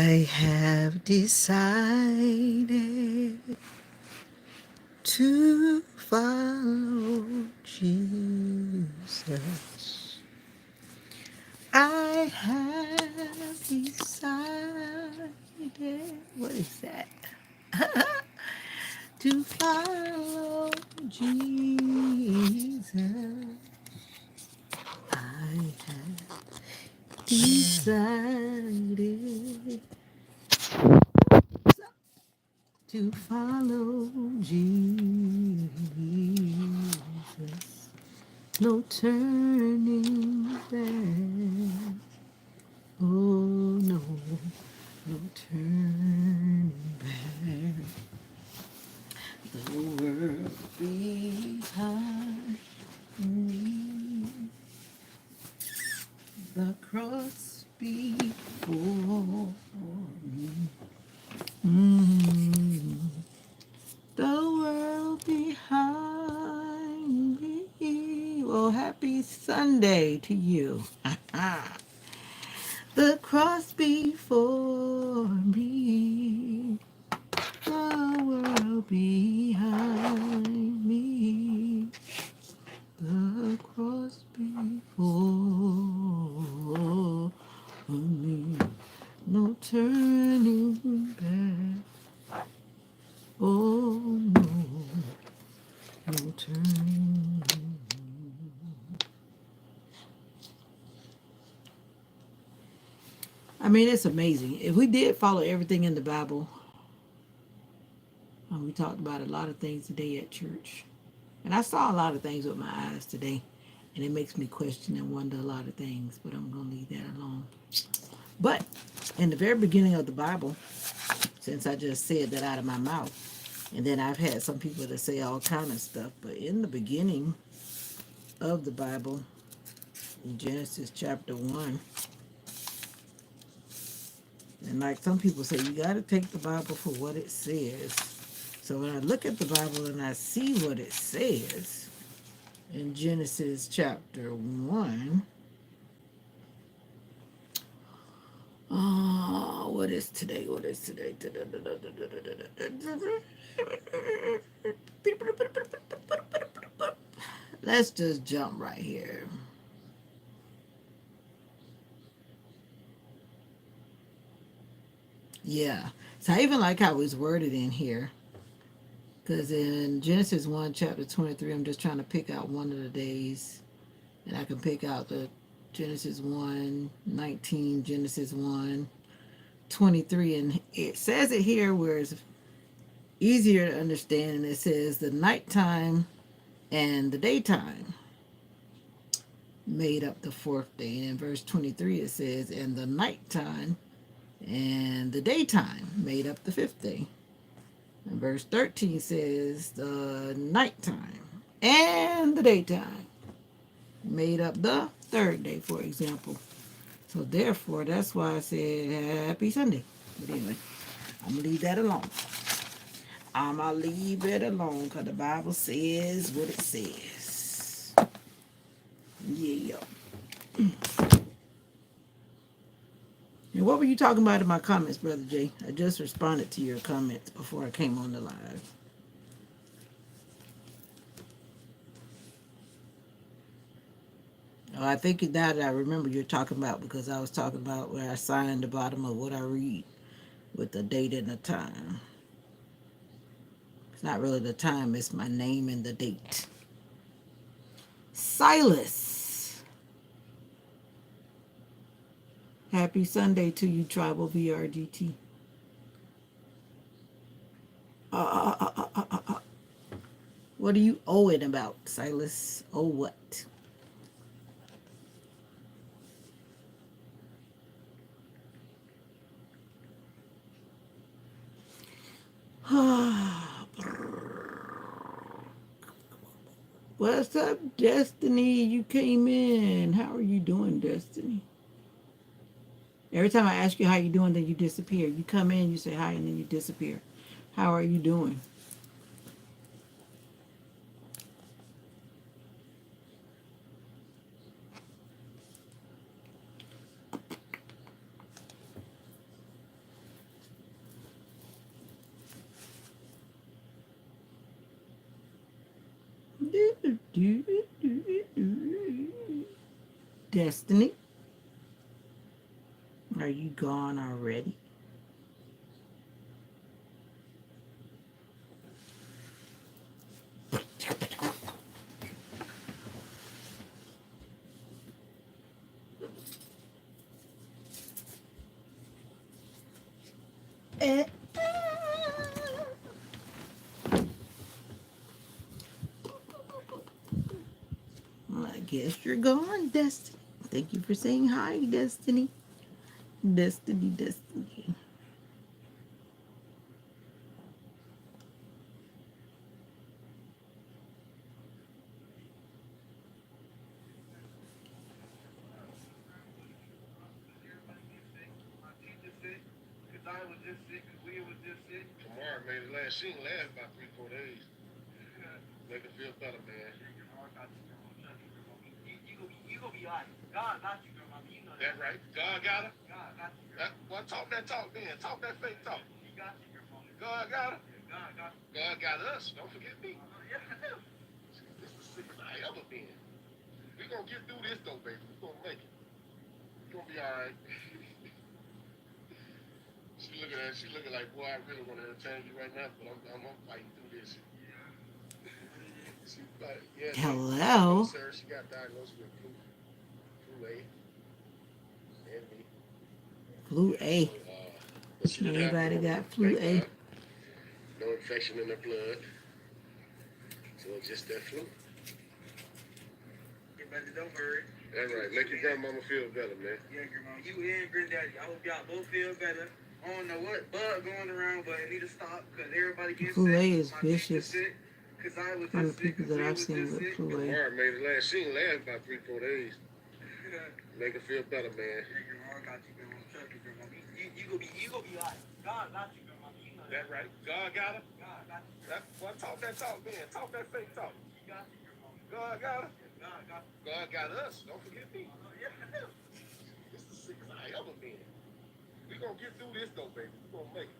I have decided to follow Jesus. I have decided, what is that? To follow Jesus. I have decided to follow Jesus. No turning back. Oh no, no turning back. The world behind me, the cross before me. Mm. The world behind me. Well, happy Sunday to you. The cross before me. The world behind me. The cross before me. No turning back. Oh no, no turning. I mean, it's amazing. If we did follow everything in the Bible, we talked about a lot of things today at church. And I saw a lot of things with my eyes today. And it makes me question and wonder a lot of things. But I'm going to leave that alone. But in the very beginning of the Bible, since I just said that out of my mouth, and then I've had some people that say all kind of stuff. But in the beginning of the Bible, in Genesis chapter 1, and like some people say, you got to take the Bible for what it says. So when I look at the Bible and I see what it says in Genesis chapter 1, what is today? What is today? Let's just jump right here. Yeah. So I even like how it's worded in here. Because in Genesis 1, chapter 23, I'm just trying to pick out one of the days. And I can pick out the Genesis 1, 19, Genesis 1, 23. And it says it here where it's easier to understand. And it says the nighttime and the daytime made up the fourth day. And in verse 23, it says, and the nighttime and the daytime made up the fifth day. And verse 13 says the nighttime and the daytime made up the third day, for example. So therefore, that's why I said happy Sunday. But anyway, I'm going to leave that alone. I'm going to leave it alone because the Bible says what it says. Yeah. And what were you talking about in my comments, Brother Jay? I just responded to your comments before I came on the live. Oh, I think now that I remember you're talking about because I was talking about where I signed the bottom of what I read with the date and the time. It's not really the time, it's my name and the date. Silas. Happy Sunday to you, Tribal VRGT. What are you owing about, Silas? Oh, what? What's up, Destiny? You came in. How are you doing, Destiny? Every time I ask you how you doing, then you disappear. You come in, you say hi, and then you disappear. How are you doing? Destiny, are you gone already? Eh, I guess you're gone, Destiny. Thank you for saying hi, Destiny. Destiny, Destiny. Tomorrow made it last. She ain't last about 3, 4 days. Make her feel better, man. That right. God got her. That, well, talk that talk, man. Talk that fake talk. God got her. God got us. Don't forget me. This is the sickest I ever been. We gonna get through this though, baby. We gonna make it. We gonna be all right. She looking at. She looking like, boy, I really want to entertain you right now, but I'm fighting through this. She, yeah, no, Hello. sir. She got diagnosed with flu A and me. Flu Yeah, so A. but she didn't have Anybody corona. got flu Thank A? God. No infection in her blood. So it's just that flu. Don't worry. That's right. Make your grandmama feel better, man. Yeah, grandmama. You and granddaddy. I hope y'all both feel better. I don't know what bug going around, but it need to stop because everybody gets Flu sick. A is My teacher vicious. sick. Because I was From the just sick. people Because that we I've was seen just with sick. flu A. Tomorrow made it last. She ain't last about 3, 4 days. Make her feel better, man. Yeah, grandma, I got you, grandma. Trust me, grandma. You gonna be alright. God got you, grandma. You know that. That right. God got her. God got you. That, well, talk that talk, man. Talk that fake talk. You got you, grandma. God got her. God got us. Don't forget me. This is the sickest I ever been. We gonna get through this though, baby. We gonna make it.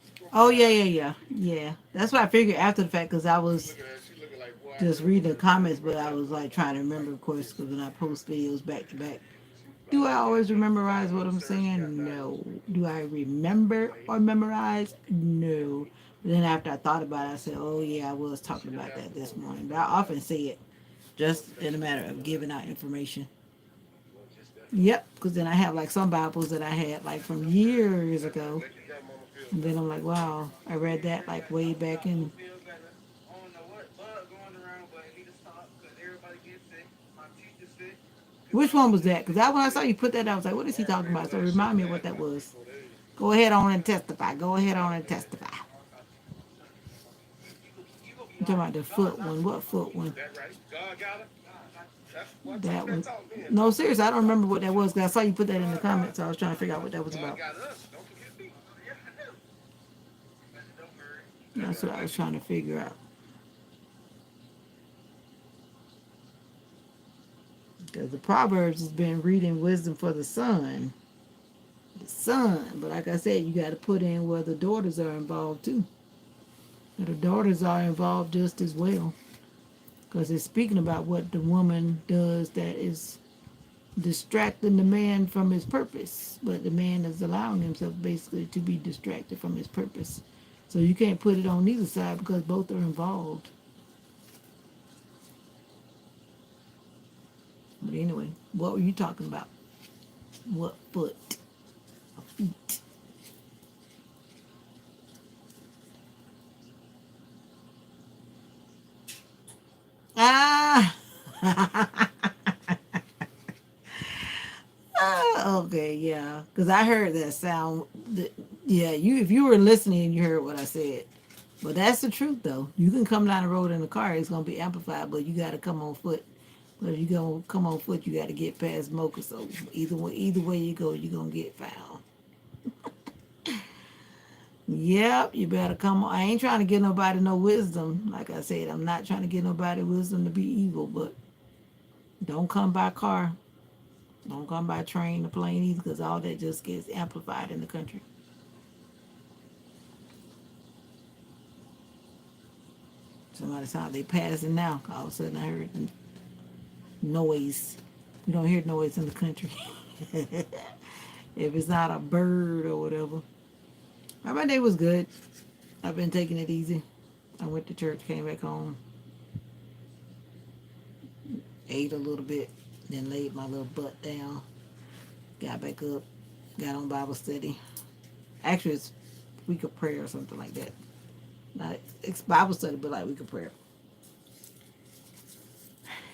We gonna be Oh all yeah, right. yeah, yeah, yeah. That's what I figured after the fact because I was She looking like, boy, I just really want reading to the entertain comments, you but right I now, was but like I'm trying to remember, fighting of through course, this. because when I post videos back to back, do I Yeah, always no, memorize what no, I'm sir. She got saying? diagnosed No. with Do I flu remember A or memorize? and No. me. But then after I thought about it, I said, So oh yeah, I was she talking didn't about have that this corona. morning. But I Thank God. often say it No just in a infection in matter her of blood. giving out information. So it's just that flu. Yep, because then I have like some Bibles that I had like from years That's right. ago. Make your grandmama feel And then better. I'm like, wow, I read that like way back in. Feel better. I don't know what bug going around, but it need to stop because everybody gets sick. My teacher sick. Because Which I was one was just that? Because sick. I, Because when I we saw you was put just that, I sick. was like, what is he Tomorrow talking made it about? So last. She remind ain't me what last that about three, was. four days. Go ahead on and testify. Go ahead on and Man. testify. You gonna be I'm talking alright. about the God foot got one. you, What grandma. foot one? That right? God got her. That, well, talk That that one. talk, man. No, Talk that seriously, I fake don't talk. remember what that was because I saw you put that in the God got her. comments. So I was trying to figure out what that was God about. got us. Don't forget me. Don't worry. That's That's right. what I Make was it. trying to figure out. Because the Proverbs has been reading wisdom for the son. The son. But like I said, you got to put in where the daughters are involved too. And the daughters are involved just as well. Because it's speaking about what the woman does that is distracting the man from his purpose. But the man is allowing himself basically to be distracted from his purpose. So you can't put it on either side because both are involved. But anyway, what were you talking about? What foot? Feet. Ah! Okay, yeah. Because I heard that sound. Yeah, you if you were listening, you heard what I said. But that's the truth, though. You can come down the road in a car; it's gonna be amplified. But you got to come on foot. But if you gonna come on foot, you got to get past Mocha. So either way you go, you're gonna get found. Yep, you better come on. I ain't trying to get nobody no wisdom. Like I said, I'm not trying to get nobody wisdom to be evil. But don't come by car. Don't come by train or plane either, because all that just gets amplified in the country. Somebody sounded they passing now. All of a sudden I heard noise. We don't hear noise in the country. If it's not a bird or whatever. My day was good. I've been taking it easy. I went to church, came back home, ate a little bit, then laid my little butt down, got back up, got on Bible study. Actually, it's week of prayer or something like that. Not it's Bible study, but like week of prayer.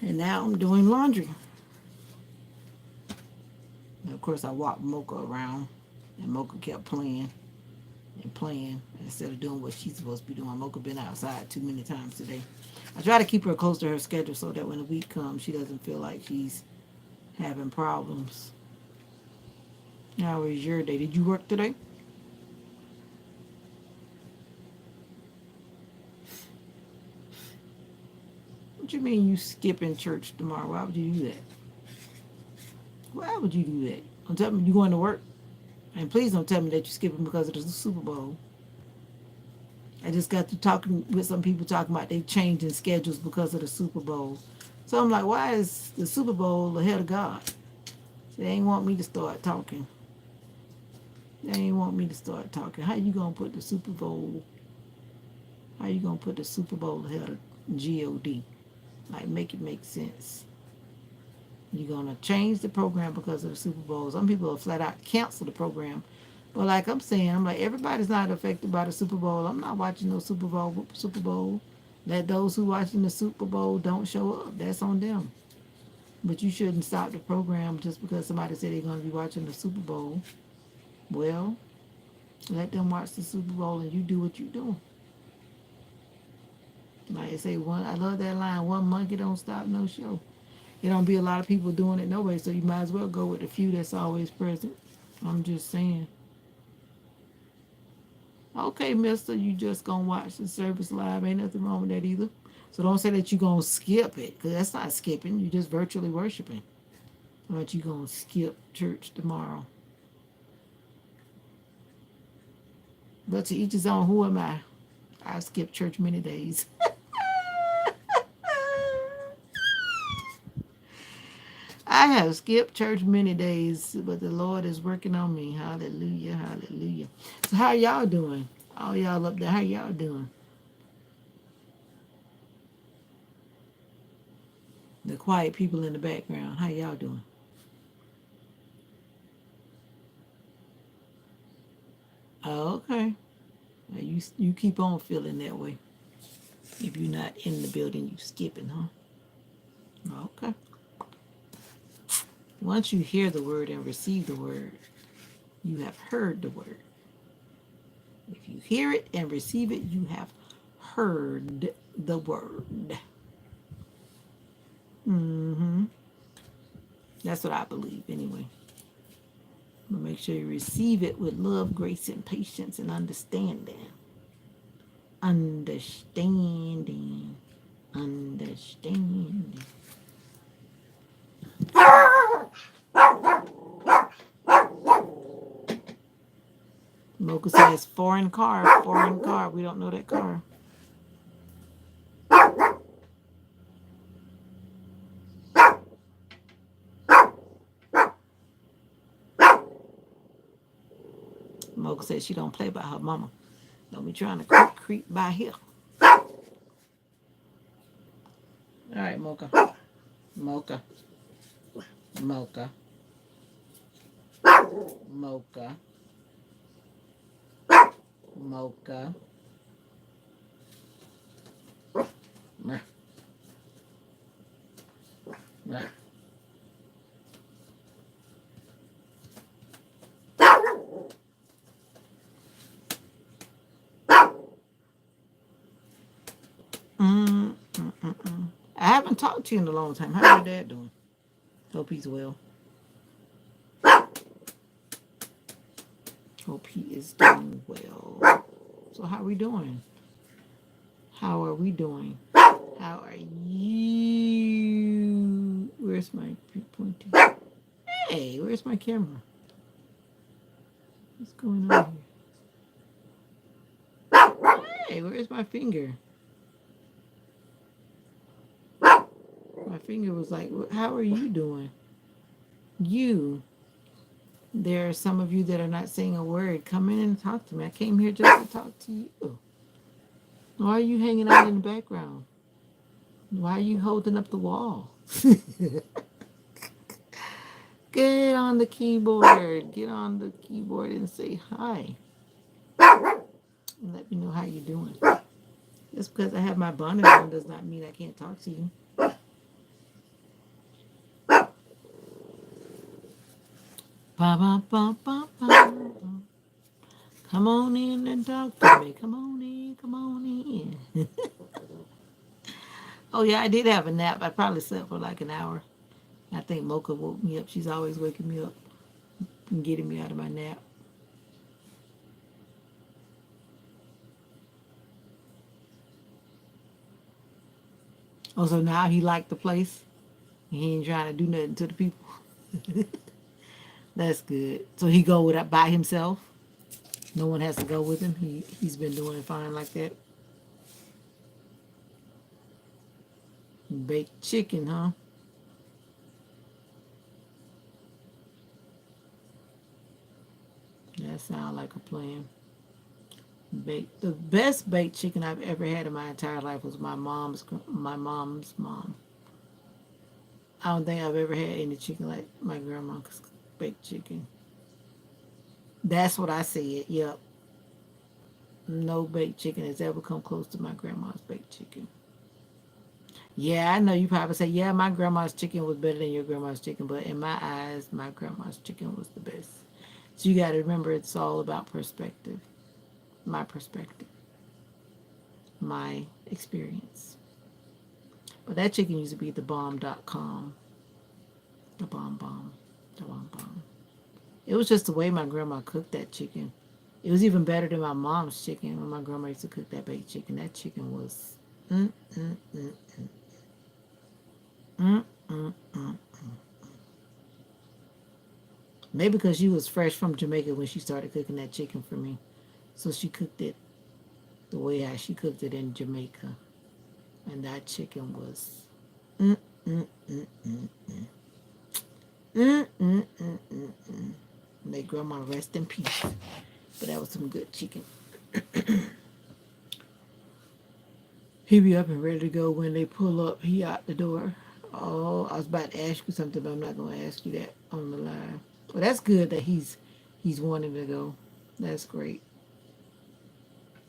And now I'm doing laundry. And of course, I walked Mocha around, and Mocha kept playing and playing instead of doing what she's supposed to be doing. Mocha been outside too many times today. I try to keep her close to her schedule so that when the week comes, she doesn't feel like she's having problems. How was your day? Did you work today? What you mean you skipping church tomorrow? Why would you do that? Why would you do that? Don't tell me you going to work. And please don't tell me that you're skipping because of the Super Bowl. I just got to talking with some people talking about they changing schedules because of the Super Bowl. So I'm like, why is the Super Bowl ahead of God? They ain't want me to start talking. They ain't want me to start talking. How you gonna put the Super Bowl? How you gonna put the Super Bowl ahead of God? Like, make it make sense. You're gonna change the program because of the Super Bowl. Some people will flat out cancel the program. But like I'm saying, I'm like, everybody's not affected by the Super Bowl. I'm not watching no Super Bowl. Super Bowl. Let those who watching the Super Bowl don't show up. That's on them. But you shouldn't stop the program just because somebody said they're gonna be watching the Super Bowl. Well, let them watch the Super Bowl and you do what you do. Like I say, I love that line, one monkey don't stop no show. There don't be a lot of people doing it nobody, so you might as well go with the few that's always present. I'm just saying. Okay, mister, you just gonna watch the service live. Ain't nothing wrong with that either. So don't say that you gonna skip it, because that's not skipping. You're just virtually worshiping. But you gonna skip church tomorrow. But to each his own, who am I? I've skipped church many days. I have skipped church many days, but the Lord is working on me. Hallelujah, hallelujah. So how y'all doing? All y'all up there, how y'all doing? The quiet people in the background, how y'all doing? Oh, okay. Now you keep on feeling that way. If you're not in the building, you skipping, huh? Okay. Once you hear the word and receive the word, you have heard the word. If you hear it and receive it, you have heard the word. Mm-hmm. That's what I believe anyway. But make sure you receive it with love, grace, and patience and understanding. Understanding. Understanding. Mocha says foreign car, foreign car. We don't know that car. Mocha says she don't play by her mama. Don't be trying to creep by here. All right, Mocha. Mocha. Mocha. Mocha. Mocha. Meh. Meh. I haven't talked to you in a long time. How's your dad doing? Hope he's well. Hope he is doing well. So how are we doing? How are we doing? How are you? Where's my pointy? Hey, where's my camera? What's going on here? Hey, where's my finger? My finger was like, how are you doing? You. There are some of you that are not saying a word. Come in and talk to me. I came here just to talk to you. Why are you hanging out in the background? Why are you holding up the wall? Get on the keyboard. Get on the keyboard and say hi. And let me know how you're doing. Just because I have my bonnet on does not mean I can't talk to you. Ba, ba, ba, ba, ba. Come on in and talk to me. Come on in. Come on in. Oh, yeah, I did have a nap. I probably slept for like an hour. I think Mocha woke me up. She's always waking me up and getting me out of my nap. Oh, so now he liked the place? He ain't trying to do nothing to the people. That's good. So he go with by himself? No one has to go with him? He's been doing fine like that? Baked chicken, huh? That sounds like a plan. The best baked chicken I've ever had in my entire life was my mom's mom. I don't think I've ever had any chicken like my grandma's baked chicken. That's what I said. Yep. No baked chicken has ever come close to my grandma's baked chicken. Yeah, I know you probably say, yeah, my grandma's chicken was better than your grandma's chicken, but in my eyes, my grandma's chicken was the best. So you got to remember it's all about perspective. My perspective. My experience. But that chicken used to be the bomb.com. The bomb bomb. The bomb bomb. It was just the way my grandma cooked that chicken. It was even better than my mom's chicken when my grandma used to cook that baked chicken. That chicken was mm, mm, mm, mm, mm, mm. Maybe because she was fresh from Jamaica when she started cooking that chicken for me. So she cooked it the way how she cooked it in Jamaica. And that chicken was mm, mm, mm, mm, mm. Mm, mm, mm, mm, mm. May grandma rest in peace. But that was some good chicken. He be up and ready to go when they pull up. He out the door. Oh, I was about to ask you something, but I'm not going to ask you that on the line. Well, that's good that he's wanting to go. That's great.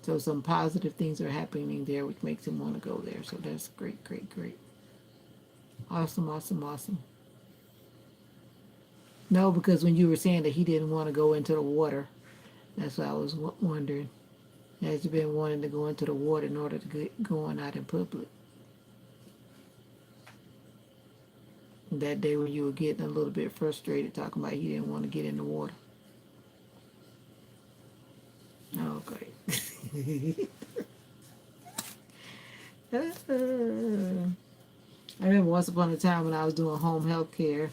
So some positive things are happening there, which makes him want to go there. So that's great, great, great. Awesome, awesome, awesome. No, because when you were saying that he didn't want to go into the water, that's what I was wondering. Has he been wanting to go into the water in order to get going out in public? That day when you were getting a little bit frustrated talking about he didn't want to get in the water. Okay. I remember once upon a time when I was doing home health care,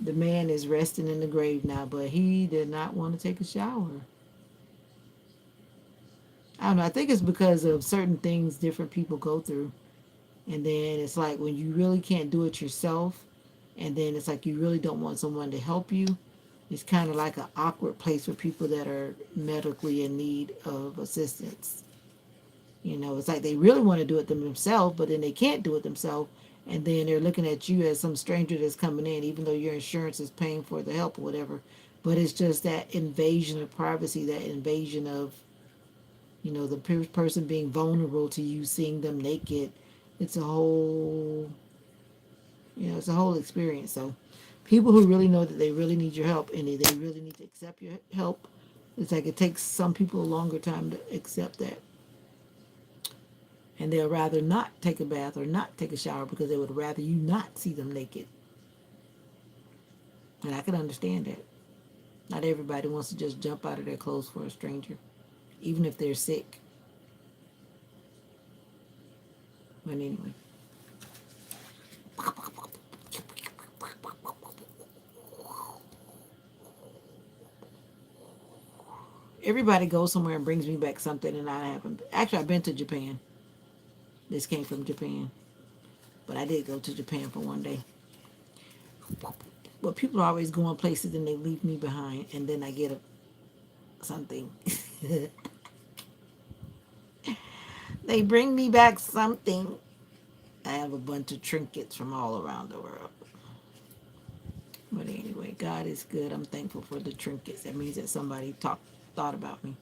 the man is resting in the grave now, but he did not want to take a shower. I don't know. I think it's because of certain things different people go through. And then it's like when you really can't do it yourself, and then it's like you really don't want someone to help you. It's kind of like an awkward place for people that are medically in need of assistance. It's like they really want to do it themselves, but then they can't do it themselves. And then they're looking at you as some stranger that's coming in, even though your insurance is paying for the help or whatever. But it's just that invasion of privacy, that invasion of, the person being vulnerable to you, seeing them naked. It's a whole, it's a whole experience. So people who really know that they really need your help and they really need to accept your help, it's like it takes some people a longer time to accept that. And they'll rather not take a bath or not take a shower because they would rather you not see them naked. And I can understand that. Not everybody wants to just jump out of their clothes for a stranger, even if they're sick. But anyway. Everybody goes somewhere and brings me back something, and I haven't. Actually, I've been to Japan. This came from Japan. But I did go to Japan for one day. But people are always going places and they leave me behind, and then I get something. They bring me back something. I have a bunch of trinkets from all around the world. But anyway, God is good. I'm thankful for the trinkets. That means that somebody thought about me.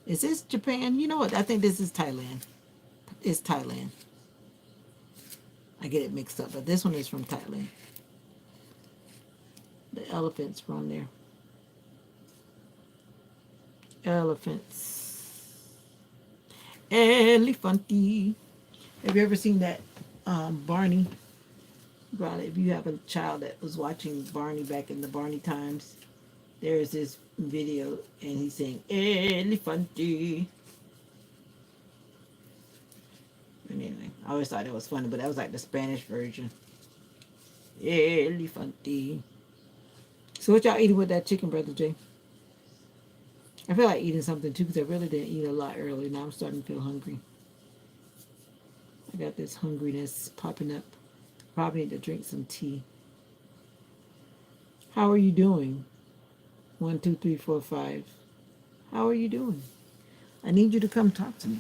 Is this Japan? You know what? I think this is Thailand. It's Thailand. I get it mixed up, but this one is from Thailand. The elephants from there. Elephants. Elephanty. Have you ever seen that Barney? Probably if you have a child that was watching Barney back in the Barney times, there's this video and he's saying Elephanty. And anyway, I always thought it was funny, but that was like the Spanish version. Elephanty. So what y'all eating with that chicken, Brother Jay? I feel like eating something too because I really didn't eat a lot earlier. Now I'm starting to feel hungry. I got this hungriness popping up. Probably need to drink some tea. How are you doing? 1, 2, 3, 4, 5. How are you doing? I need you to come talk to me.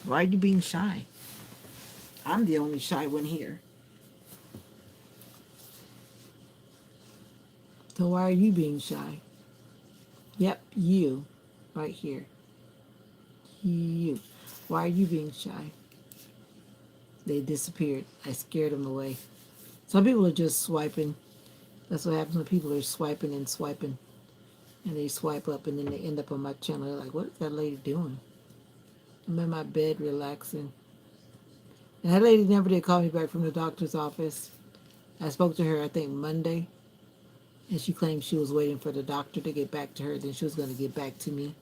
Why are you being shy? I'm the only shy one here. So why are you being shy? Yep, you. Right here. You. Why are you being shy? They disappeared. I scared them away. Some people are just swiping. That's what happens when people are swiping and swiping. And they swipe up and then they end up on my channel. They're like, what is that lady doing? I'm in my bed relaxing. And that lady never did call me back from the doctor's office. I spoke to her, I think, Monday. And she claimed she was waiting for the doctor to get back to her. Then she was going to get back to me.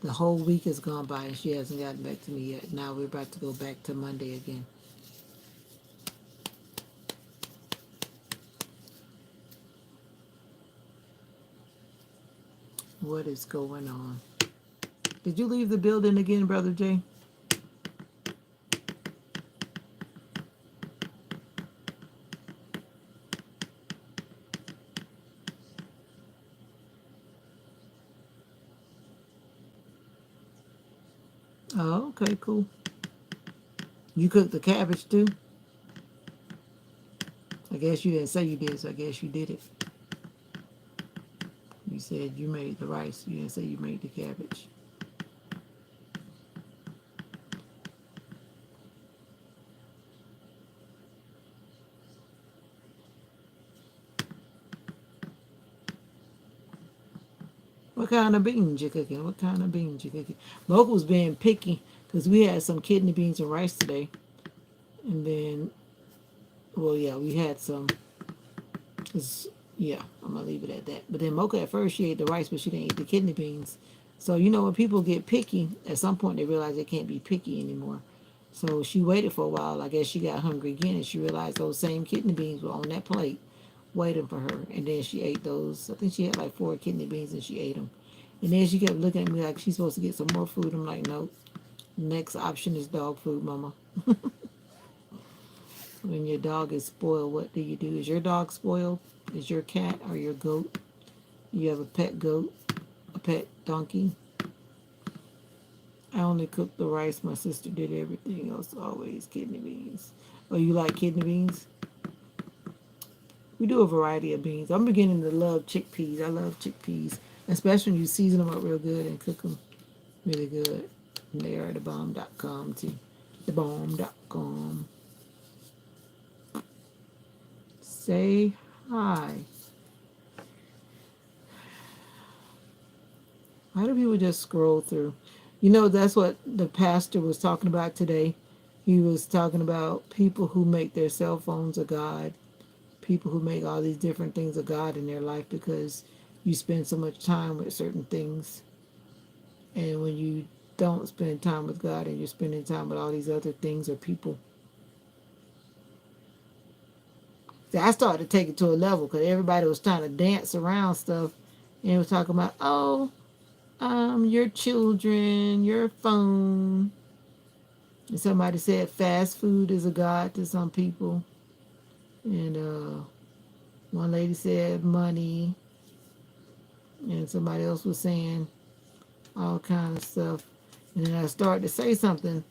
The whole week has gone by and she hasn't gotten back to me yet. Now we're about to go back to Monday again. What is going on? Did you leave the building again, Brother Jay? Oh, okay, cool. You cooked the cabbage too? I guess you didn't say you did, so I guess you did it. You said you made the rice. You didn't say you made the cabbage. What kind of beans you cooking? What kind of beans you cooking? Mocha was being picky because we had some kidney beans and rice today. And then, well, yeah, we had some. Yeah, I'm going to leave it at that. But then Mocha, at first, she ate the rice, but she didn't eat the kidney beans. So, you know, when people get picky, at some point they realize they can't be picky anymore. So she waited for a while. I guess she got hungry again, and she realized those same kidney beans were on that plate waiting for her. And then she ate those. I think she had like 4 kidney beans, and she ate them. And then she kept looking at me like she's supposed to get some more food. I'm like, nope. Next option is dog food, mama. When your dog is spoiled, what do you do? Is your dog spoiled? Is your cat or your goat? You have a pet goat, a pet donkey. I only cook the rice. My sister did everything else. Always kidney beans. Oh, you like kidney beans? We do a variety of beans. I'm beginning to love chickpeas. I love chickpeas, especially when you season them up real good and cook them really good. And they are thebomb.com too. Thebomb.com. Say hi. Why do people just scroll through? You know, that's what the pastor was talking about today. He was talking about people who make their cell phones a god, people who make all these different things a god in their life because you spend so much time with certain things. And when you don't spend time with God and you're spending time with all these other things or people. See, I started to take it to a level because everybody was trying to dance around stuff and it was talking about, oh, your children, your phone. And somebody said fast food is a god to some people. And one lady said money. And somebody else was saying all kind of stuff. And then I started to say something.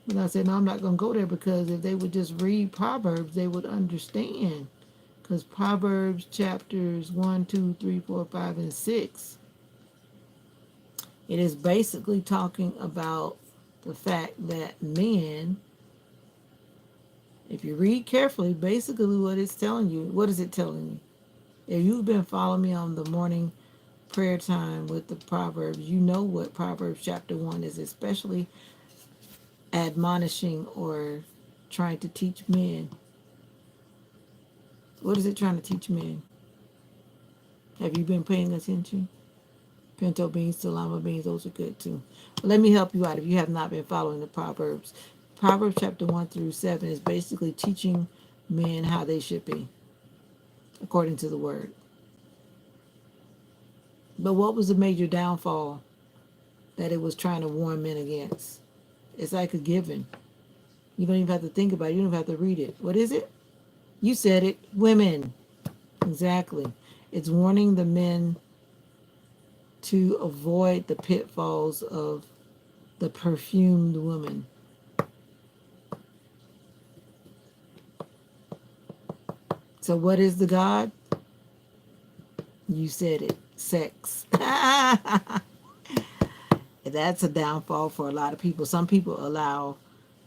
And I said, no, I'm not going to go there because if they would just read Proverbs, they would understand. Because Proverbs chapters 1, 2, 3, 4, 5, and 6, it is basically talking about the fact that men, if you read carefully, basically what it's telling you, what is it telling you? If you've been following me on the morning prayer time with the Proverbs, you know what Proverbs chapter 1 is, especially admonishing or trying to teach men. What is it trying to teach men? Have you been paying attention? Pinto beans to lima beans, those are good too. But let me help you out if you have not been following the Proverbs. Proverbs chapter 1 through 7 is basically teaching men how they should be, according to the word. But what was the major downfall that it was trying to warn men against? It's like a given. You don't even have to think about it. You don't even have to read it. What is it? You said it. Women. Exactly. It's warning the men to avoid the pitfalls of the perfumed woman. So what is the God? You said it. Sex. That's a downfall for a lot of people. Some people allow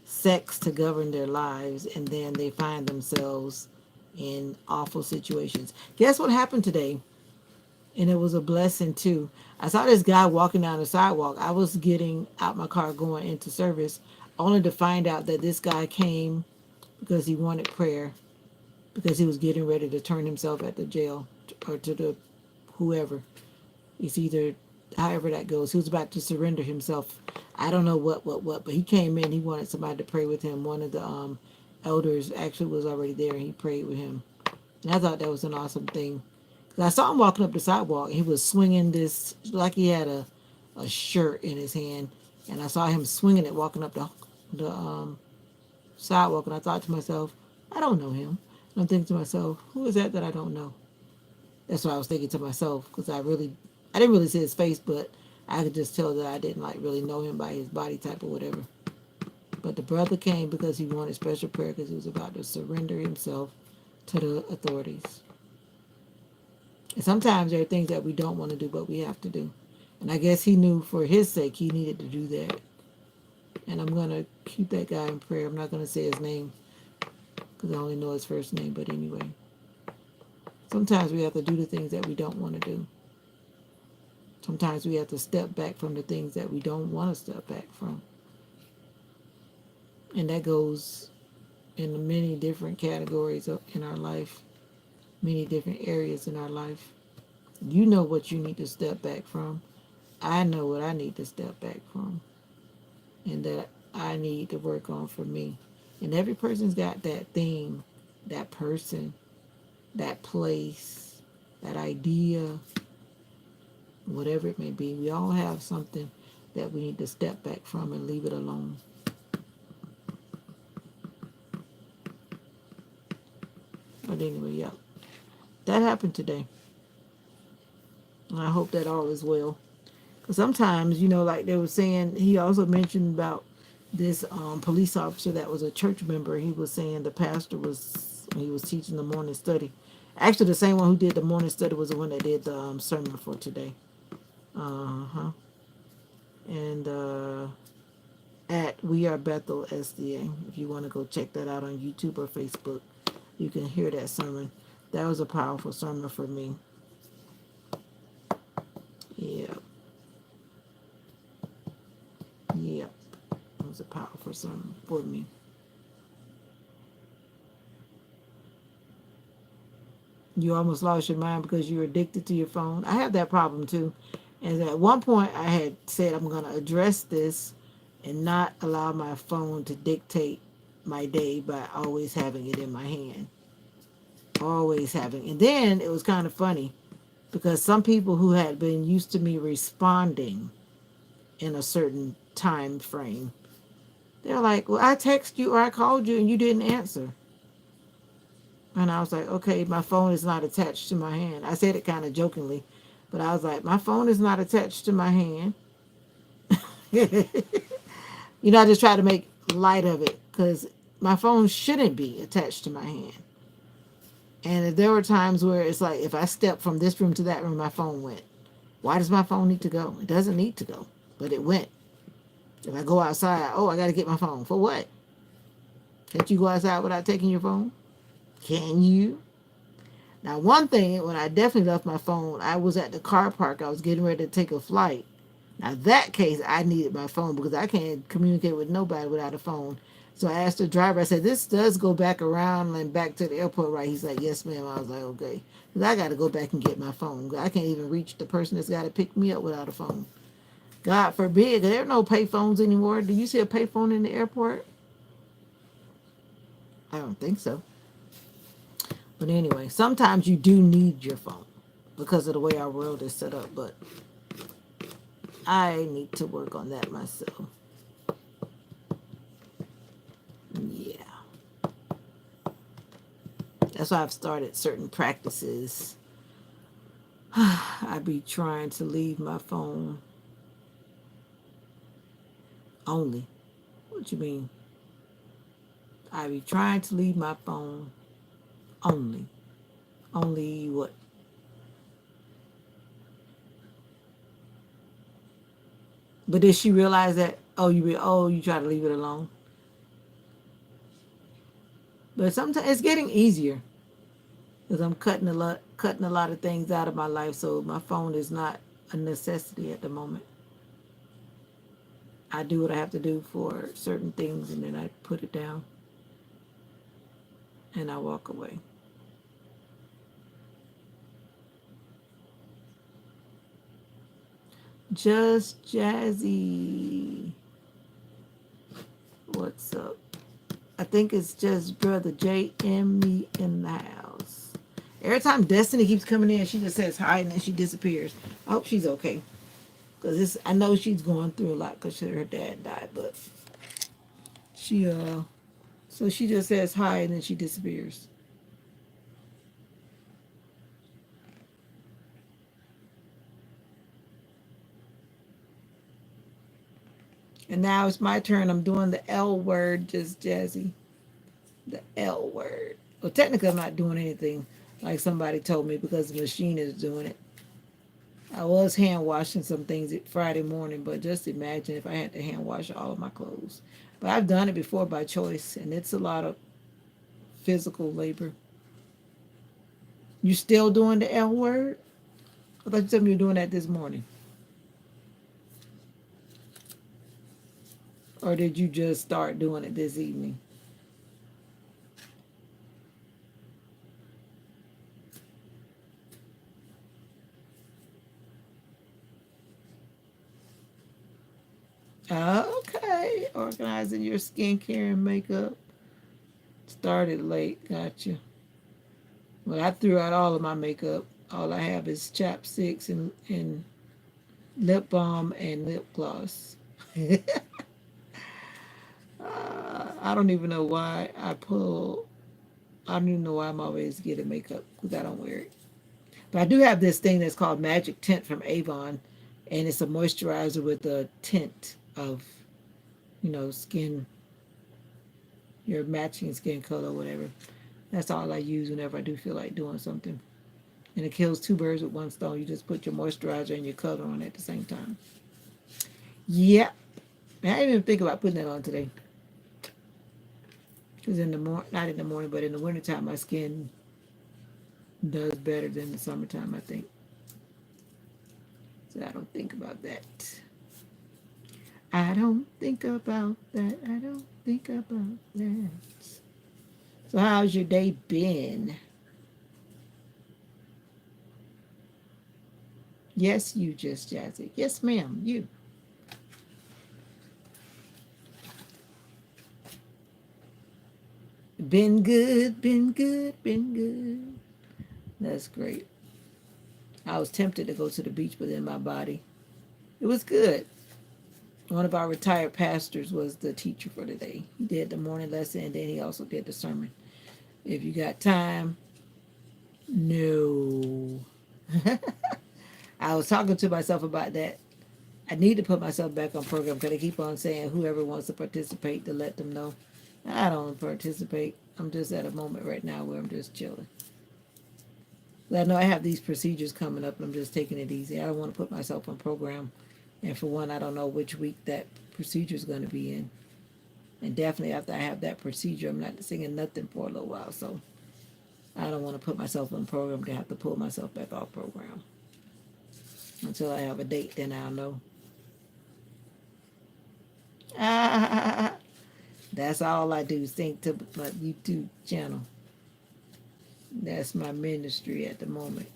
sex to govern their lives and then they find themselves in awful situations. Guess what happened today? And it was a blessing too. I saw this guy walking down the sidewalk. I was getting out my car going into service only to find out that this guy came because he wanted prayer because he was getting ready to turn himself at the jail or to the whoever. It's either however that goes. He was about to surrender himself. I don't know what, but he came in. He wanted somebody to pray with him. One of the elders actually was already there, and he prayed with him. And I thought that was an awesome thing. 'Cause I saw him walking up the sidewalk. And he was swinging this like he had a shirt in his hand, and I saw him swinging it walking up the sidewalk. And I thought to myself, I don't know him. And I'm thinking to myself, who is that I don't know? That's what I was thinking to myself because I didn't really see his face, but I could just tell that I didn't like really know him by his body type or whatever. But the brother came because he wanted special prayer because he was about to surrender himself to the authorities. And sometimes there are things that we don't want to do, but we have to do. And I guess he knew for his sake he needed to do that. And I'm going to keep that guy in prayer. I'm not going to say his name because I only know his first name. But anyway, sometimes we have to do the things that we don't want to do. Sometimes we have to step back from the things that we don't want to step back from. And that goes in many different categories in our life, many different areas in our life. You know what you need to step back from. I know what I need to step back from. And that I need to work on for me. And every person's got that thing, that person, that place, that idea, whatever it may be. We all have something that we need to step back from and leave it alone. But anyway, yeah. That happened today. And I hope that all is well. Because sometimes, like they were saying, he also mentioned about this police officer that was a church member. He was saying the pastor he was teaching the morning study. Actually, the same one who did the morning study was the one that did the sermon for today. Uh-huh. And at We Are Bethel SDA. If you want to go check that out on YouTube or Facebook, you can hear that sermon. That was a powerful sermon for me. Yeah. Yeah. It was a powerful sermon for me. You almost lost your mind because you're addicted to your phone. I have that problem too. And at one point I had said I'm going to address this and not allow my phone to dictate my day by always having it in my hand. Always having. And then it was kind of funny because some people who had been used to me responding in a certain time frame, They're like, well, I texted you or I called you and you didn't answer. And I was like, okay, my phone is not attached to my hand. I said it kind of jokingly, but I was like, my phone is not attached to my hand. I just try to make light of it because my phone shouldn't be attached to my hand. And there were times where it's like, if I step from this room to that room, my phone went. Why does my phone need to go? It doesn't need to go, but it went. If I go outside, oh, I got to get my phone. For what? Can't you go outside without taking your phone? Can you? Now, one thing, when I definitely left my phone, I was at the car park. I was getting ready to take a flight. Now, that case, I needed my phone because I can't communicate with nobody without a phone. So I asked the driver, I said, this does go back around and back to the airport, right? He's like, yes, ma'am. I was like, okay. Because I got to go back and get my phone. I can't even reach the person that's got to pick me up without a phone. God forbid, there are no pay phones anymore. Do you see a payphone in the airport? I don't think so. But anyway, sometimes you do need your phone because of the way our world is set up. But I need to work on that myself. Yeah. That's why I've started certain practices. I be trying to leave my phone only. What you mean? I be trying to leave my phone only. Only what? But did she realize that? You try to leave it alone. But sometimes it's getting easier because I'm cutting a lot of things out of my life. So my phone is not a necessity at the moment. I do what I have to do for certain things, and then I put it down and I walk away. Just Jazzy. What's up? I think it's just Brother JM me in the house. Every time Destiny keeps coming in, she just says hi and then she disappears. I hope she's okay. Because I know she's going through a lot because her dad died. But she, so she just says hi and then she disappears. And now it's my turn. I'm doing the L word, just Jazzy. The L word. Well, technically, I'm not doing anything like somebody told me because the machine is doing it. I was hand washing some things Friday morning, but just imagine if I had to hand wash all of my clothes. But I've done it before by choice, and it's a lot of physical labor. You still doing the L word? I thought you told me you were doing that this morning. Or did you just start doing it this evening? Okay. Organizing your skincare and makeup. Started late. Gotcha. Well, I threw out all of my makeup. All I have is chapsticks and lip balm and lip gloss. I don't even know why I don't even know why I'm always getting makeup because I don't wear it. But I do have this thing that's called Magic Tint from Avon, and it's a moisturizer with a tint of, skin, your matching skin color, whatever. That's all I use whenever I do feel like doing something. And it kills two birds with one stone. You just put your moisturizer and your color on at the same time. Yep. I didn't even think about putting that on today. Because not in the morning, but in the wintertime, my skin does better than the summertime, I think. So I don't think about that. I don't think about that. I don't think about that. So how's your day been? Yes, you just Jazzy. Yes, ma'am, you. Been good, been good, been good. That's great. I was tempted to go to the beach, but then my body, it was good. One of our retired pastors was the teacher for the day. He did the morning lesson and then he also did the sermon. If you got time, no. I was talking to myself about that. I need to put myself back on program because I keep on saying whoever wants to participate to let them know. I don't participate. I'm just at a moment right now where I'm just chilling. I know I have these procedures coming up and I'm just taking it easy. I don't want to put myself on program. And for one, I don't know which week that procedure is going to be in. And definitely after I have that procedure, I'm not singing nothing for a little while. So I don't want to put myself on program to have to pull myself back off program. Until I have a date, then I'll know. That's all I do, sing to my YouTube channel. That's my ministry at the moment.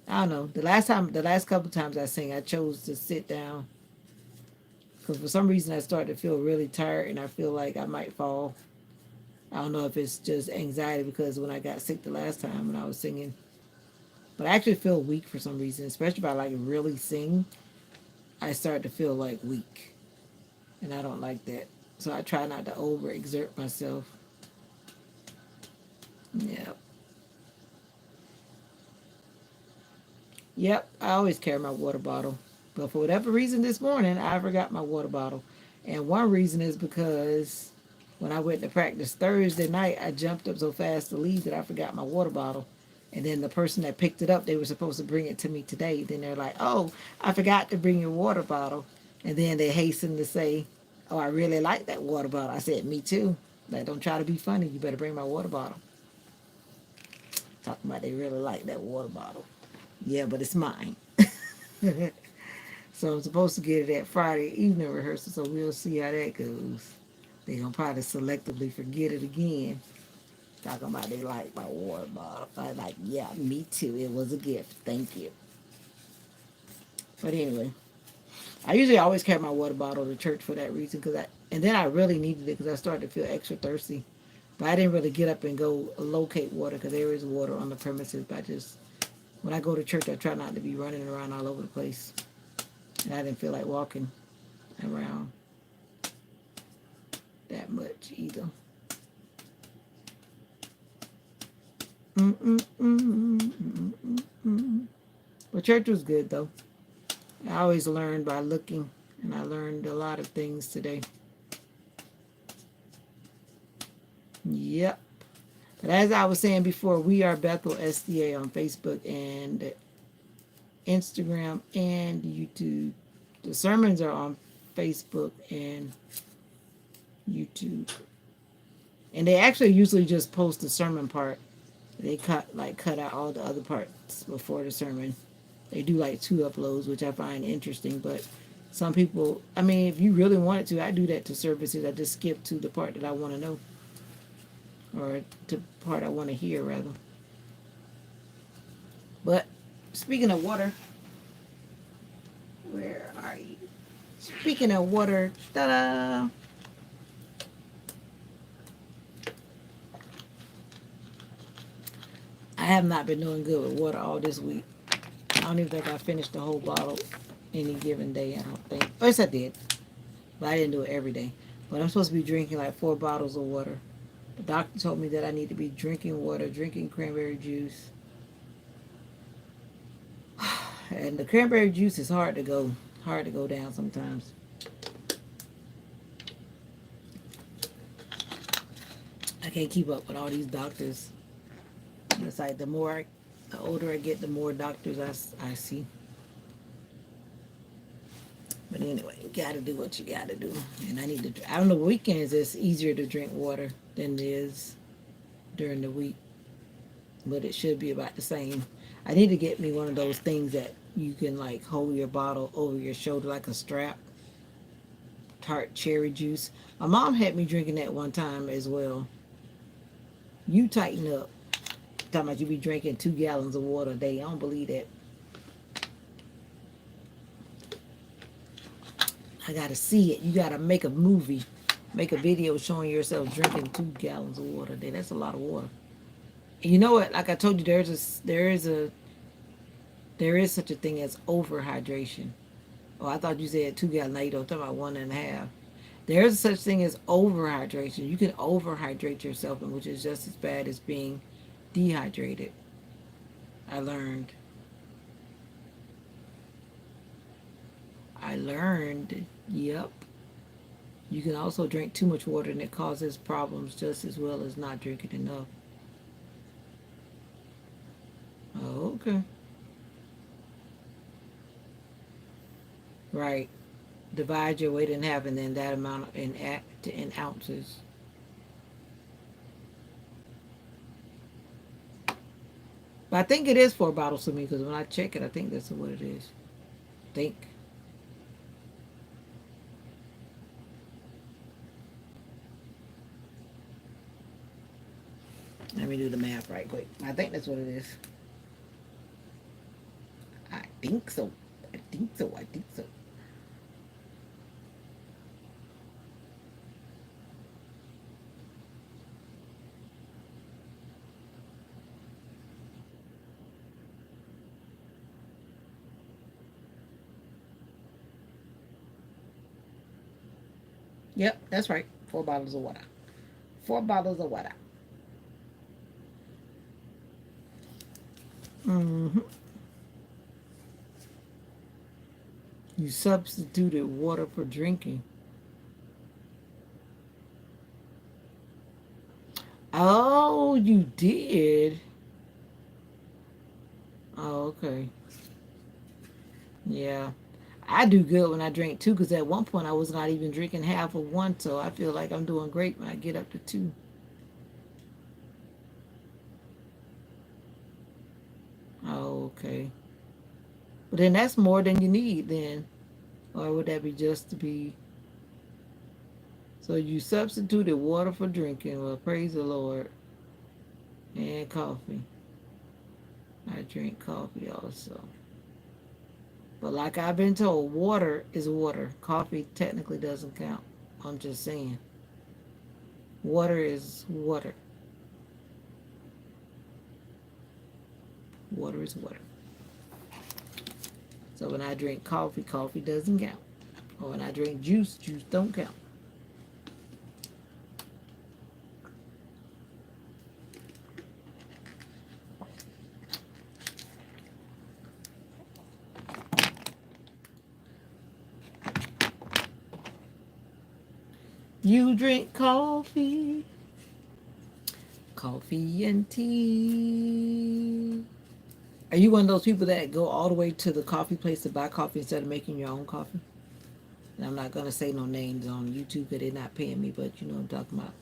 I don't know. The last couple times I sing, I chose to sit down because for some reason I started to feel really tired and I feel like I might fall. I don't know if it's just anxiety because when I got sick the last time when I was singing, but I actually feel weak for some reason, especially if I like really sing. I start to feel like weak, and I don't like that. So I try not to overexert myself. Yeah. Yep, I always carry my water bottle. But for whatever reason this morning, I forgot my water bottle. And one reason is because when I went to practice Thursday night, I jumped up so fast to leave that I forgot my water bottle. And then the person that picked it up, they were supposed to bring it to me today. Then they're like, oh, I forgot to bring your water bottle. And then they hastened to say, oh, I really like that water bottle. I said, me too. Like, don't try to be funny. You better bring my water bottle. Talking about they really like that water bottle. Yeah, but it's mine. So I'm supposed to get it at Friday evening rehearsal, so we'll see how that goes. They're going to probably selectively forget it again. Talking about they like my water bottle. I like, yeah, me too. It was a gift. Thank you. But anyway, I usually always carry my water bottle to church for that reason. And then I really needed it because I started to feel extra thirsty. But I didn't really get up and go locate water because there is water on the premises. But when I go to church, I try not to be running around all over the place. And I didn't feel like walking around that much either. But church was good though. I always learn by looking, and I learned a lot of things today. Yep. But as I was saying before, we are Bethel SDA on Facebook and Instagram and YouTube. The sermons are on Facebook and YouTube. And they actually usually just post the sermon part. They cut out all the other parts before the sermon. They do like 2 uploads, which I find interesting, but some people, I mean, if you really wanted to, I do that to services. I just skip to the part that I want to know, or to the part I want to hear, rather. But speaking of water, where are you? Speaking of water, ta-da! I have not been doing good with water all this week. I don't even think I finished the whole bottle any given day. I don't think. Oh, yes, I did. But I didn't do it every day. But I'm supposed to be drinking like 4 bottles of water. The doctor told me that I need to be drinking water, drinking cranberry juice. And the cranberry juice is hard to go down sometimes. I can't keep up with all these doctors. And it's like the older I get, the more doctors I see. But anyway, you gotta do what you gotta do. And I don't know, weekends it's easier to drink water than it is during the week. But it should be about the same. I need to get me one of those things that you can like hold your bottle over your shoulder like a strap. Tart cherry juice. My mom had me drinking that one time as well. You tighten up. Talking about you be drinking 2 gallons of water a day. I don't believe that. I gotta see it. You gotta make a movie, make a video showing yourself drinking 2 gallons of water a day. That's a lot of water. And you know what? Like I told you, there is such a thing as overhydration. Oh, I thought you said 2 gallons. Now you don't talk about 1.5. There's such thing as overhydration. You can overhydrate yourself, which is just as bad as being dehydrated. I learned. I learned. Yep. You can also drink too much water and it causes problems just as well as not drinking enough. Oh, okay. Right. Divide your weight in half and then that amount in ounces. But I think it is 4 bottles to me because when I check it, I think that's what it is. Think. Let me do the math right quick. I think that's what it is. I think so. I think so. I think so. Yep, that's right. 4 bottles of water. 4 bottles of water. Mm-hmm. You substituted water for drinking. Oh, you did? Oh, okay. Yeah. I do good when I drink two because at one point I was not even drinking half of one, so I feel like I'm doing great when I get up to two. Oh, okay. But then that's more than you need then. Or would that be just to be. So you substituted water for drinking. Well, praise the Lord. And coffee. I drink coffee also. But like I've been told, water is water. Coffee technically doesn't count. I'm just saying. Water is water. Water is water. So when I drink coffee, coffee doesn't count. Or when I drink juice, juice don't count. You drink coffee, coffee and tea. Are you one of those people that go all the way to the coffee place to buy coffee instead of making your own coffee? And I'm not gonna say no names on YouTube because they're not paying me, but you know what I'm talking about.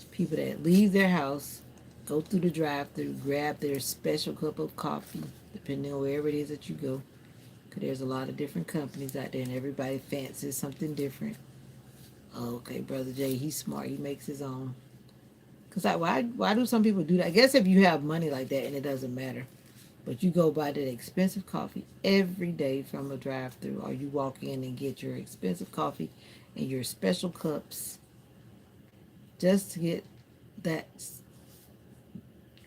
People that leave their house, go through the drive-through, grab their special cup of coffee, depending on wherever it is that you go. Because there's a lot of different companies out there, and everybody fancies something different. Oh, okay, Brother Jay, he's smart. He makes his own. Cause like, why do some people do that? I guess if you have money like that and it doesn't matter, but you go buy that expensive coffee every day from a drive-through, or you walk in and get your expensive coffee and your special cups just to get that.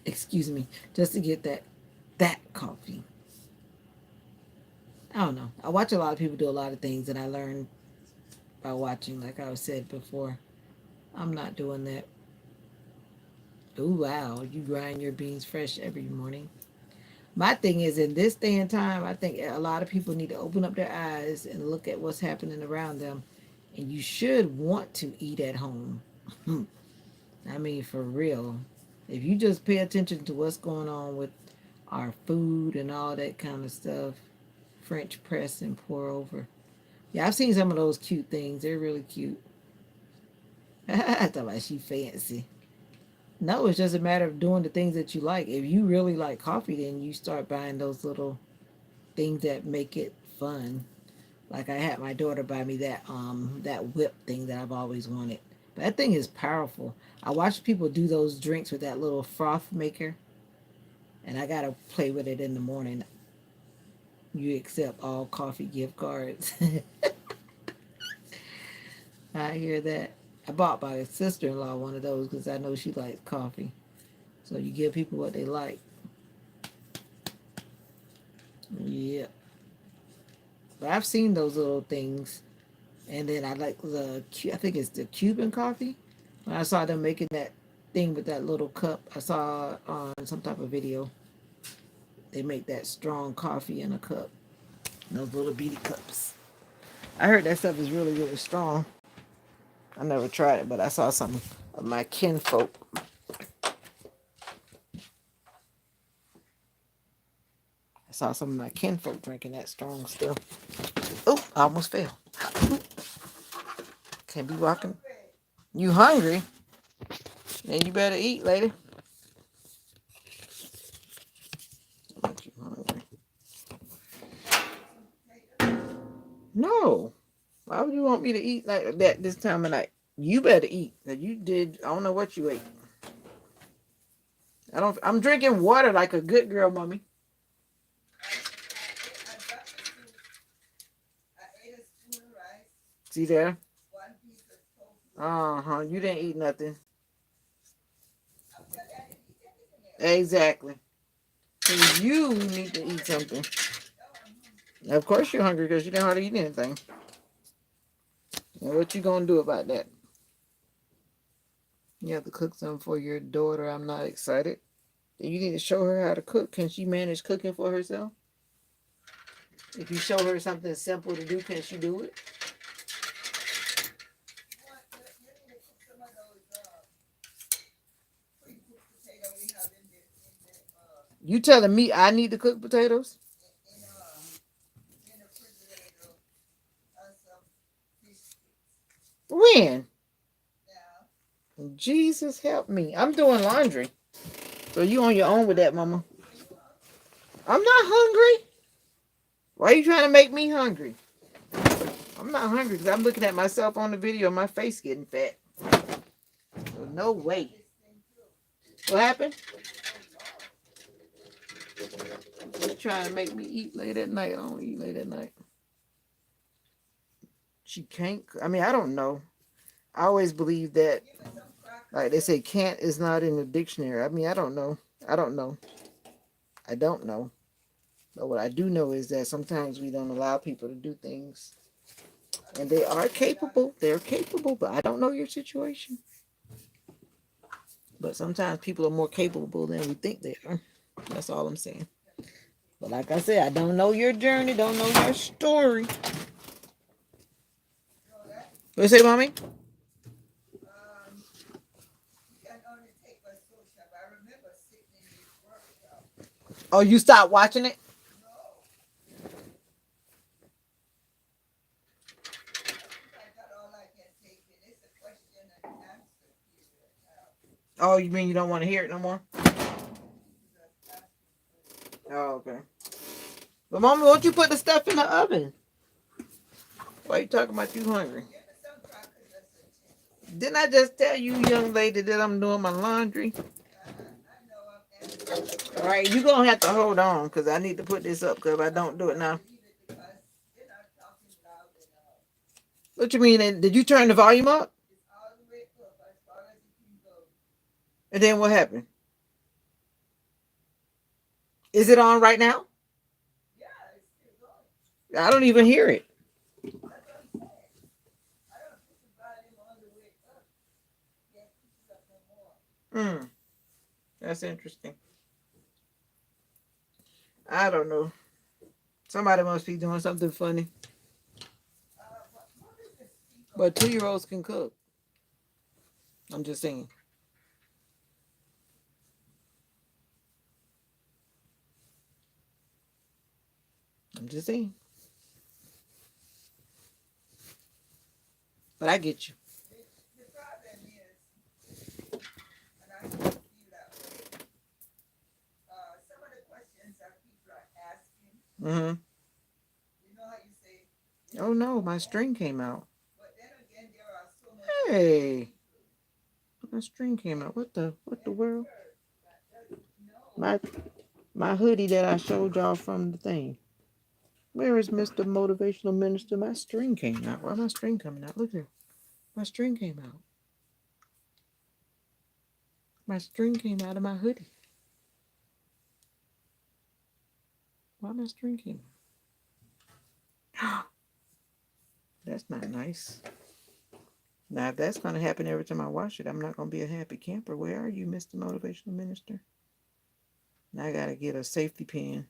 Excuse me, just to get that coffee. I don't know. I watch a lot of people do a lot of things, and I learn by watching. Like I said before, I'm not doing that. Oh wow, you grind your beans fresh every morning. My thing is, in this day and time, I think a lot of people need to open up their eyes and look at what's happening around them. And you should want to eat at home. I mean, for real. If you just pay attention to what's going on with our food and all that kind of stuff, French press and pour over. Yeah, I've seen some of those cute things. They're really cute. I thought like she fancy. No, it's just a matter of doing the things that you like. If you really like coffee, then you start buying those little things that make it fun. Like I had my daughter buy me that whip thing that I've always wanted. But that thing is powerful. I watch people do those drinks with that little froth maker, and I gotta play with it in the morning. You accept all coffee gift cards. I hear that. I bought my sister-in-law one of those because I know she likes coffee. So you give people what they like. Yeah. But I've seen those little things. And then I like I think it's the Cuban coffee. When I saw them making that thing with that little cup, I saw on some type of video, they make that strong coffee in a cup. Those little beady cups. I heard that stuff is really, really strong. I never tried it, but I saw some of my kinfolk. I saw some of my kinfolk drinking that strong stuff. Oh, I almost fell. Can't be walking. You hungry? Then you better eat, lady. Aren't you hungry? No. Why would you want me to eat like that this time of night? You better eat. Cause you did. I don't know what you ate. I don't. I'm drinking water like a good girl, mommy. See there? Uh huh. You didn't eat nothing. Exactly. So you need to eat something. Of course you're hungry because you didn't hardly eat anything. And what you gonna do about that? You have to cook something for your daughter. I'm not excited. You need to show her how to cook. Can she manage cooking for herself? If you show her something simple to do, can she do it? You telling me I need to cook potatoes? When? Jesus help me. I'm doing laundry. So you on your own with that, mama. I'm not hungry. Why are you trying to make me hungry? I'm not hungry because I'm looking at myself on the video. My face getting fat. So no way. What happened? She's trying to make me eat late at night. I don't eat late at night. She can't. I mean, I don't know. I always believe that, like they say, can't is not in the dictionary. I mean, I don't know. I don't know. I don't know. But what I do know is that sometimes we don't allow people to do things. And they are capable. They're capable, but I don't know your situation. But sometimes people are more capable than we think they are. That's all I'm saying. But like I said, I don't know your journey, don't know your story. What you say, mommy? Oh, you stopped watching it? Oh, you mean you don't want to hear it no more? Oh, okay. But mommy, won't you put the stuff in the oven? Why are you talking about you hungry? Didn't I just tell you, young lady, that I'm doing my laundry? All right, you're going to have to hold on because I need to put this up because if I don't do it now. What you mean? Did you turn the volume up? And then what happened? Is it on right now? I don't even hear it. Hmm, that's interesting. I don't know. Somebody must be doing something funny. But 2-year-olds can cook. I'm just saying. I'm just saying. But I get you. Mm-hmm. Oh no, my string came out. Hey, my string came out. What the world? My my hoodie that I showed y'all from the thing. Where is Mr. Motivational Minister? My string came out. Why my string coming out? Look here. My string came out. My string came out of my hoodie. Why my string came out? That's not nice. Now, if that's going to happen every time I wash it, I'm not going to be a happy camper. Where are you, Mr. Motivational Minister? Now I got to get a safety pin.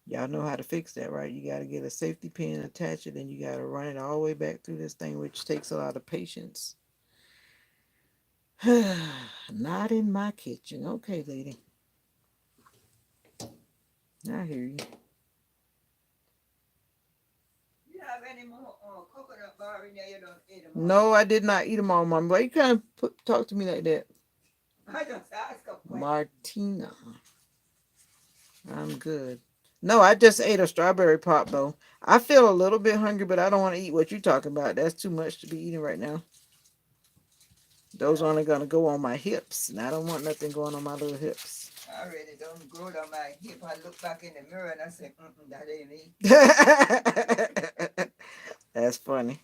Y'all know how to fix that, right? You got to get a safety pin, attach it, and you got to run it all the way back through this thing, which takes a lot of patience. Not in my kitchen. Okay, lady. I hear you. You have any more coconut bar in there? You don't eat them all. No, I did not eat them all, Mom. Why you kind of talk to me like that? I just ask a question. Martina. I'm good. No, I just ate a strawberry pop, though. I feel a little bit hungry, but I don't want to eat what you're talking about. That's too much to be eating right now. Those are only going to go on my hips, and I don't want nothing going on my little hips. I really don't grow down my hip. I look back in the mirror and I say, that ain't me. That's funny.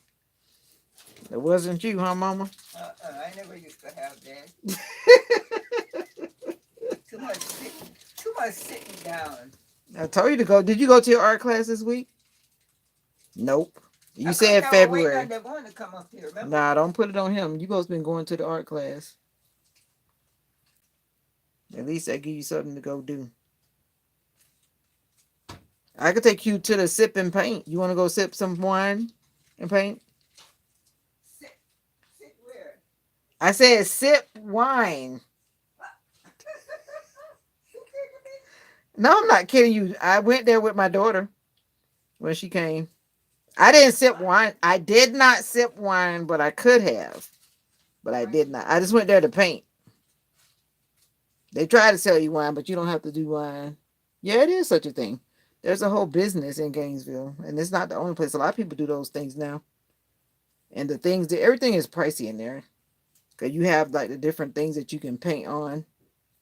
It wasn't you, huh, Mama? I never used to have that. Too much sitting down. I told you to go. Did you go to your art class this week? Nope. You said I February. waiting on the one to come up here, remember? Nah, don't put it on him. You both been going to the art class. At least I give you something to go do. I could take you to the sip and paint. You want to go sip some wine and paint? Sit where? I said sip wine. You kidding me? No, I'm not kidding you. I went there with my daughter when she came. I didn't sip wine. I did not sip wine, but I could have. But I did not. I just went there to paint. They try to sell you wine, but you don't have to do wine. Yeah, it is such a thing. There's a whole business in Gainesville, and it's not the only place. A lot of people do those things now. And the things that everything is pricey in there. Cause you have like the different things that you can paint on,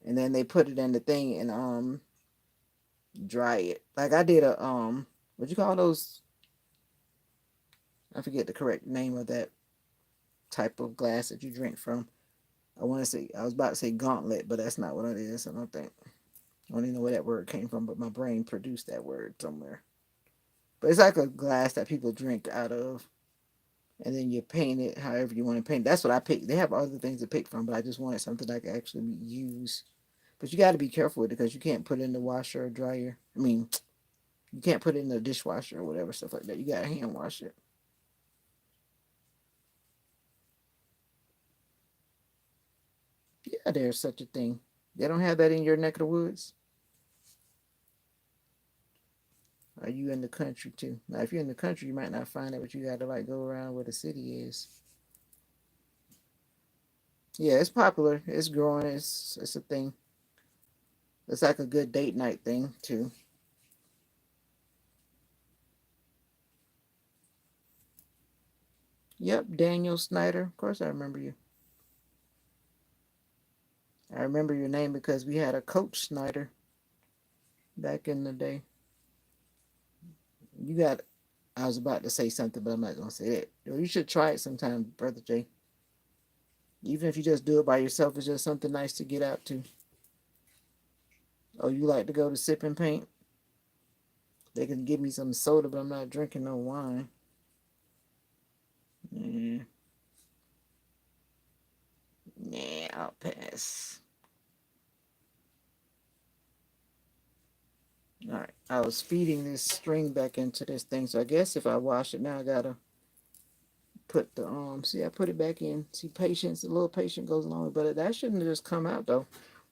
and then they put it in the thing and dry it. Like I did a what you call those? I forget the correct name of that type of glass that you drink from. I was about to say gauntlet, but that's not what it is. I don't think. I don't even know where that word came from, but my brain produced that word somewhere. But it's like a glass that people drink out of, and then you paint it however you want to paint it. That's what I picked. They have other things to pick from, but I just wanted something I could actually use. But you got to be careful with it because you can't put it in the washer or dryer. I mean, you can't put it in the dishwasher or whatever, stuff like that. You got to hand wash it. Yeah, there's such a thing. They don't have that in your neck of the woods. Are you in the country too? Now, if you're in the country, you might not find it, but you got to like go around where the city is. Yeah, it's popular. It's growing. It's a thing. It's like a good date night thing too. Yep, Daniel Snyder. Of course, I remember you. I remember your name because we had a Coach Snyder back in the day. You got. I was about to say something, but I'm not gonna say that. You should try it sometime, Brother Jay. Even if you just do it by yourself, it's just something nice to get out to. Oh, you like to go to sip and paint? They can give me some soda, but I'm not drinking no wine. Yeah. Nah, I'll pass. All right. I was feeding this string back into this thing, so I guess if I wash it now, I gotta put the see, I put it back in. See, patience, a little patience goes along with it, but that shouldn't have just come out though.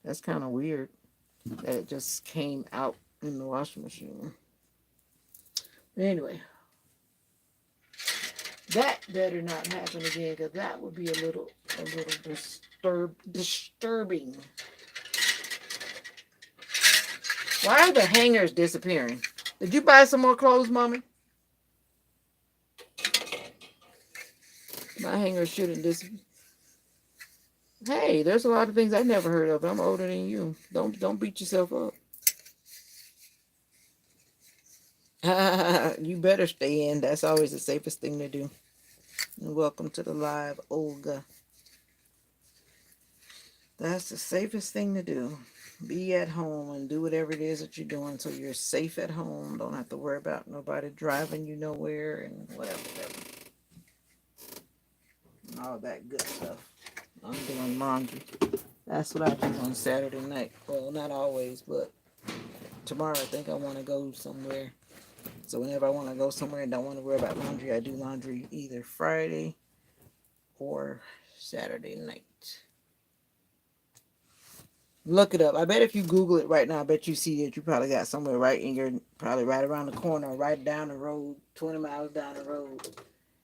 That's kind of weird that it just came out in the washing machine. But anyway, that better not happen again, because that would be a little disturbing. Why are the hangers disappearing? Did you buy some more clothes, Mommy? My hangers shouldn't disappear. Hey, there's a lot of things I never heard of. I'm older than you. Don't beat yourself up. You better stay in. That's always the safest thing to do. And welcome to the live, Olga. That's the safest thing to do. Be at home and do whatever it is that you're doing so you're safe at home. Don't have to worry about nobody driving you nowhere and whatever. all that good stuff. I'm doing laundry. That's what I do on Saturday night. Well, not always, but tomorrow I think I want to go somewhere. So whenever I want to go somewhere and don't want to worry about laundry, I do laundry either Friday or Saturday night. Look it up. I bet if you Google it right now, I bet you see that you probably got somewhere right in your, probably right around the corner, right down the road, 20 miles down the road.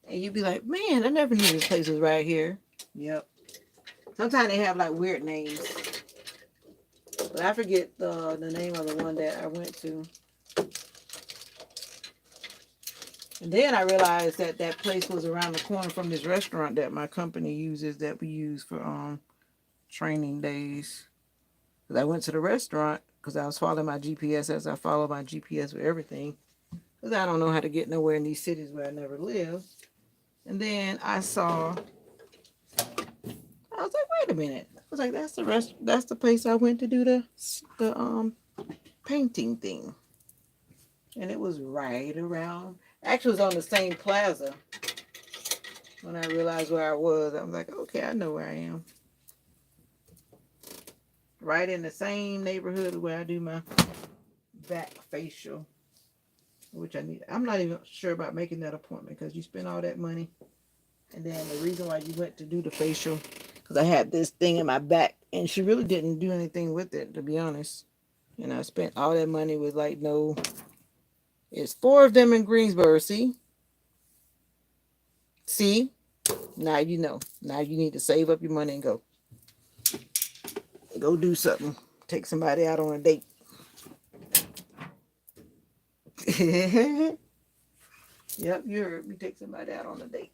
And you'd be like, man, I never knew this place was right here. Yep. Sometimes they have like weird names. But I forget the name of the one that I went to. And then I realized that that place was around the corner from this restaurant that my company uses, that we use for training days. Because I went to the restaurant because I was following my GPS as I follow my GPS with everything. Because I don't know how to get nowhere in these cities where I never lived. And then I saw, I was like, wait a minute. I was like, that's the place I went to do the painting thing. And it was right around, actually it was on the same plaza. When I realized where I was, I was like, okay, I know where I am. Right in the same neighborhood where I do my back facial, which I need. I'm not even sure about making that appointment because you spend all that money. And then the reason why you went to do the facial, because I had this thing in my back and she really didn't do anything with it, to be honest. And I spent all that money with like no, it's 4 of them in Greensboro. See, now you know. Now you need to save up your money and go do something. Take somebody out on a date. Yep, you heard me. Take somebody out on a date.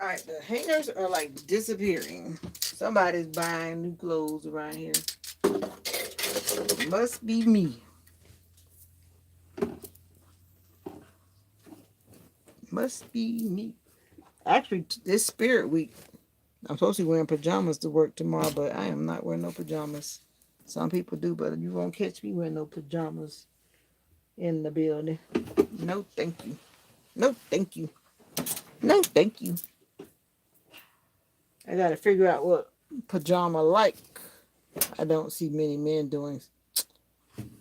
All right, the hangers are like disappearing. Somebody's buying new clothes around here. Must be me. Must be me. Actually, this Spirit Week, I'm supposed to be wearing pajamas to work tomorrow, but I am not wearing no pajamas. Some people do, but you won't catch me wearing no pajamas in the building. No, thank you. No, thank you. No, thank you. I gotta figure out what pajama like. I don't see many men doing.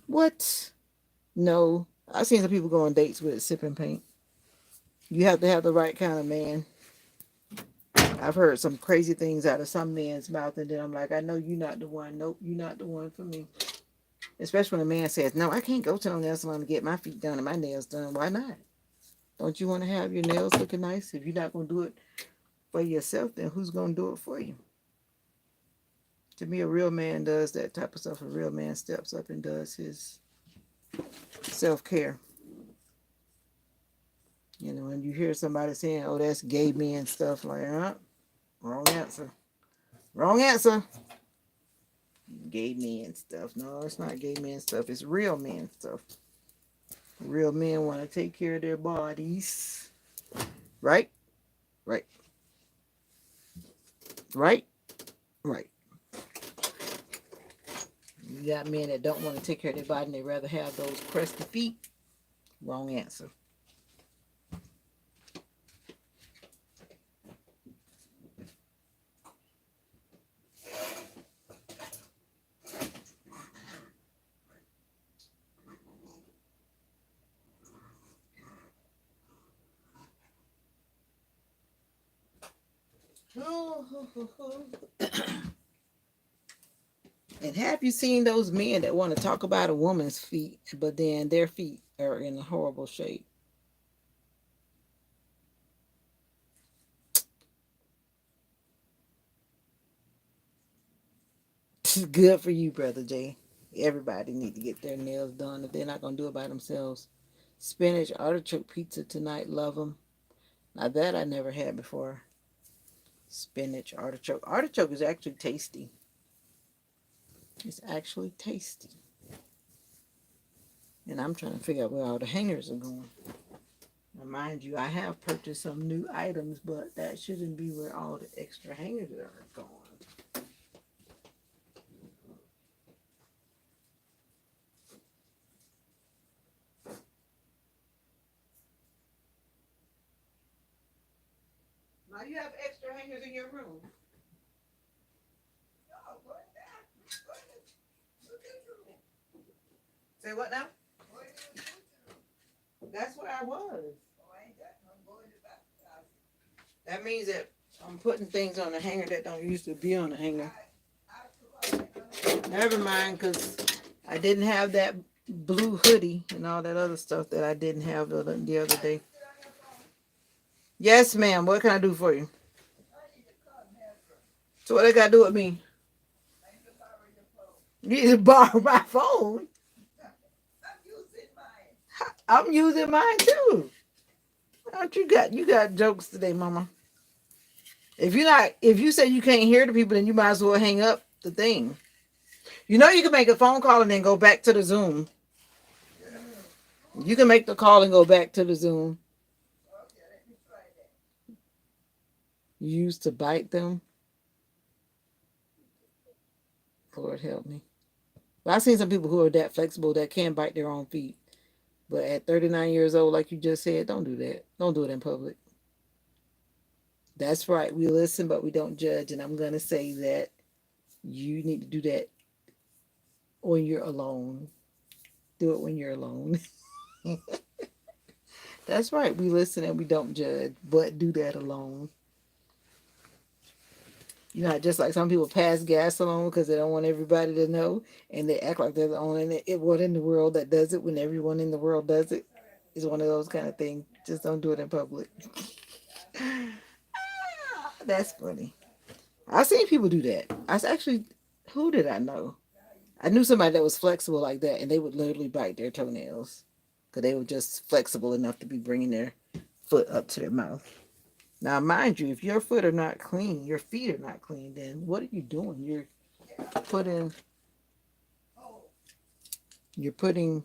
What? No. I've seen some people go on dates with sipping paint. You have to have the right kind of man. I've heard some crazy things out of some men's mouth, and then I'm like, I know you're not the one. Nope, you're not the one for me. Especially when a man says, no, I can't go to no nail salon to get my feet done and my nails done. Why not? Don't you want to have your nails looking nice? If you're not going to do it for yourself, then who's going to do it for you? To me, a real man does that type of stuff. A real man steps up and does his self-care. You know, when you hear somebody saying, oh, that's gay men stuff, like, wrong answer. Wrong answer. Gay men stuff. No, it's not gay men stuff. It's real men stuff. Real men want to take care of their bodies. Right? Right. Right? Right. You got men that don't want to take care of their body and they rather have those crusty feet. Wrong answer. And have you seen those men that want to talk about a woman's feet, but then their feet are in a horrible shape? Good for you, Brother Jay. Everybody need to get their nails done if they're not going to do it by themselves. Spinach artichoke pizza tonight. Love them. Now that I never had before. Spinach artichoke. Artichoke is actually tasty. It's actually tasty. And I'm trying to figure out where all the hangers are going. Mind you, I have purchased some new items, but that shouldn't be where all the extra hangers are going. Now you have extra hangers in your room. Oh, what that? What is- what is it? Say what now? What is it? That's where I was. Oh, I ain't got no boy in the back closet. That means that I'm putting things on a hanger that don't used to be on a hanger. I took all that. Never mind, because I didn't have that blue hoodie and all that other stuff that I didn't have the other day. Yes, ma'am. What can I do for you? So what they got to do with me? You need to borrow my phone. I'm using mine too. Don't you got jokes today, Mama? If you say you can't hear the people, then you might as well hang up the thing. You know you can make a phone call and then go back to the Zoom. You can make the call and go back to the Zoom. You used to bite them. Lord help me. But I've seen some people who are that flexible that can bite their own feet. But at 39 years old, like you just said, don't do that. Don't do it in public. That's right. We listen, but we don't judge. And I'm going to say that you need to do that when you're alone. Do it when you're alone. That's right. We listen and we don't judge, but do that alone. You know, just like some people pass gas alone because they don't want everybody to know, and they act like they're the only one in the world that does it when everyone in the world does it. It's one of those kind of things. Just don't do it in public. That's funny. I've seen people do that. Actually, who did I know? I knew somebody that was flexible like that, and they would literally bite their toenails because they were just flexible enough to be bringing their foot up to their mouth. Now, mind you, if your foot are not clean, your feet are not clean, then what are you doing? Putting, you're putting,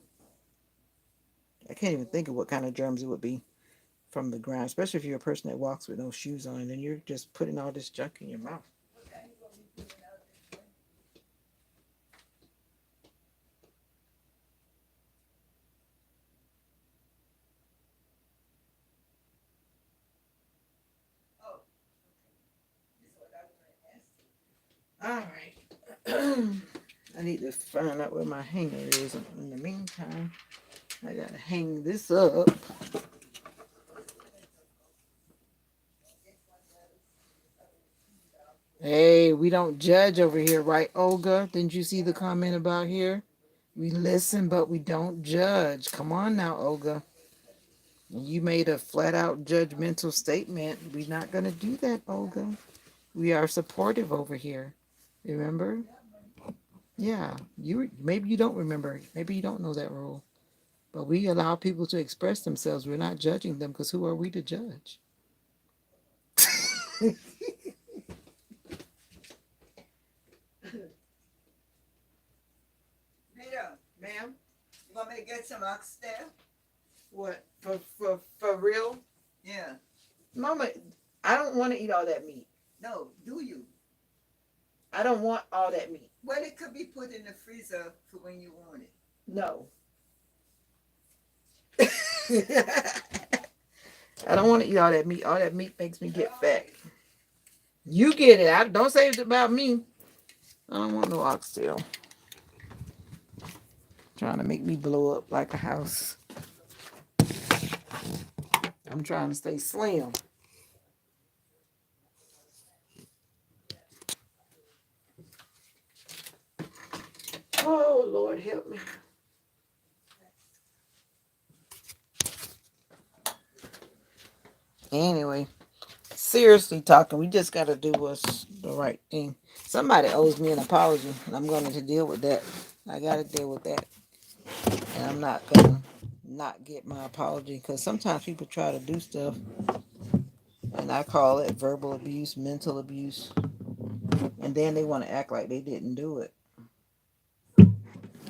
I can't even think of what kind of germs it would be from the ground, especially if you're a person that walks with no shoes on, and you're just putting all this junk in your mouth. All right. I need to find out where my hanger is. In the meantime, I gotta hang this up. Hey, we don't judge over here, right, Olga? Didn't you see the comment about here? We listen, but we don't judge. Come on now, Olga. You made a flat out judgmental statement. We're not going to do that, Olga. We are supportive over here. Remember? Yeah. Maybe you don't remember. Maybe you don't know that rule. But we allow people to express themselves. We're not judging them because who are we to judge? Rita, Ma'am? you want me to get some oxtail? What? For real? Yeah. Mama, I don't want to eat all that meat. No, do you? I don't want all that meat. Well, it could be put in the freezer for when you want it. No. I don't want to eat all that meat. All that meat makes me get fat. You get it. Don't say it's about me. I don't want no oxtail. Trying to make me blow up like a house. I'm trying to stay slim. Oh, Lord, help me. Anyway, seriously talking, we just got to do what's the right thing. Somebody owes me an apology, and I'm going to deal with that. I got to deal with that. And I'm not going to not get my apology because sometimes people try to do stuff, and I call it verbal abuse, mental abuse, and then they want to act like they didn't do it.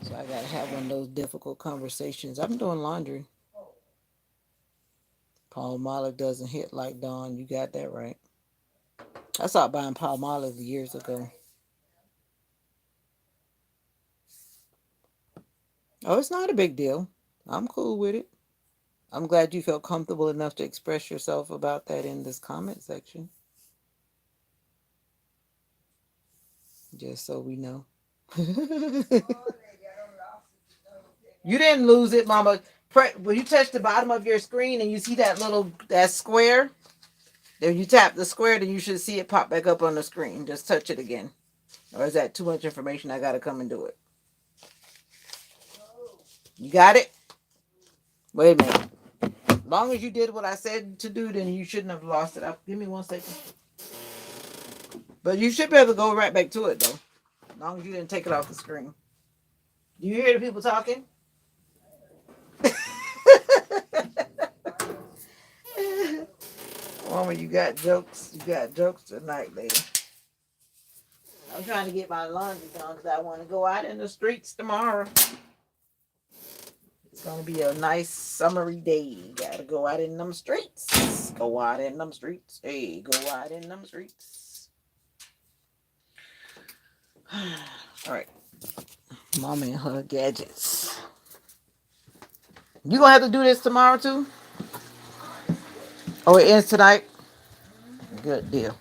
So I got to have one of those difficult conversations. I'm doing laundry. Palmolive doesn't hit like Dawn. You got that right. I stopped buying Palmolive years ago. Oh, it's not a big deal. I'm cool with it. I'm glad you felt comfortable enough to express yourself about that in this comment section. Just so we know. You didn't lose it, Mama. When you touch the bottom of your screen and you see that square, if you tap the square, then you should see it pop back up on the screen. Just touch it again. Or is that too much information? I gotta come and do it. You got it? Wait a minute. As long as you did what I said to do, then you shouldn't have lost it. Give me 1 second. But you should be able to go right back to it, though. As long as you didn't take it off the screen. Do you hear the people talking? Woman, you got jokes. You got jokes tonight, lady. I'm trying to get my laundry done because I want to go out in the streets tomorrow. It's going to be a nice summery day. Gotta go out in them streets. Go out in them streets. Hey, go out in them streets. All right. Mama and her gadgets. You gonna have to do this tomorrow too? Oh, it ends tonight? Good deal.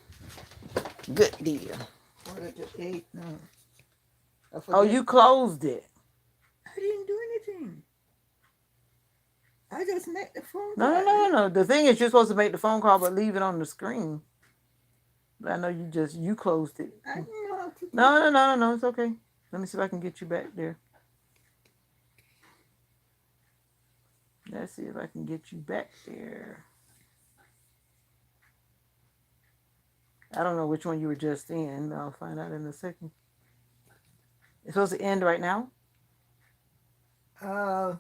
Good deal. Oh, you closed it. I didn't do anything. I just made the phone No, call. no. The thing is, you're supposed to make the phone call, but leave it on the screen. But I know you closed it. I didn't know how to do it. No. It's okay. Let me see if I can get you back there. Let's see if I can get you back there. I don't know which one you were just in. I'll find out in a second. It's supposed to end right now? I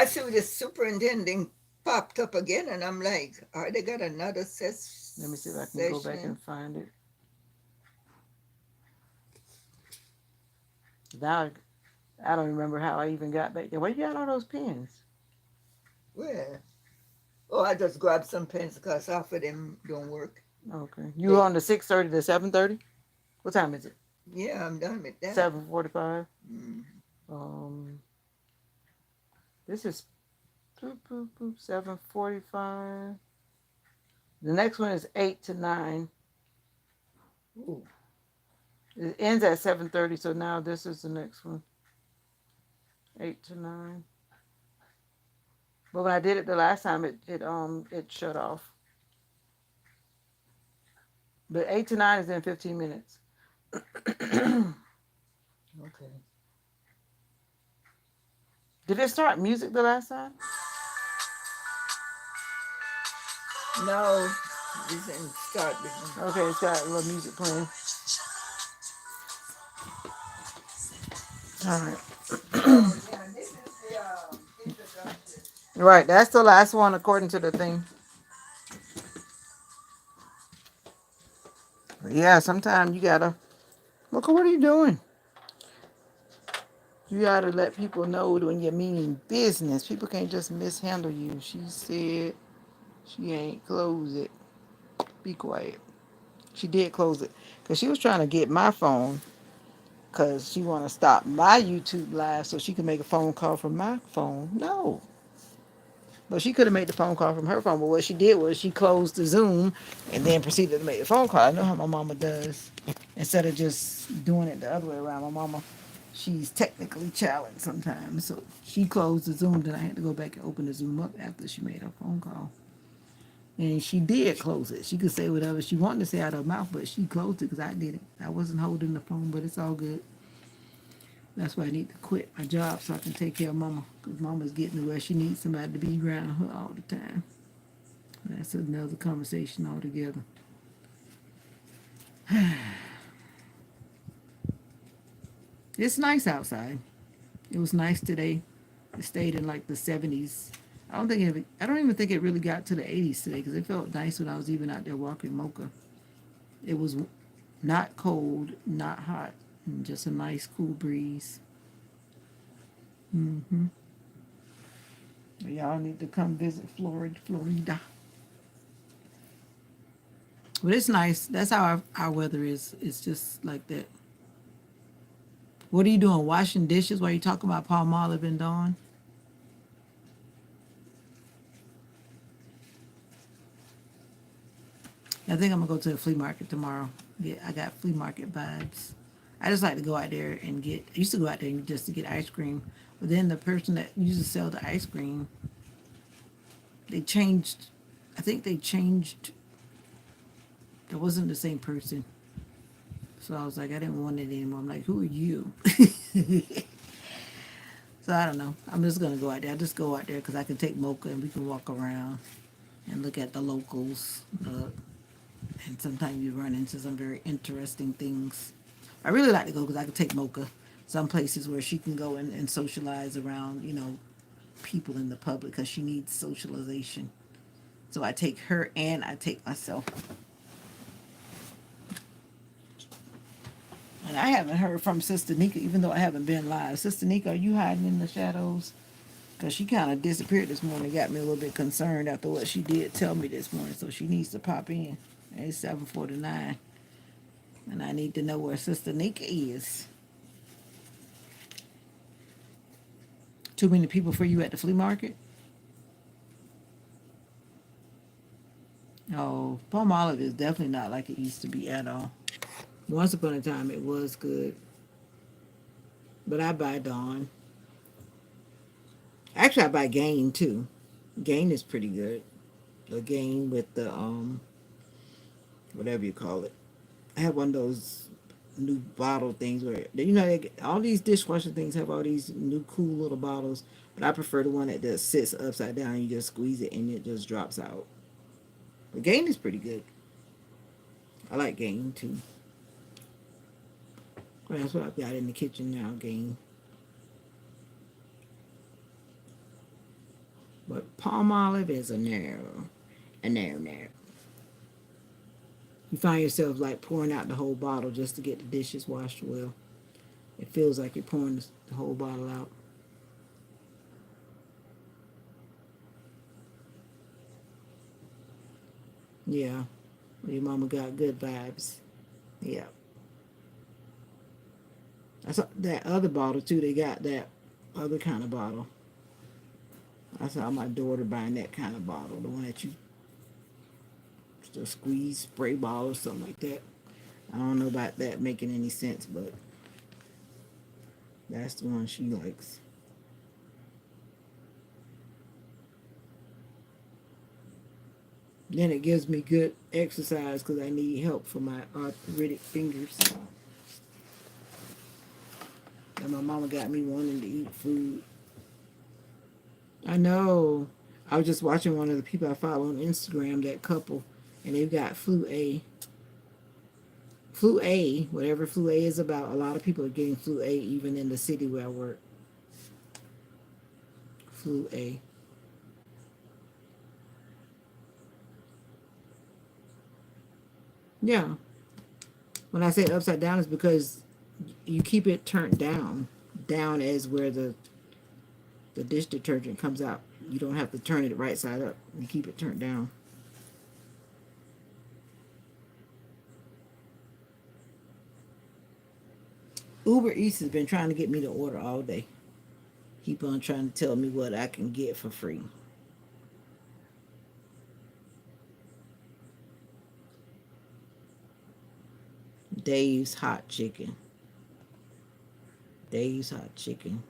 see the superintendent popped up again, and I'm like, are they got another session? Let me see if I can go back and find it. Now, I don't remember how I even got back there. Where you got all those pens? Where? Oh, I just grabbed some pens because half of them don't work. Okay. You were on the 6:30 to 7:30? What time is it? Yeah, I'm done with that. 7:45. Mm. This is 7:45. The next one is 8 to 9. Ooh. It ends at 7:30, so now this is the next one. 8 to 9. But when I did it the last time, it shut off. But 8 to 9 is in 15 minutes. Okay. Did it start music the last time? No, this didn't start with me. Okay, it's got a little music playing. All right. This is the introduction. Right, that's the last one according to the thing. Yeah, sometimes you gotta look. What are you doing? You gotta let people know when you're meaning business. People can't just mishandle you. She said she ain't close it. Be quiet. She did close it because she was trying to get my phone because she want to stop my YouTube live so she can make a phone call from my phone. No. But she could have made the phone call from her phone. But what she did was she closed the Zoom and then proceeded to make the phone call. I know how my mama does. Instead of just doing it the other way around. My mama, she's technically challenged sometimes. So she closed the Zoom. Then I had to go back and open the Zoom up after she made her phone call. And she did close it. She could say whatever she wanted to say out of her mouth, but she closed it because I did it. I wasn't holding the phone, but it's all good. That's why I need to quit my job so I can take care of Mama. Because Mama's getting to where she needs somebody to be around her all the time. That's another conversation altogether. It's nice outside. It was nice today. It stayed in like the 70s. I don't even think it really got to the 80s today because it felt nice when I was even out there walking Mocha. It was not cold, not hot, and just a nice cool breeze. Y'all need to come visit Florida. But it's nice. That's how our weather is. It's just like that. What are you doing? Washing dishes while you talking about Palm Olive and Dawn? I think I'm gonna go to the flea market tomorrow. Yeah, I got flea market vibes. I just like to go out there and get. I used to go out there just to get ice cream, but then the person that used to sell the ice cream, they changed. I think they changed. It wasn't the same person, so I was like, I didn't want it anymore. I'm like, who are you? So I don't know. I'm just gonna go out there. I just go out there because I can take Mocha and we can walk around and look at the locals. And sometimes you run into some very interesting things. I really like to go because I can take Mocha some places where she can go and socialize around, people in the public because she needs socialization. So I take her and I take myself. And I haven't heard from Sister Nika, even though I haven't been live. Sister Nika, are you hiding in the shadows? Because she kind of disappeared this morning. Got me a little bit concerned after what she did tell me this morning. So she needs to pop in. It's 7:49. And I need to know where Sister Nika is. Too many people for you at the flea market? Oh, Palm Olive is definitely not like it used to be at all. Once upon a time, it was good. But I buy Dawn. Actually, I buy Gain, too. Gain is pretty good. The Gain with the, whatever you call it. I have one of those new bottle things where, all these dishwasher things have all these new cool little bottles. But I prefer the one that just sits upside down. You just squeeze it and it just drops out. The Gain is pretty good. I like Gain, too. Well, that's what I've got in the kitchen now, Gain. But Palm Olive is a narrow. A narrow. You find yourself like pouring out the whole bottle just to get the dishes washed well. It feels like you're pouring the whole bottle out. Yeah. Your mama got good vibes. Yeah. I saw that other bottle too. They got that other kind of bottle. I saw my daughter buying that kind of bottle. The one that you just squeeze spray bottle or something like that. I don't know about that making any sense, but that's the one she likes. Then it gives me good exercise because I need help for my arthritic fingers. And my mama got me wanting to eat food. I know. I was just watching one of the people I follow on Instagram, that couple, and they've got flu A. Flu A, whatever flu A is about, a lot of people are getting flu A even in the city where I work. Flu A. Yeah. When I say upside down, it's because you keep it turned down. Down as where the dish detergent comes out. You don't have to turn it right side up. You keep it turned down. Uber Eats has been trying to get me to order all day. Keep on trying to tell me what I can get for free. Dave's Hot Chicken. Dave's Hot Chicken.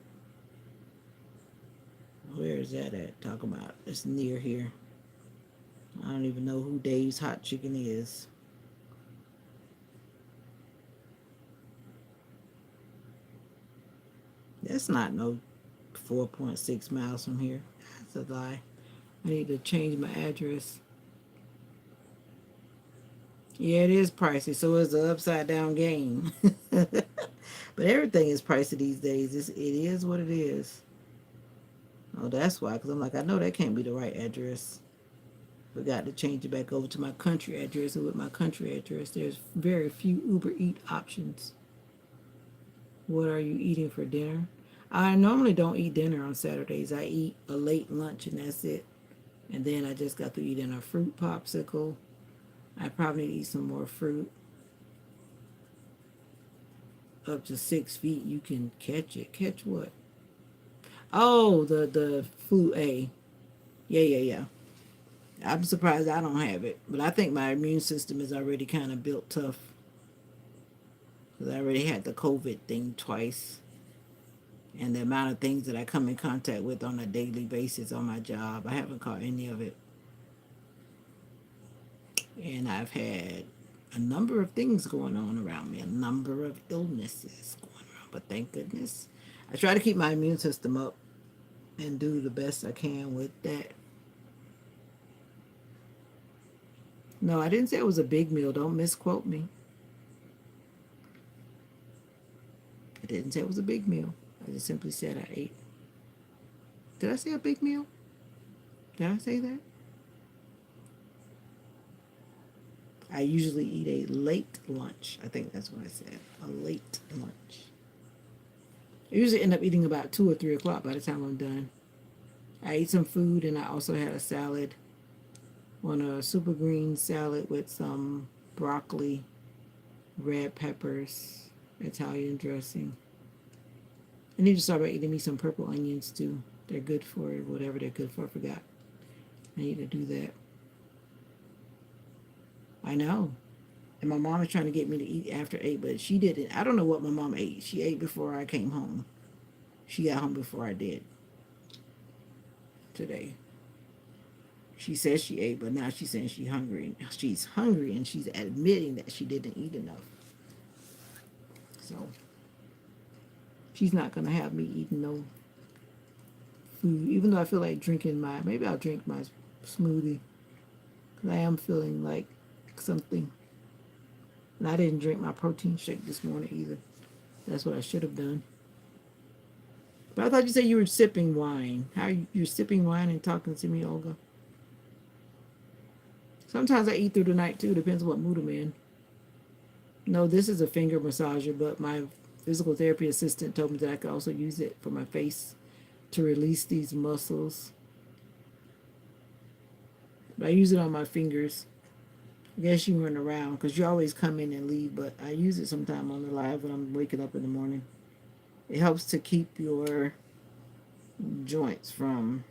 Where is that at? Talk about it's near here. I don't even know who Dave's Hot Chicken is. That's not no 4.6 miles from here. That's a lie. I need to change my address. Yeah, it is pricey. So is the upside down game. But everything is pricey these days. It is what it is. Oh, that's why. Because I'm like, I know that can't be the right address. Forgot to change it back over to my country address. And with my country address, there's very few Uber Eat options. What are you eating for dinner? I normally don't eat dinner on Saturdays. I eat a late lunch and that's it. And then I just got to eat in a fruit popsicle I probably need some more fruit. Up to 6 feet, you can catch it. Catch what? Oh, the flu A. Yeah, yeah, yeah. I'm surprised I don't have it, but I think my immune system is already kind of built tough because I already had the COVID thing twice, and the amount of things that I come in contact with on a daily basis on my job, I haven't caught any of it, and I've had a number of things going on around me, a number of illnesses going around, but thank goodness I try to keep my immune system up and do the best I can with that. No, I didn't say it was a big meal. Don't misquote me. I didn't say it was a big meal. I just simply said I ate. Did I say a big meal? Did I say that? I usually eat a late lunch. I think that's what I said. A late lunch. I usually end up eating about 2 or 3 o'clock by the time I'm done. I ate some food and I also had a salad on a super green salad with some broccoli, red peppers, Italian dressing. I need to start by eating me some purple onions too. They're good for whatever they're good for. I forgot. I need to do that. I know. And my mom is trying to get me to eat after 8, but she didn't. I don't know what my mom ate. She ate before I came home. She got home before I did today. She says she ate, but now she's saying she's hungry. She's hungry and she's admitting that she didn't eat enough. So she's not going to have me eating no food, even though I feel like drinking maybe I'll drink my smoothie. Because I am feeling like something. And I didn't drink my protein shake this morning either. That's what I should have done. But I thought you said you were sipping wine. You're sipping wine and talking to me, Olga? Sometimes I eat through the night too. Depends on what mood I'm in. No, this is a finger massager, but my physical therapy assistant told me that I could also use it for my face to release these muscles. But I use it on my fingers. I guess you run around because you always come in and leave, but I use it sometime on the live when I'm waking up in the morning. It helps to keep your joints from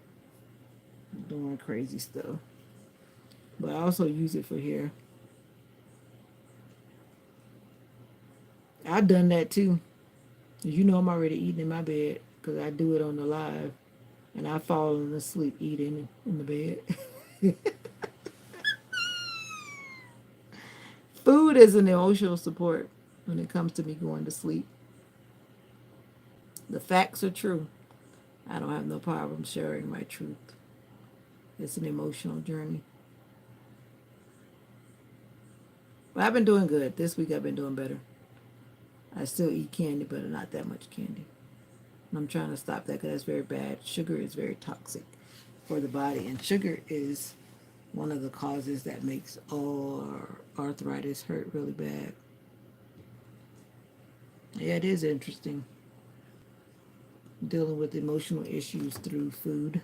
doing crazy stuff. But I also use it for hair. I've done that too. You know I'm already eating in my bed because I do it on the live. And I fall asleep eating in the bed. Food is an emotional support when it comes to me going to sleep. The facts are true. I don't have no problem sharing my truth. It's an emotional journey. But I've been doing good. This week I've been doing better. I still eat candy, but not that much candy. And I'm trying to stop that because that's very bad. Sugar is very toxic for the body. And sugar is one of the causes that makes all arthritis hurt really bad. Yeah, it is interesting. Dealing with emotional issues through food.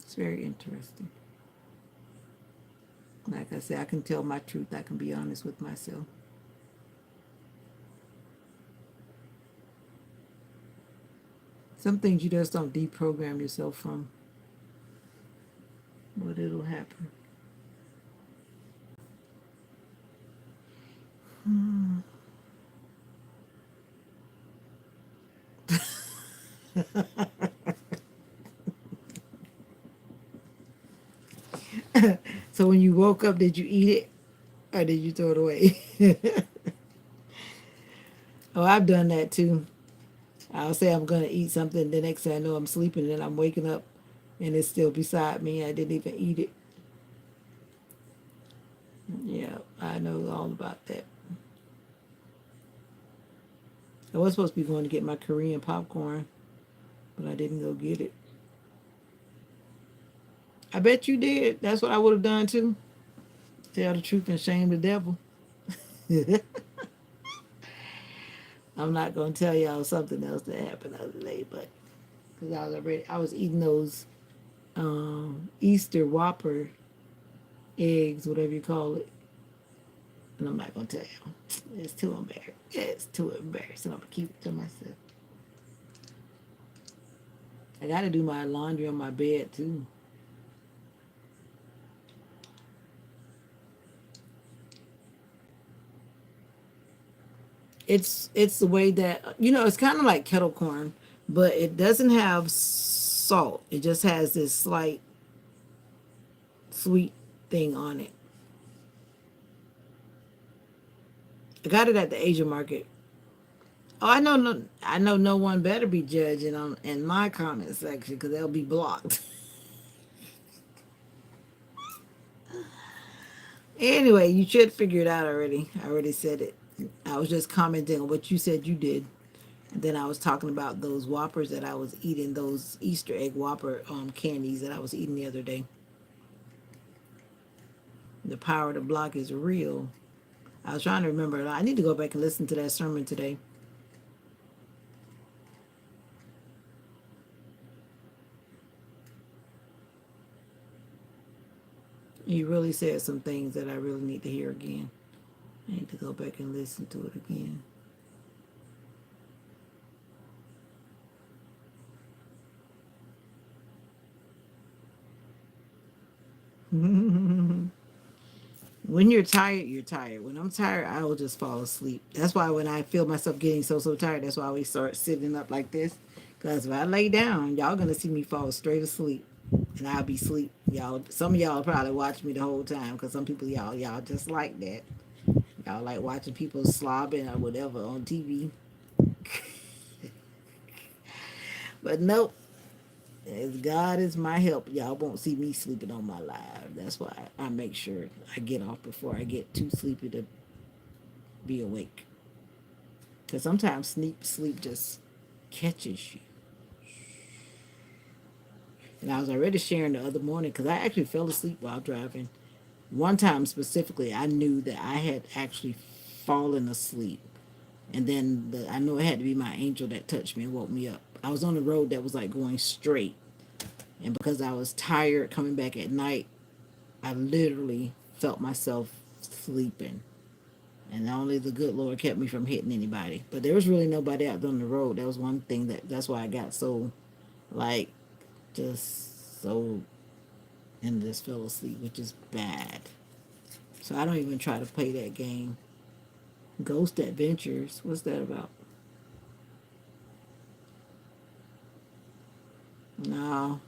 It's very interesting. Like I said, I can tell my truth. I can be honest with myself. Some things you just don't deprogram yourself from, but it'll happen. So when you woke up, did you eat it or did you throw it away? Oh, I've done that too. I'll say I'm going to eat something. The next thing I know, I'm sleeping and I'm waking up and it's still beside me. I didn't even eat it. Yeah, I know all about that. I was supposed to be going to get my Korean popcorn, but I didn't go get it. I bet you did. That's what I would have done too. Tell the truth and shame the devil. I'm not going to tell y'all something else that happened the other day, but because I was eating those Easter Whopper eggs, whatever you call it. And I'm not gonna tell you. It's too embarrassing. It's too embarrassing. I'm gonna keep it to myself. I gotta do my laundry on my bed too. It's the way that it's kind of like kettle corn, but it doesn't have salt. It just has this slight sweet thing on it. I got it at the Asian market. Oh, I know no one better be judging on in my comment section because they'll be blocked. Anyway, you should figure it out already. I already said it. I was just commenting on what you said you did. And then I was talking about those Whoppers that I was eating, those Easter egg Whopper candies that I was eating the other day. The power to block is real. I was trying to remember. I need to go back and listen to that sermon today. He really said some things that I really need to hear again. I need to go back and listen to it again. When you're tired, you're tired. When I'm tired, I will just fall asleep. That's why when I feel myself getting so tired, that's why I always start sitting up like this. Because if I lay down, y'all gonna see me fall straight asleep, and I'll be asleep. Y'all, some of y'all probably watch me the whole time. Because some people, y'all just like that. Y'all like watching people slobbing or whatever on TV. But nope. As God is my help, y'all won't see me sleeping on my live. That's why I make sure I get off before I get too sleepy to be awake. Because sometimes sleep just catches you. And I was already sharing the other morning because I actually fell asleep while driving. One time specifically, I knew that I had actually fallen asleep. And then I knew it had to be my angel that touched me and woke me up. I was on the road that was like going straight. And because I was tired coming back at night, I literally felt myself sleeping. And only the good Lord kept me from hitting anybody. But there was really nobody out on the road. That was one thing that's why I got so, like, just so, and just fell asleep, which is bad. So I don't even try to play that game. Ghost Adventures. What's that about? No,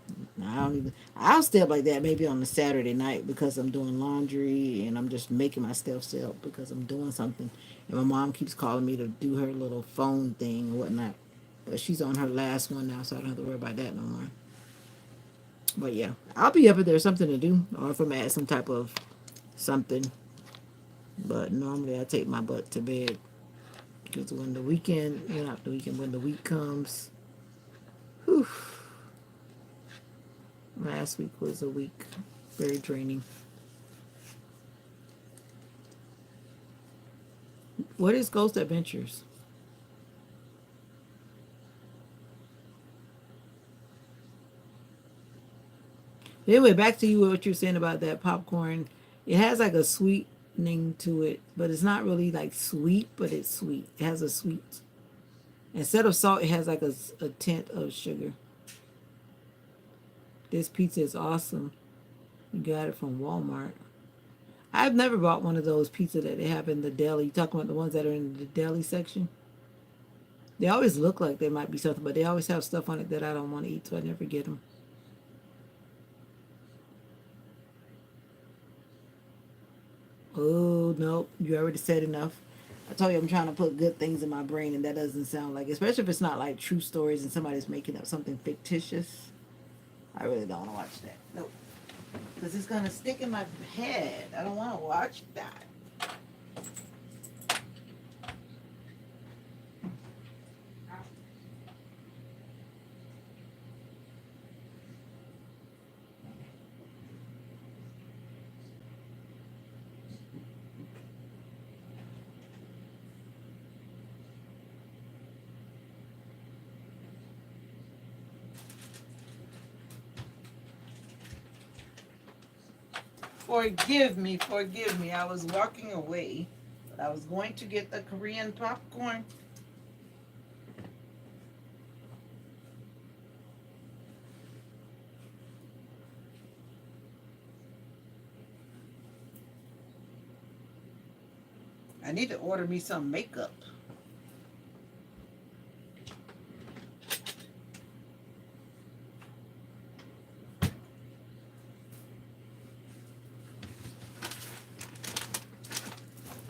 I don't even. I'll stay up like that maybe on a Saturday night because I'm doing laundry and I'm just making myself stay up because I'm doing something. And my mom keeps calling me to do her little phone thing and whatnot. But she's on her last one now, so I don't have to worry about that no more. But yeah, I'll be up if there's something to do or if I'm at some type of something. But normally I take my butt to bed because when the weekend, not the weekend, when the week comes, whew, last week was a week very draining. What is Ghost Adventures? Anyway, back to you what you're saying about that popcorn. It has like a sweetening to it, but it's not really like sweet, but it's sweet. It has a sweet. Instead of salt, it has like a tint of sugar. This pizza is awesome. You got it from Walmart. I've never bought one of those pizza that they have in the deli. You talking about the ones that are in the deli section? They always look like they might be something, but they always have stuff on it that I don't want to eat, so I never get them. Oh, no, you already said enough. I told you I'm trying to put good things in my brain, and that doesn't sound like, especially if it's not like true stories and somebody's making up something fictitious. I really don't want to watch that. Nope. Because it's going to stick in my head. I don't want to watch that. Forgive me, forgive me. I was walking away, but I was going to get the Korean popcorn. I need to order me some makeup.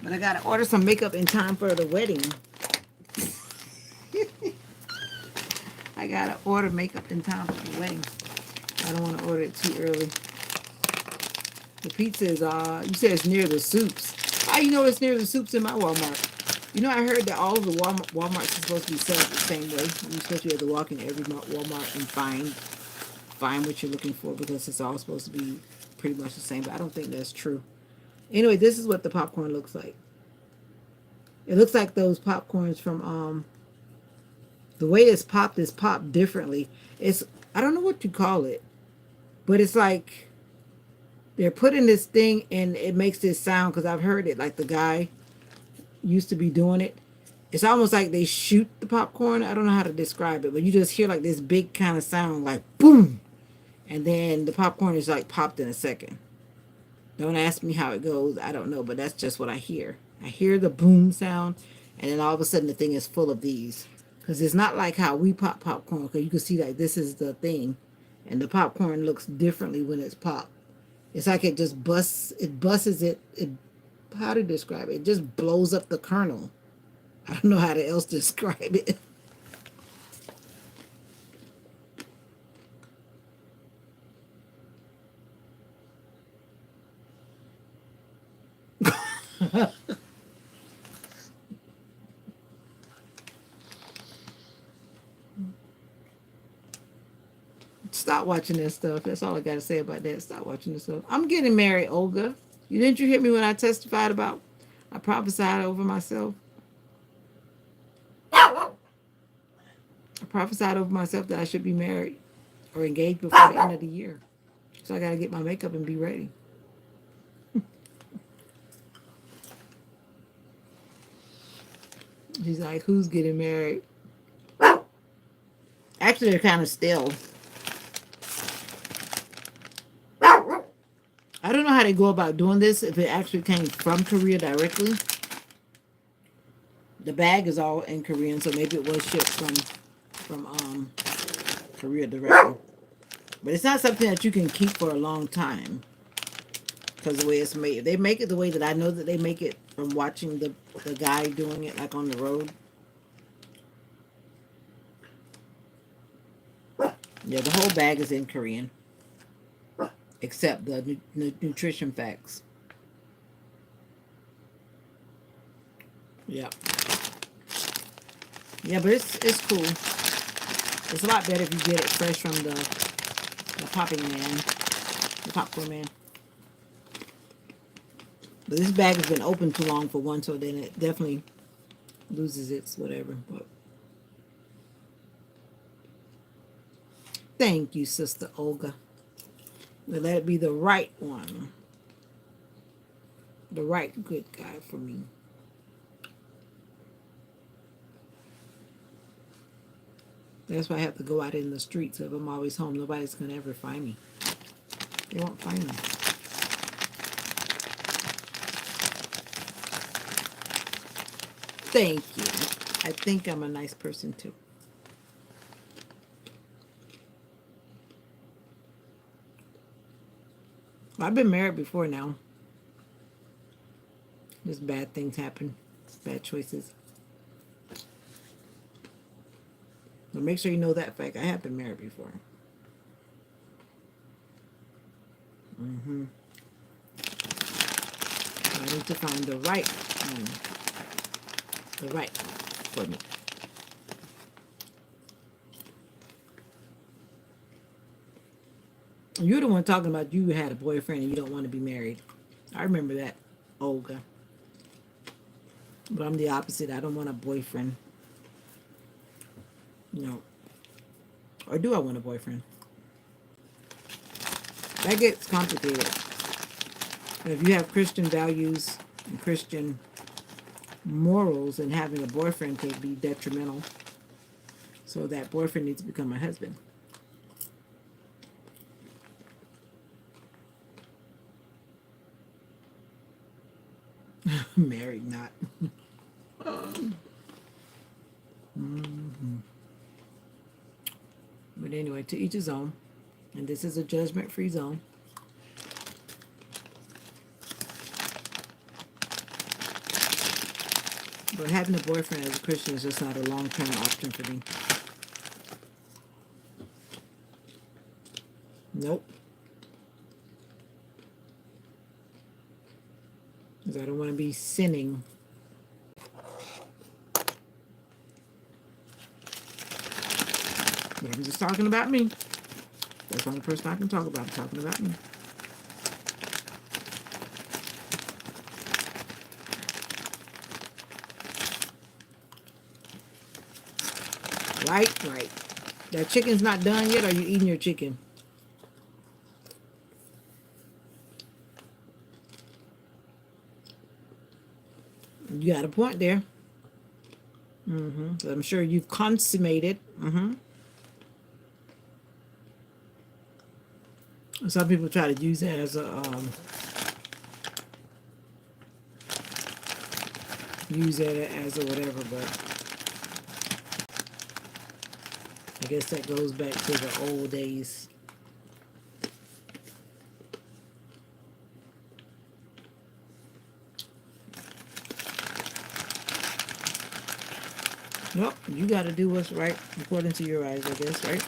But I gotta order some makeup in time for the wedding. I gotta order makeup in time for the wedding. I don't want to order it too early. The pizza is you said it's near the soups. How you know it's near the soups in my Walmart? You know, I heard that all of the Walmarts are supposed to be set up the same way. You're supposed to be able to walk in every Walmart and find what you're looking for because it's all supposed to be pretty much the same. But I don't think that's true. Anyway, this is what the popcorn looks like. It looks like those popcorns from the way it's popped is popped differently. It's I don't know what you call it, but it's like they're putting this thing and it makes this sound because I've heard it. Like the guy used to be doing it. It's almost like they shoot the popcorn. I don't know how to describe it, but you just hear like this big kind of sound, like boom, and then the popcorn is like popped in a second. Don't ask me how it goes. I don't know, but that's just what I hear. I hear the boom sound, and then all of a sudden the thing is full of these. Because it's not like how we pop popcorn, because you can see like this is the thing, and the popcorn looks differently when it's popped. It's like it just busts it, how to describe it? It just blows up the kernel. I don't know how to else describe it. Stop watching that stuff. That's all I got to say about that. Stop watching this stuff. I'm getting married, Olga. Didn't you hear me when I testified about I prophesied over myself? I prophesied over myself that I should be married or engaged before the end of the year. So I got to get my makeup and be ready. She's like, who's getting married? Actually, they're kind of still. I don't know how they go about doing this, if it actually came from Korea directly. The bag is all in Korean, so maybe it was shipped from Korea directly. But it's not something that you can keep for a long time because the way it's made. If they make it the way that I know that they make it from watching the guy doing it, like on the road. Yeah, the whole bag is in Korean, except the nutrition facts. Yeah. Yeah, but it's cool. It's a lot better if you get it fresh from the popping man, the popcorn man. But this bag has been open too long for one, so then it definitely loses its whatever. But thank you, Sister Olga. Let it be the right one. The right good guy for me. That's why I have to go out in the streets. So if I'm always home, nobody's going to ever find me. They won't find me. Thank you. I think I'm a nice person too. I've been married before now. Just bad things happen. Bad choices. But make sure you know that fact. I have been married before. I need to find the right one. The right one for me. You're the one talking about you had a boyfriend and you don't want to be married. I remember that, Olga. But I'm the opposite. I don't want a boyfriend. No. Or do I want a boyfriend? That gets complicated. If you have Christian values and Christian morals, and having a boyfriend could be detrimental. So that boyfriend needs to become a husband. Married, not. But anyway, to each his own. And this is a judgment-free zone. But having a boyfriend as a Christian is just not a long-term option for me. Nope. Because I don't want to be sinning. But I'm just talking about me. That's the only person I can talk about. I'm talking about me. Right, right. That chicken's not done yet, or are you eating your chicken? You got a point there. I'm sure you've consummated. Some people try to use that as a whatever, but I guess that goes back to the old days. Nope, you got to do what's right according to your eyes, I guess, right?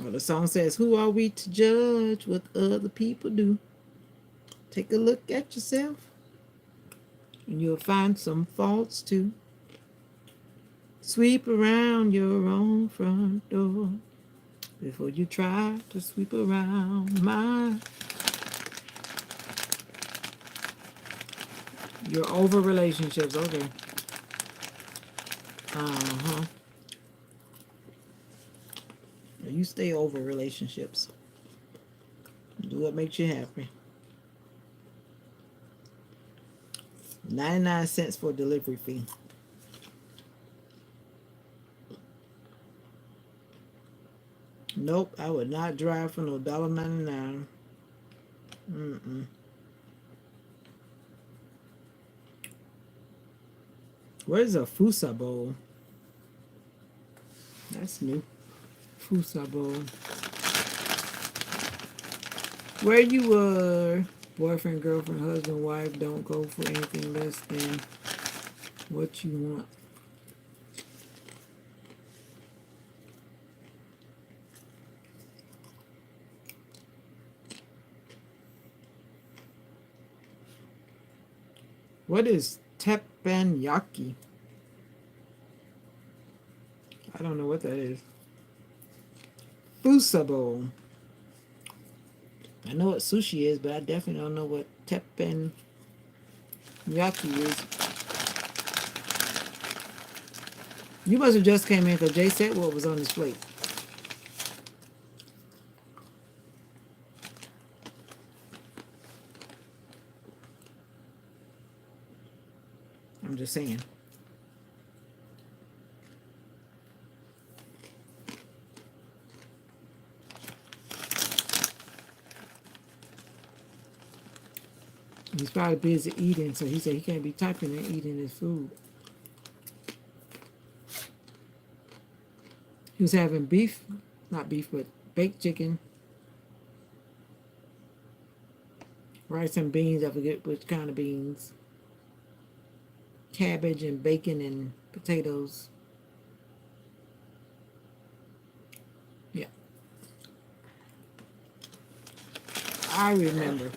Well, the song says, "Who are we to judge what other people do? Take a look at yourself, and you'll find some faults too. Sweep around your own front door before you try to sweep around mine." You're over relationships, okay. You stay over relationships. Do what makes you happy. 99 cents for delivery fee. Nope, I would not drive for no $1.99. What is a fusa bowl? That's new. Fusa bowl. Where you were, boyfriend, girlfriend, husband, wife, don't go for anything less than what you want. What is teppanyaki? I don't know what that is. Fusa bowl. I know what sushi is, but I definitely don't know what teppanyaki is. You must have just came in because Jay said what was on his plate. I'm just saying. He's probably busy eating, so he said he can't be typing and eating his food. He was having beef, not beef, but baked chicken, rice and beans, I forget which kind of beans, cabbage and bacon and potatoes. Yeah. I remember.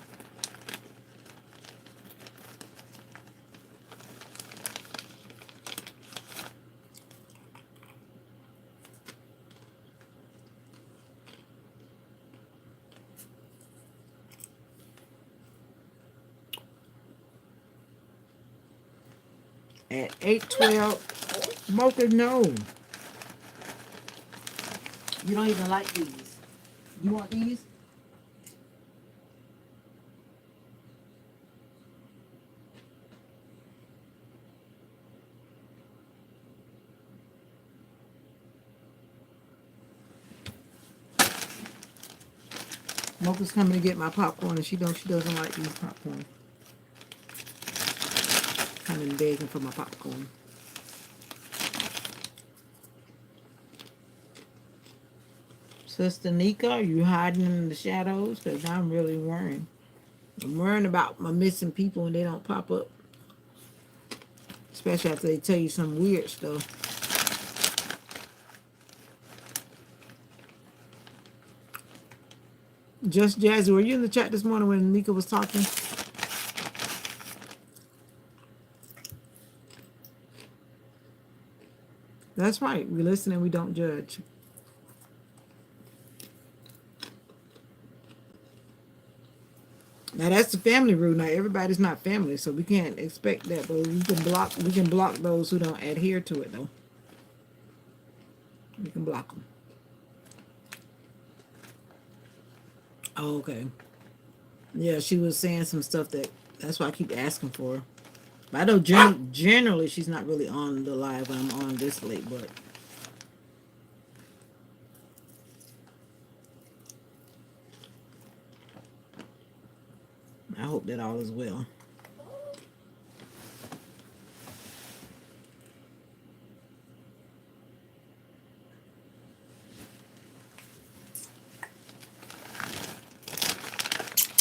At 8:12, Mocha, no. You don't even like these. You want these? Mocha's coming to get my popcorn, and she doesn't like these popcorn. Coming begging for my popcorn. Sister Nika, are you hiding in the shadows? Because I'm really worrying. I'm worrying about my missing people when they don't pop up. Especially after they tell you some weird stuff. Just Jazzy, were you in the chat this morning when Nika was talking? That's right. We listen and we don't judge. Now that's the family rule. Now everybody's not family, so we can't expect that. But we can block those who don't adhere to it, though. We can block them. Oh, okay. Yeah, she was saying some stuff that's why I keep asking for her. But I know generally she's not really on the live when I'm on this late, but I hope that all is well.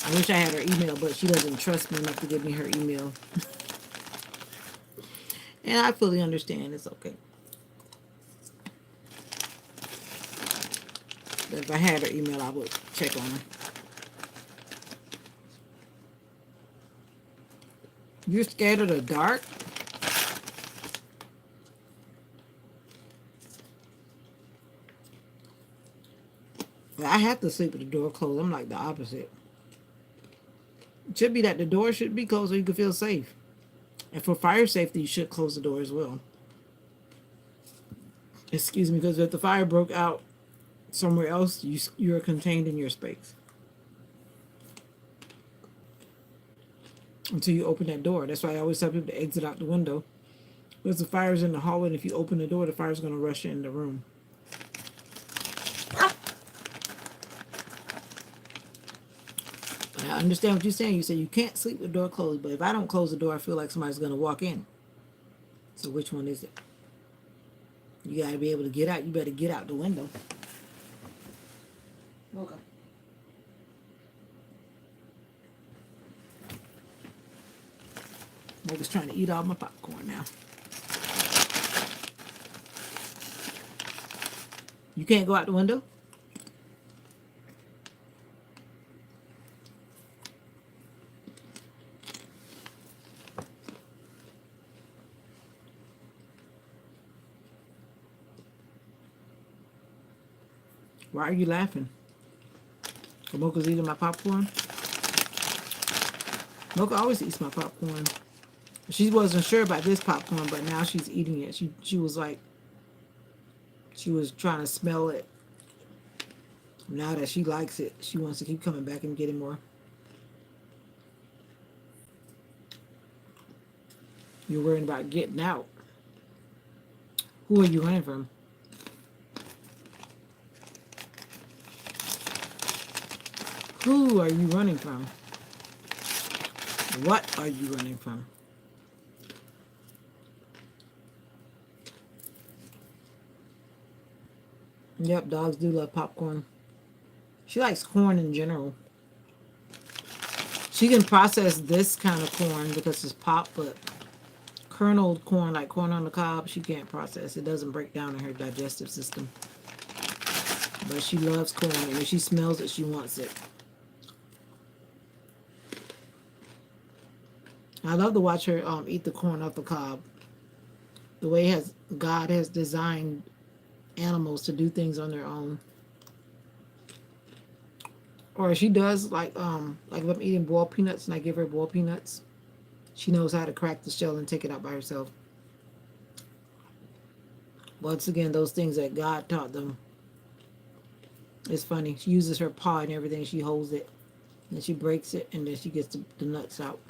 I wish I had her email, but she doesn't trust me enough to give me her email. And I fully understand. It's okay. But if I had her email, I would check on her. You're scared of the dark? Well, I have to sleep with the door closed. I'm like the opposite. It should be that the door should be closed so you can feel safe. And for fire safety, you should close the door as well. Excuse me, because if the fire broke out somewhere else, you're contained in your space. Until you open that door. That's why I always tell people to exit out the window. Because the fire's in the hallway, and if you open the door, the fire's going to rush in the room. I understand what you're saying. You say you can't sleep with the door closed, but if I don't close the door, I feel like somebody's going to walk in. So which one is it? You got to be able to get out. You better get out the window. Okay. Mocha's trying to eat all my popcorn now. You can't go out the window? Why are you laughing? Mocha's eating my popcorn? Mocha always eats my popcorn. She wasn't sure about this popcorn, but now she's eating it. She was like, she was trying to smell it. Now that she likes it, she wants to keep coming back and getting more. You're worried about getting out. Who are you running from? Who are you running from? What are you running from? Yep, dogs do love popcorn. She likes corn in general. She can process this kind of corn because it's pop, but kerneled corn, like corn on the cob, she can't process. It doesn't break down in her digestive system. But she loves corn, and if she smells it, she wants it. I love to watch her eat the corn off the cob. The way God has designed animals to do things on their own. Or she does like if I'm eating boiled peanuts and I give her boiled peanuts, she knows how to crack the shell and take it out by herself. Once again, those things that God taught them. It's funny. She uses her paw and everything. She holds it, and she breaks it, and then she gets the nuts out.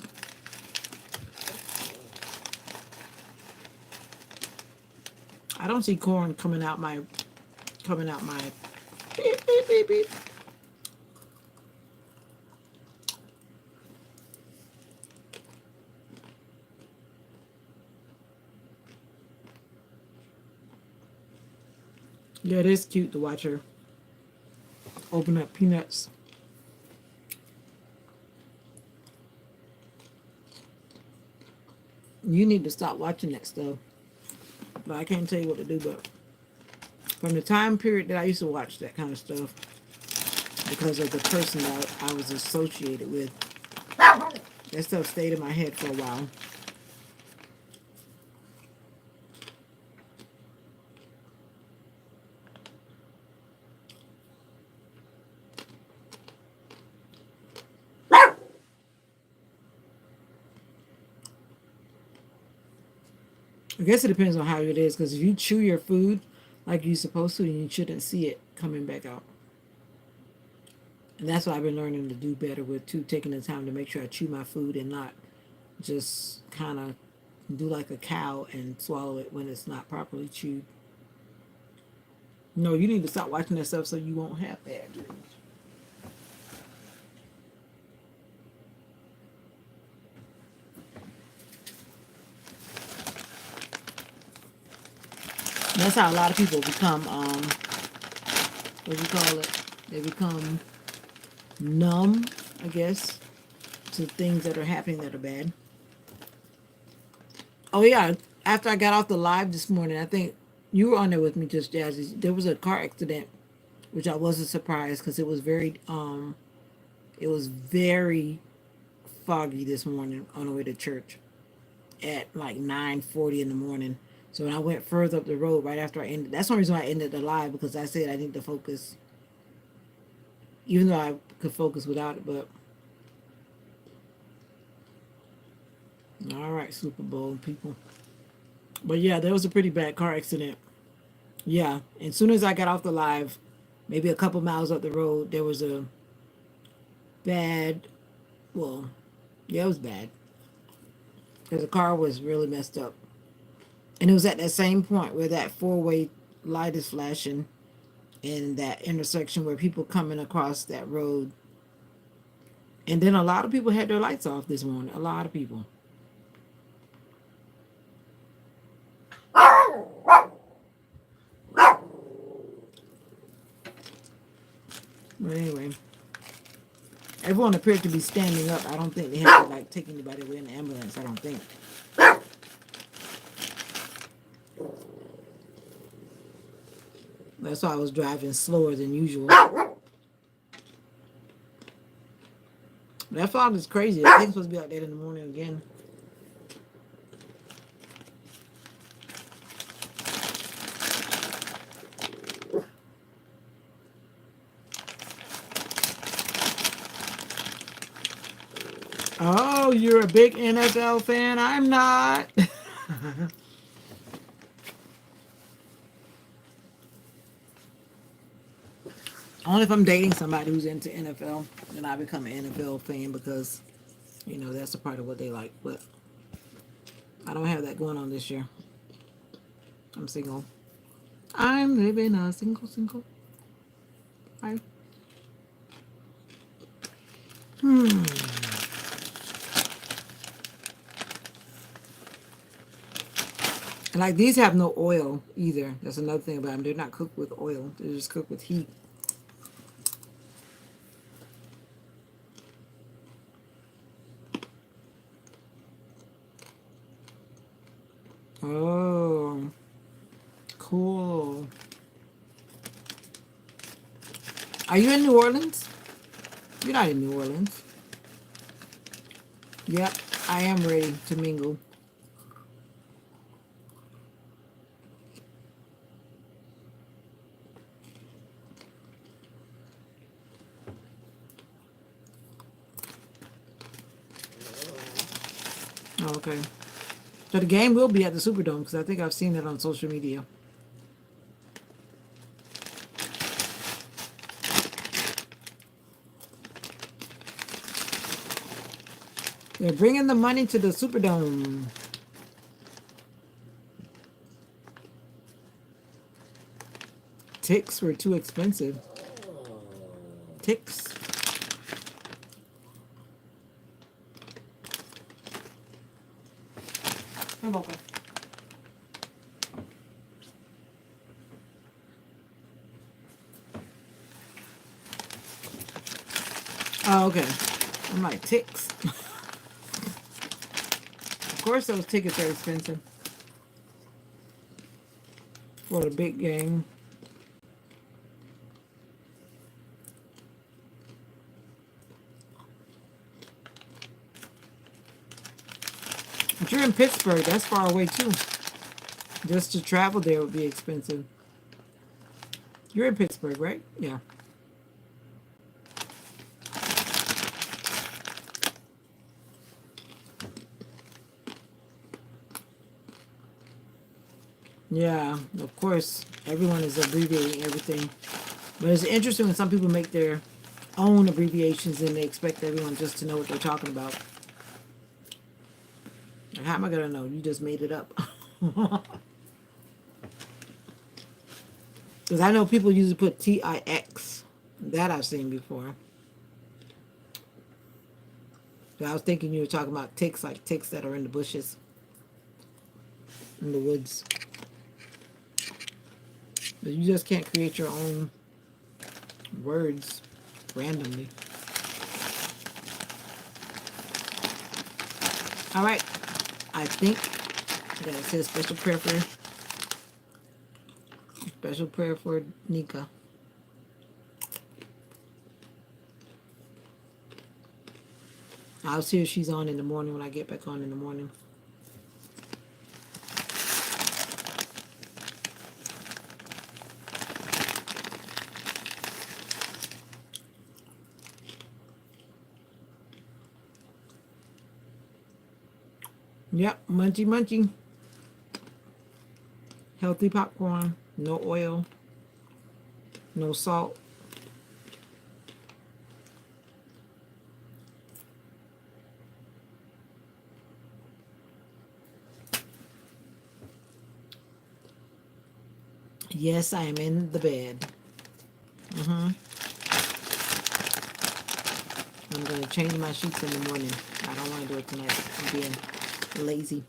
I don't see corn coming out my beep beep beep beep. Yeah, it is cute to watch her open up peanuts. You need to stop watching that stuff. But I can't tell you what to do. But from the time period that I used to watch that kind of stuff, because of the person that I was associated with, that stuff stayed in my head for a while. I guess it depends on how it is, because if you chew your food like you're supposed to, you shouldn't see it coming back out. And that's what I've been learning to do better with too, taking the time to make sure I chew my food and not just kind of do like a cow and swallow it when it's not properly chewed. No, you need to stop watching that stuff so you won't have bad dreams. That's how a lot of people become what do you call it? They become numb, I guess, to things that are happening that are bad. Oh yeah, after I got off the live this morning, I think you were on there with me, just Jazzy. There was a car accident, which I wasn't surprised because it was very foggy this morning on the way to church at like 9:40 in the morning. So when I went further up the road right after I ended, that's the reason why I ended the live, because I said I need to focus, even though I could focus without it. But all right, Super Bowl people. But yeah, there was a pretty bad car accident. Yeah, and as soon as I got off the live, maybe a couple miles up the road, there was a bad. Well, yeah, it was bad because the car was really messed up, and it was at that same point where that four-way light is flashing in that intersection where people coming across that road. And then a lot of people had their lights off this morning. A lot of people. But anyway, everyone appeared to be standing up. I don't think they had to like take anybody away in the ambulance. I don't think. That's why I was driving slower than usual. That fog is crazy. I think it's supposed to be out there in the morning again. Oh, you're a big NFL fan? I'm not. Only if I'm dating somebody who's into NFL, then I become an NFL fan because, that's a part of what they like. But I don't have that going on this year. I'm single. I'm living a single life. And like these have no oil either. That's another thing about them. They're not cooked with oil. They're just cooked with heat. Oh, cool. Are you in New Orleans? You're not in New Orleans. Yep, I am ready to mingle. Oh, okay. So the game will be at the Superdome because I think I've seen it on social media. They're bringing the money to the Superdome. Ticks were too expensive. Ticks. You're welcome. Oh, okay. I'm like, ticks. Of course those tickets are expensive. For the big game. If you're in Pittsburgh, that's far away too. Just to travel there would be expensive. You're in Pittsburgh, right? Yeah. Yeah, of course, everyone is abbreviating everything. But it's interesting when some people make their own abbreviations and they expect everyone just to know what they're talking about. Like, how am I going to know? You just made it up. Because I know people usually put TIX. That I've seen before. So I was thinking you were talking about ticks, like ticks that are in the bushes. In the woods. But you just can't create your own words randomly. All right. I think that it says special prayer for Nika. I'll see if she's on in the morning when I get back on in the morning. Yep, munchy munchy. Healthy popcorn, no oil, no salt. Yes, I am in the bed. I'm going to change my sheets in the morning. I don't want to do it tonight. I'm being lazy.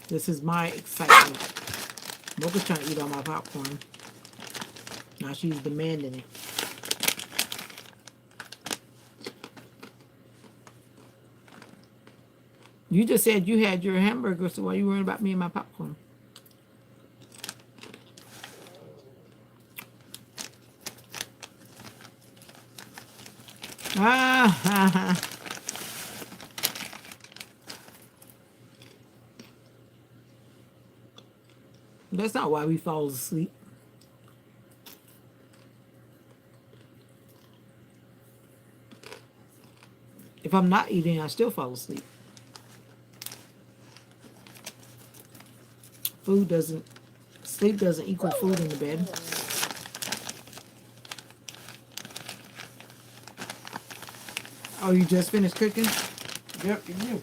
This is my excitement. Mocha's trying to eat all my popcorn. Now she's demanding it. You just said you had your hamburger, so why are you worrying about me and my popcorn? Ah, that's not why we fall asleep. If I'm not eating, I still fall asleep. Sleep doesn't equal food in the bed. Oh, you just finished cooking? Yep, you.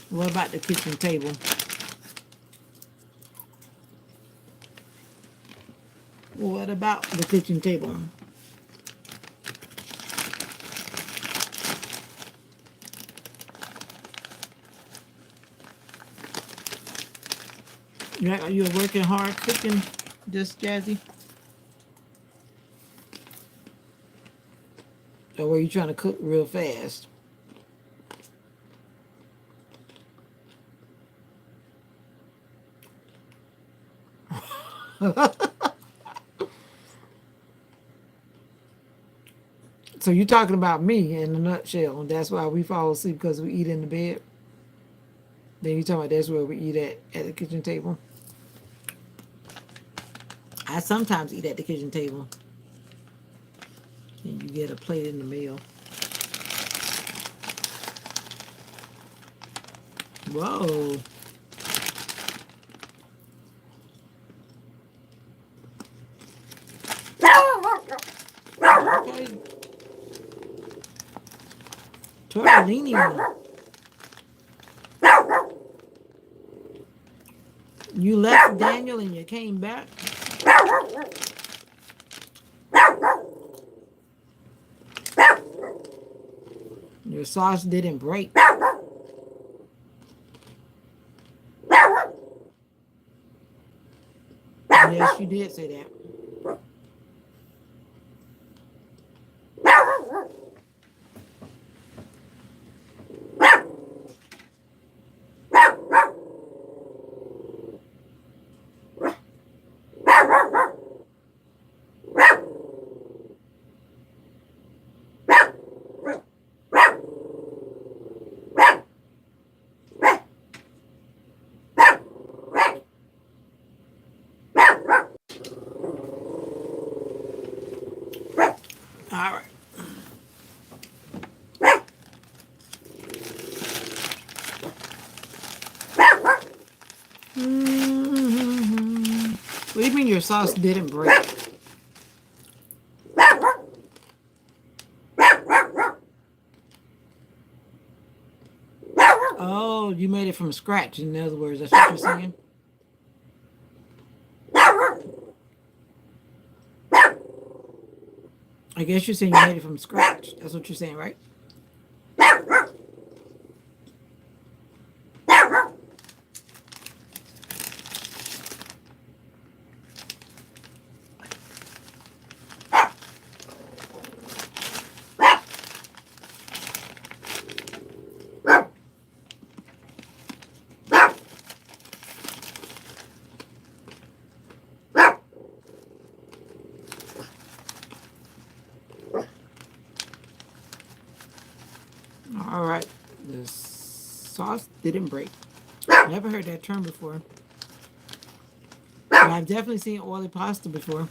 What about the kitchen table? What about the kitchen table? You're working hard cooking, just Jazzy? Or were you trying to cook real fast? So you're talking about me in a nutshell. That's why we fall asleep, because we eat in the bed. Then you talking about that's where we eat at the kitchen table. I sometimes eat at the kitchen table. And you get a plate in the mail. Whoa. Okay. Tortellini. You left Daniel and you came back. Your sauce didn't break. Yes, you did say that. All right. What do you mean your sauce didn't break? Oh, you made it from scratch. In other words, that's what you're saying? I guess you're saying you made it from scratch. That's what you're saying, right? All right. The sauce didn't break. Never heard that term before. But I've definitely seen oily pasta before.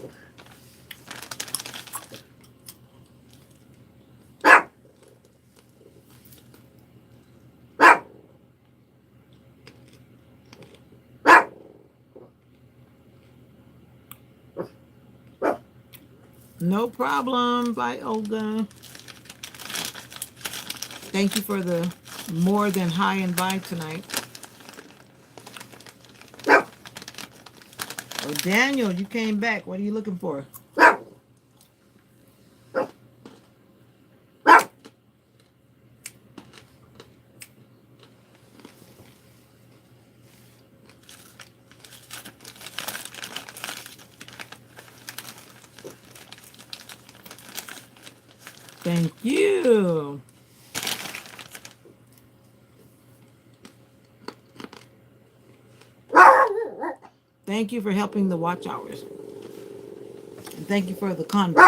No problem. Bye, Olga. Thank you for the more than high invite tonight. Oh, Daniel, you came back. What are you looking for? Thank you. Thank you for helping the watch hours. And thank you for the convert.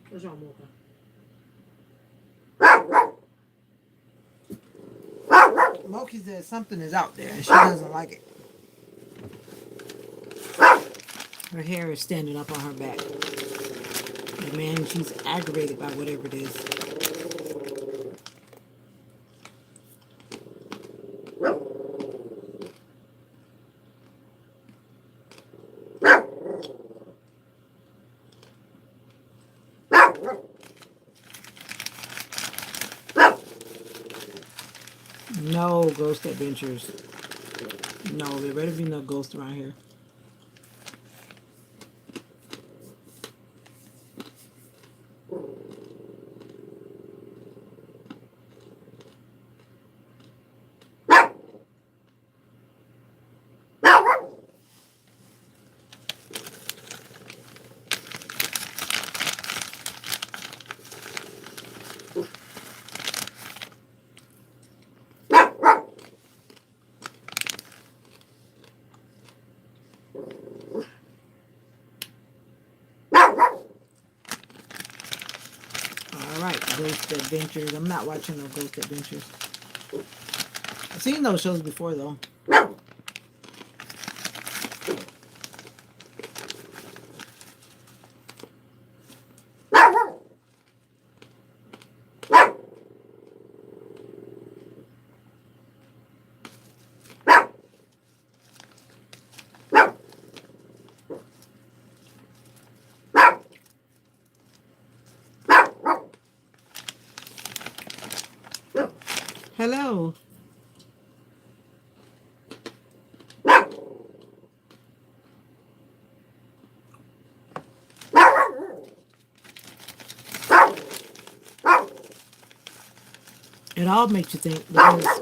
What's wrong, Mocha? Moki says something is out there and she doesn't like it. Her hair is standing up on her back. And man, she's aggravated by whatever it is. No ghost adventures. No, there better be no ghosts around here. like Ghost Adventures. I'm not watching no Ghost Adventures. I've seen those shows before though. Hello. It all makes you think because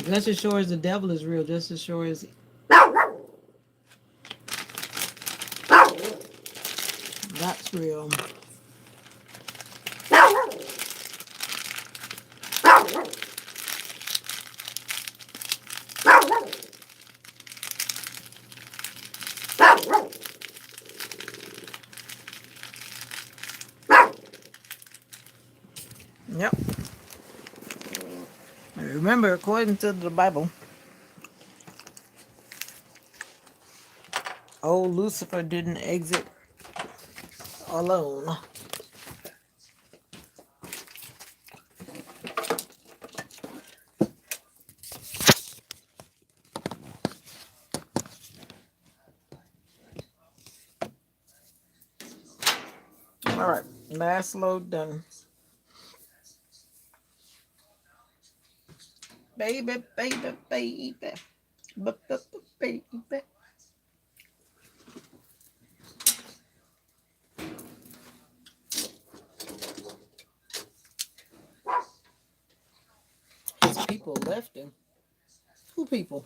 just as sure as the devil is real, just as sure as that's real. Yep. And remember, according to the Bible, old Lucifer didn't exit alone. All right, last load done. Baby, baby, baby. Baby. His people left him. Who people?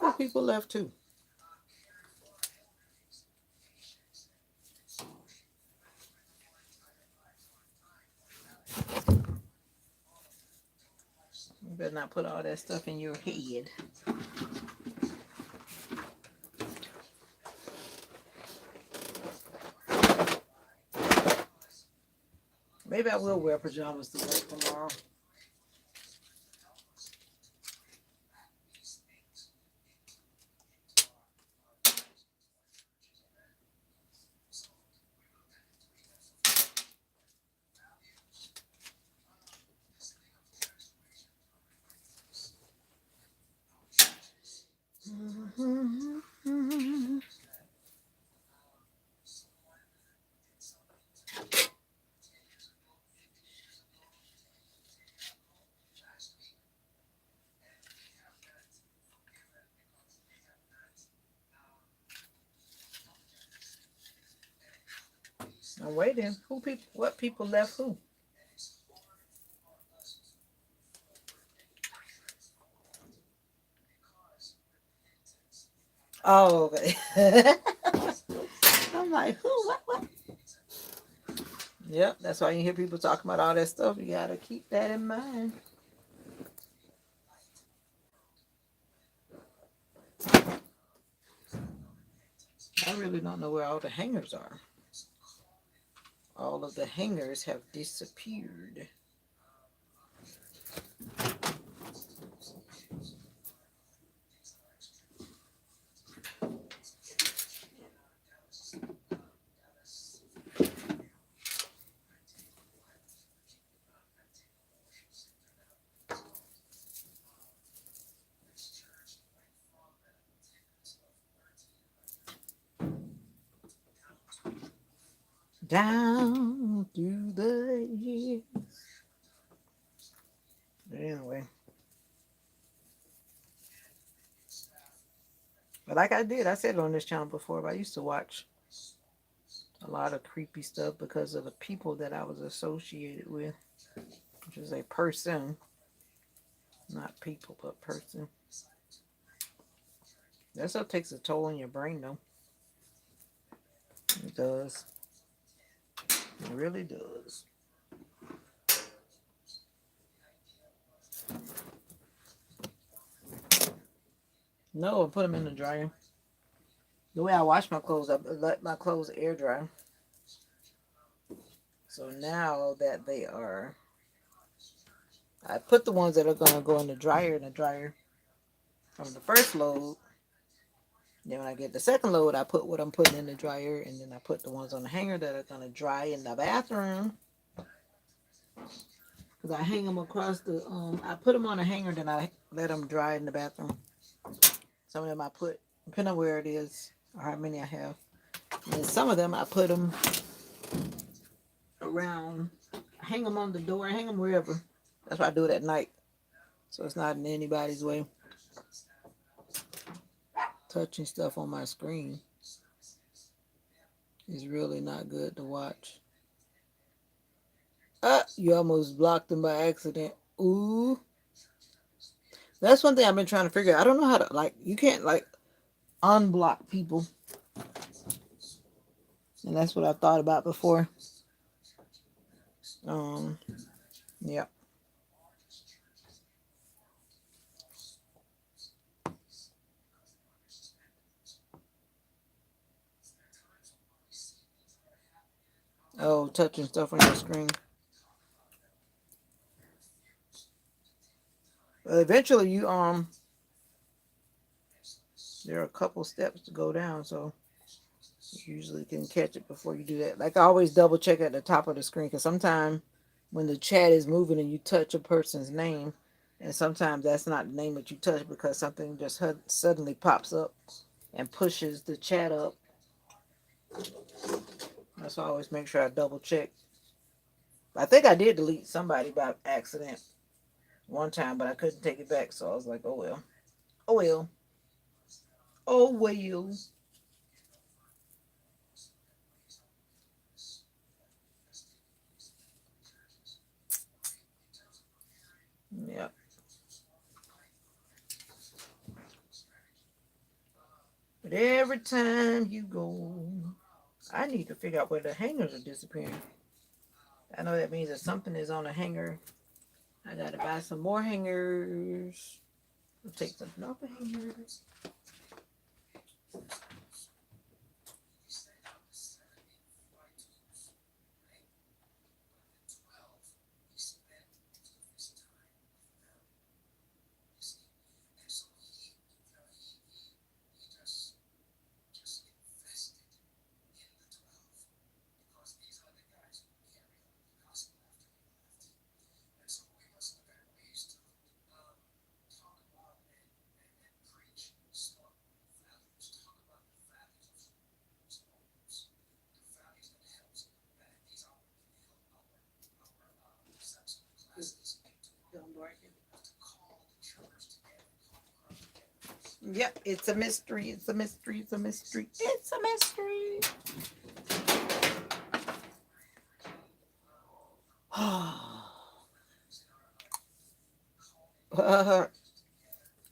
Who people left too? You better not put all that stuff in your head. Maybe I will wear pajamas to work tomorrow. I'm waiting. Who people? What people left who? Oh, okay. I'm like, who? What? Yep, that's why you hear people talking about all that stuff. You gotta keep that in mind. I really don't know where all the hangers are. All of the hangers have disappeared. Down through the years. Anyway. But like I said it on this channel before, but I used to watch a lot of creepy stuff because of the people that I was associated with, which is a person, not people, but person. That stuff takes a toll on your brain, though. It does. It really does. No, I put them in the dryer. The way I wash my clothes, I let my clothes air dry. So now that they are, I put the ones that are going to go in the dryer from the first load. Then when I get the second load, I put what I'm putting in the dryer, and then I put the ones on the hanger that are going to dry in the bathroom. Because I hang them across the, I put them on a hanger, then I let them dry in the bathroom. Some of them I put, depending on where it is or how many I have. And then some of them I put them around, hang them on the door, hang them wherever. That's why I do it at night. So it's not in anybody's way. Touching stuff on my screen is really not good to watch. You almost blocked them by accident. Ooh. That's one thing I've been trying to figure out. I don't know how to, like, you can't, like, unblock people. And that's what I thought about before. Yeah. Oh, touching stuff on your screen. But eventually you there are a couple steps to go down, so you usually can catch it before you do that. Like I always double check at the top of the screen because sometimes when the chat is moving and you touch a person's name, and sometimes that's not the name that you touch because something just suddenly pops up and pushes the chat up. That's why I always make sure I double check. I think I did delete somebody by accident one time, but I couldn't take it back, so I was like, oh well. Oh well. Oh well. Yeah. But every time you go, I need to figure out where the hangers are disappearing. I know that means that something is on a hanger. I gotta buy some more hangers. I'll take something off the hangers. Yep, it's a mystery. It's a mystery. It's a mystery. It's a mystery.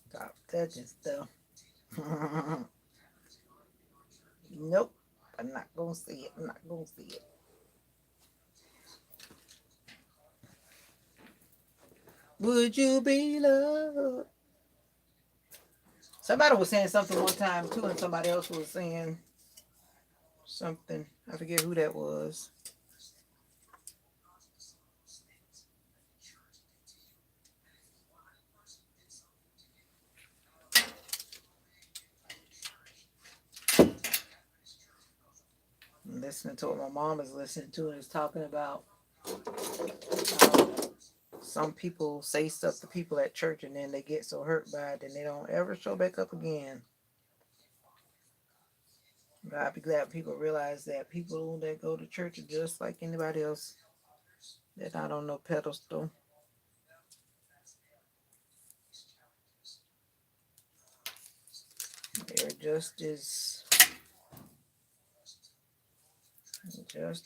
Stop touching stuff. Nope. I'm not gonna see it. I'm not gonna see it. Would you be loved? Somebody was saying something one time too, and somebody else was saying something. I forget who that was. I'm listening to what my mom is listening to and is talking about how some people say stuff to people at church and then they get so hurt by it and they don't ever show back up again. But I'd be glad people realize that people that go to church are just like anybody else. They're not on no pedestal. They're just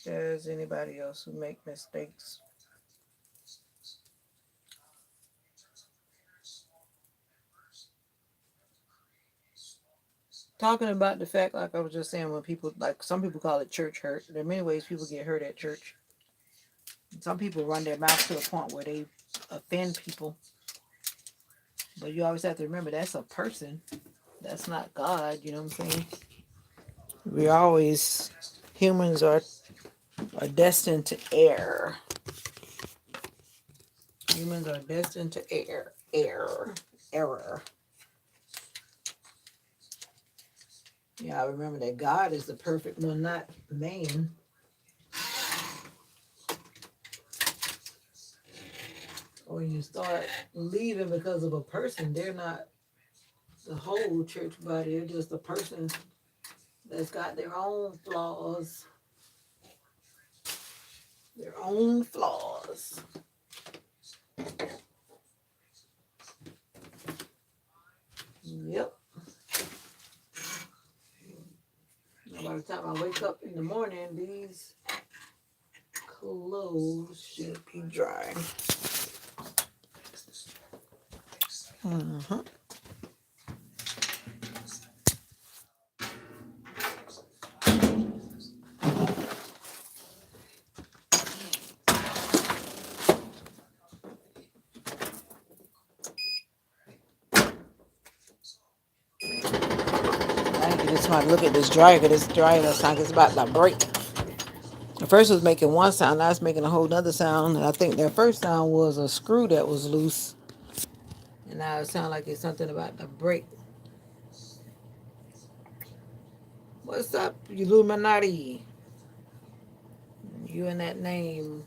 as anybody else who make mistakes. Talking about the fact, like I was just saying, when people, like some people call it church hurt. There are many ways people get hurt at church. Some people run their mouth to a point where they offend people. But you always have to remember that's a person. That's not God, you know what I'm saying? Humans are are destined to err. Humans are destined to error. Yeah, I remember that God is the perfect one, not man. When you start leaving because of a person, they're not the whole church body. They're just a person that's got their own flaws. Their own flaws. Yep. By the time I wake up in the morning, these clothes should be dry. Uh-huh. I can just want to look at this dryer because this dryer looks like it's about to break. At first it was making one sound, now it's making a whole nother sound. And I think that first sound was a screw that was loose. And now it sounds like it's something about to break. What's up, Illuminati? You and that name.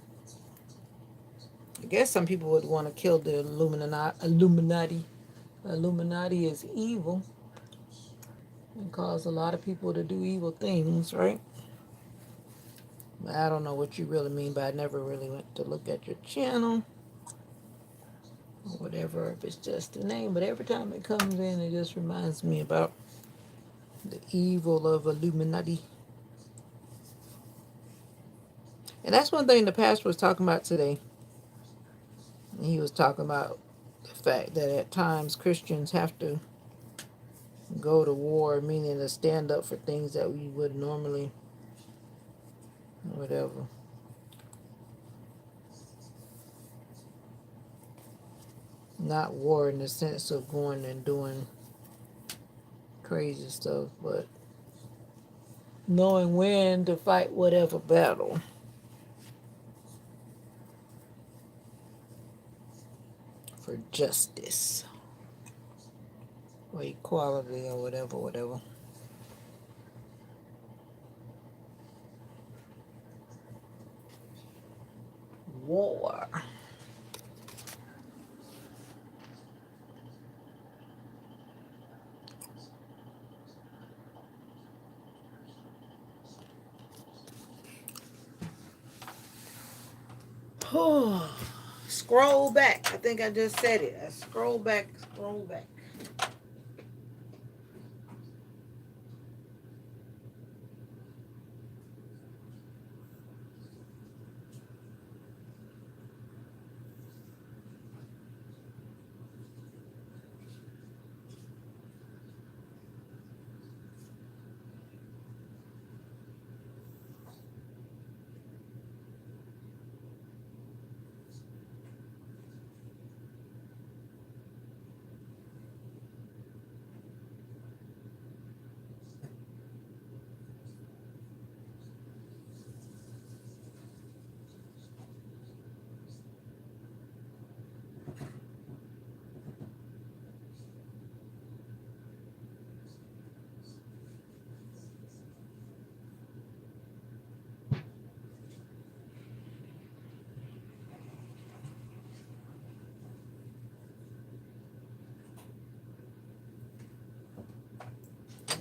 I guess some people would want to kill the Illuminati. Illuminati is evil and cause a lot of people to do evil things, right? But I don't know what you really mean by I never really went to look at your channel or whatever, if it's just the name. But every time it comes in, it just reminds me about the evil of Illuminati. And that's one thing the pastor was talking about today. He was talking about the fact that at times Christians have to go to war, meaning to stand up for things that we would normally, whatever. Not war in the sense of going and doing crazy stuff, but knowing when to fight whatever battle for justice or equality or whatever. War. Scroll back. I think I just said it. Scroll back.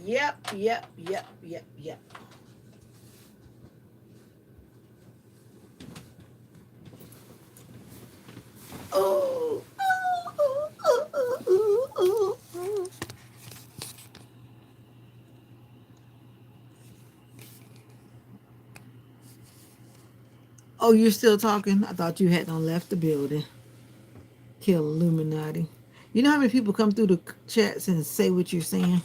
Yep. Oh. Oh, you're still talking? I thought you hadn't left the building. Kill Illuminati. You know how many people come through the chats and say what you're saying?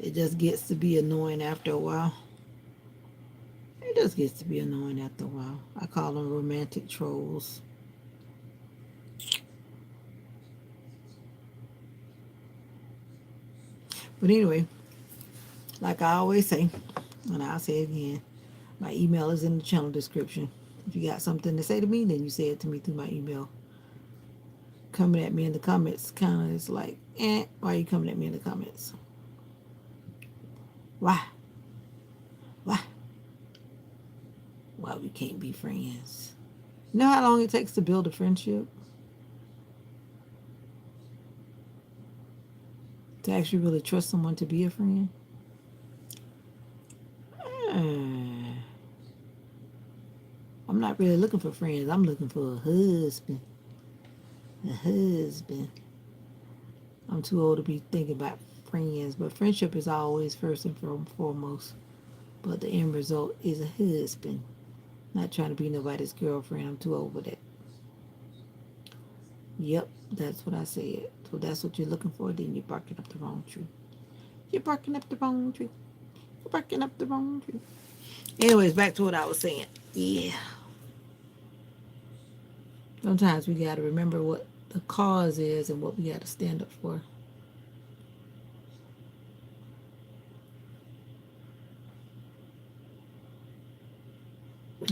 It just gets to be annoying after a while. It just gets to be annoying after a while. I call them romantic trolls. But anyway, like I always say, and I'll say it again, My email is in the channel description. If you got something to say to me, then you say it to me through my email. Coming at me in the comments kind of is like, why are you coming at me in the comments? Why? Why? Why we can't be friends? You know how long it takes to build a friendship? To actually really trust someone to be a friend? I'm not really looking for friends. I'm looking for a husband. A husband. I'm too old to be thinking about friends, but friendship is always first and foremost. But the end result is a husband. Not trying to be nobody's girlfriend. I'm too old for that. Yep, that's what I said. So that's what you're looking for, then you're barking up the wrong tree. You're barking up the wrong tree. You're barking up the wrong tree. Anyways, back to what I was saying. Yeah. Sometimes we got to remember what the cause is and what we got to stand up for.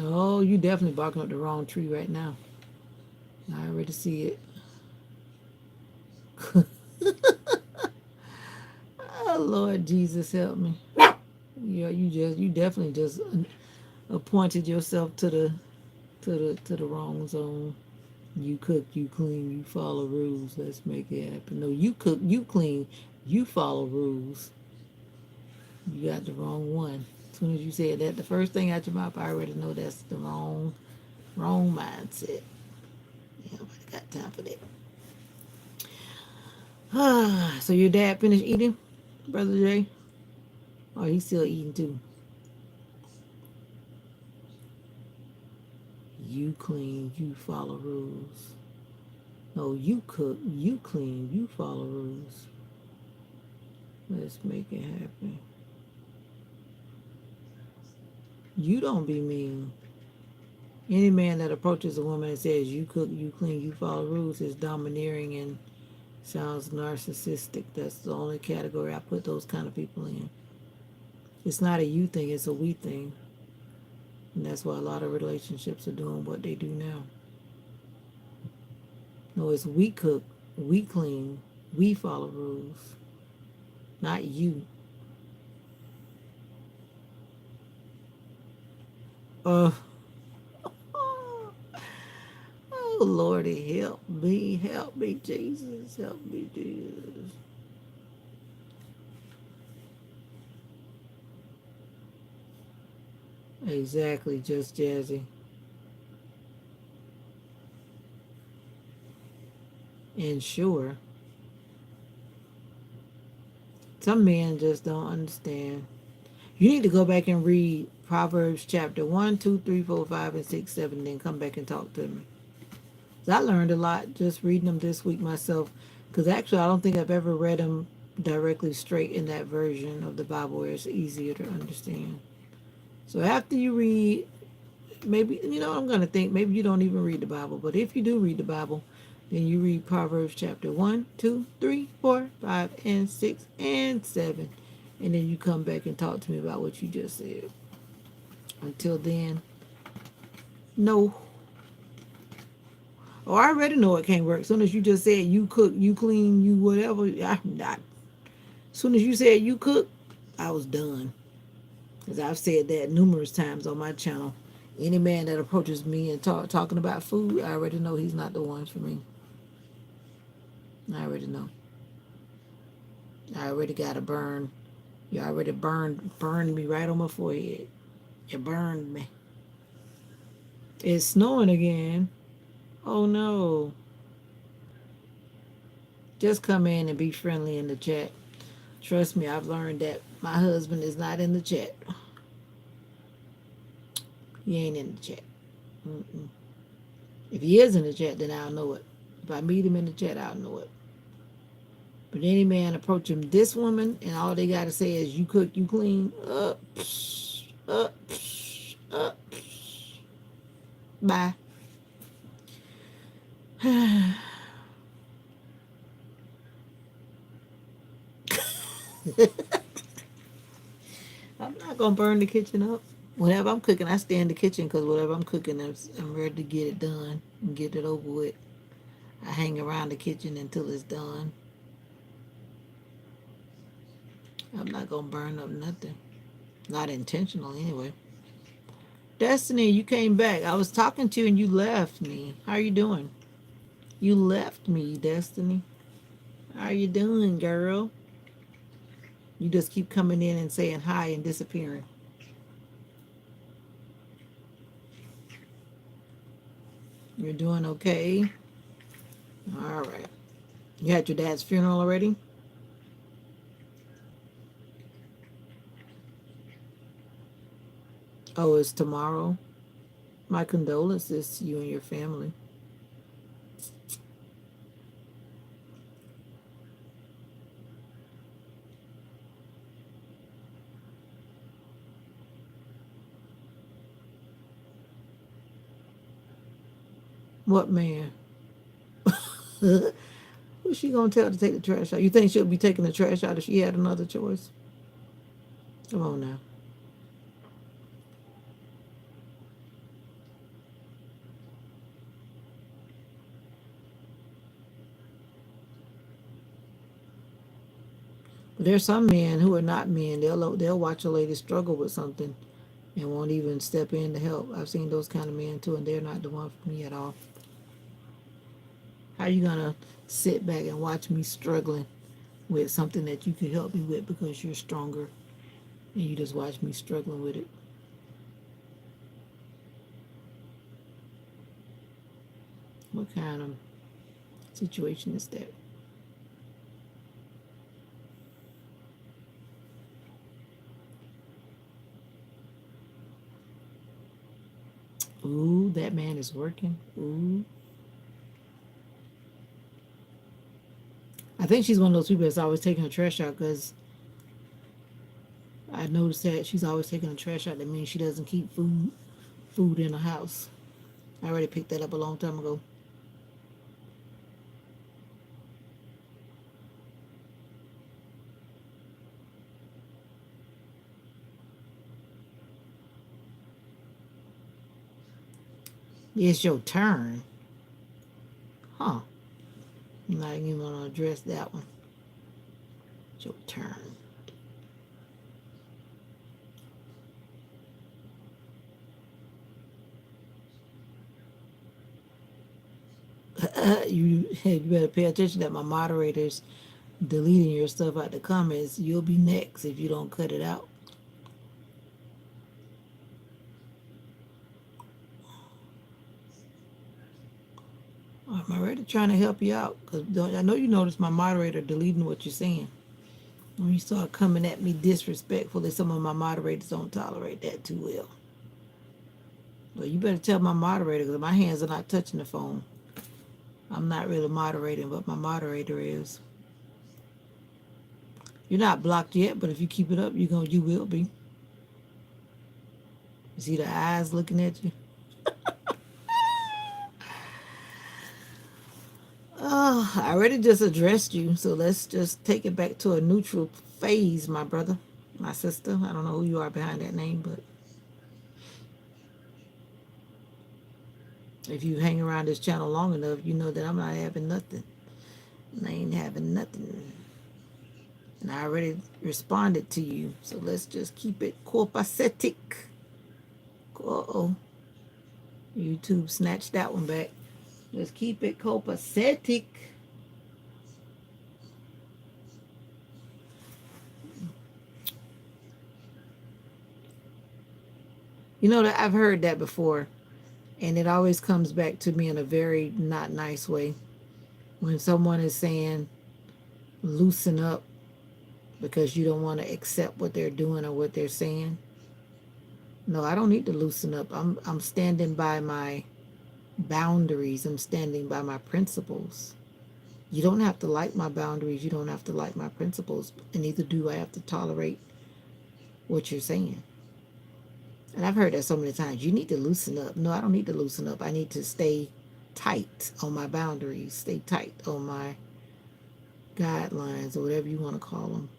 Oh, you definitely barking up the wrong tree right now. I already see it. Oh, Lord Jesus, help me. Yeah, you definitely just appointed yourself to the wrong zone. You cook, you clean, you follow rules. Let's make it happen. No, you cook, you clean, you follow rules. You got the wrong one. As soon as you said that, the first thing out your mouth, I already know that's the wrong mindset. Yeah, nobody got time for that. So your dad finished eating, Brother Jay? Or he's still eating too? You clean, you follow rules. No, you cook, you clean, you follow rules. Let's make it happen. You don't be mean. Any man that approaches a woman and says you cook, you clean, you follow rules is domineering and sounds narcissistic. That's the only category I put those kind of people in. It's not a you thing, it's a we thing. And that's why a lot of relationships are doing what they do now. No, it's we cook, we clean, we follow rules. Not you. Oh, Lordy, help me, Jesus, help me, Jesus. Exactly, just Jazzy. And sure, some men just don't understand. You need to go back and read Proverbs chapter 1, 2, 3, 4, 5, and 6, 7, and then come back and talk to me. 'Cause I learned a lot just reading them this week myself. Because actually, I don't think I've ever read them directly straight in that version of the Bible where it's easier to understand. So after you read, maybe, I'm going to think maybe you don't even read the Bible. But if you do read the Bible, then you read Proverbs chapter 1, 2, 3, 4, 5, and 6, and 7. And then you come back and talk to me about what you just said. Until then, no. Oh, I already know it can't work. As soon as you just said you cook, you clean, you whatever, I'm not. As soon as you said you cook, I was done. Because I've said that numerous times on my channel. Any man that approaches me and talking about food, I already know he's not the one for me. I already know. I already got a burn. You already burned me right on my forehead. You burned me. It's snowing again. Oh no. Just come in and be friendly in the chat. Trust me, I've learned that my husband is not in the chat. He ain't in the chat. Mm-mm. If he is in the chat, then I'll know it. If I meet him in the chat, I'll know it. But any man approaching this woman and all they got to say is, you cook, you clean, bye. I'm not going to burn the kitchen up. Whenever I'm cooking, I stay in the kitchen because whatever I'm cooking, I'm ready to get it done and get it over with. I hang around the kitchen until it's done. I'm not gonna burn up nothing. Not intentional anyway. Destiny, you came back. I was talking to you and you left me. How are you doing? You left me, Destiny. How you doing, girl? You just keep coming in and saying hi and disappearing. You're doing okay? All right. You had your dad's funeral already? Oh, it's tomorrow? My condolences to you and your family. What man? Who's she gonna tell to take the trash out? You think she'll be taking the trash out if she had another choice? Come on now. But there's some men who are not men. They'll watch a lady struggle with something and won't even step in to help. I've seen those kind of men too, and they're not the one for me at all. How you gonna sit back and watch me struggling with something that you could help me with because you're stronger, and you just watch me struggling with it? What kind of situation is that? Ooh, that man is working. Ooh. I think she's one of those people that's always taking her trash out because I noticed that she's always taking the trash out. That means she doesn't keep food in the house. I already picked that up a long time ago. It's your turn. Huh. I'm not even gonna address that one. It's your turn. You better pay attention that my moderators deleting your stuff out the comments. You'll be next if you don't cut it out. I'm already trying to help you out because I know you notice my moderator deleting what you're saying. When you start coming at me disrespectfully, some of my moderators don't tolerate that too well. Well, you better tell my moderator because my hands are not touching the phone. I'm not really moderating, but my moderator is. You're not blocked yet, but if you keep it up, you will be. You see the eyes looking at you? Oh, I already just addressed you, so let's just take it back to a neutral phase, my brother, my sister. I don't know who you are behind that name, but if you hang around this channel long enough, you know that I'm not having nothing. I ain't having nothing. And I already responded to you, so let's just keep it copacetic. Uh-oh. YouTube snatched that one back. Let's keep it copacetic. You know that I've heard that before, and it always comes back to me in a very not nice way. When someone is saying, loosen up because you don't want to accept what they're doing or what they're saying. No, I don't need to loosen up. I'm standing by my boundaries. I'm standing by my principles. You don't have to like my boundaries. You don't have to like my principles. And neither do I have to tolerate what you're saying. And I've heard that so many times. You need to loosen up. No, I don't need to loosen up. I need to stay tight on my boundaries. Stay tight on my guidelines or whatever you want to call them.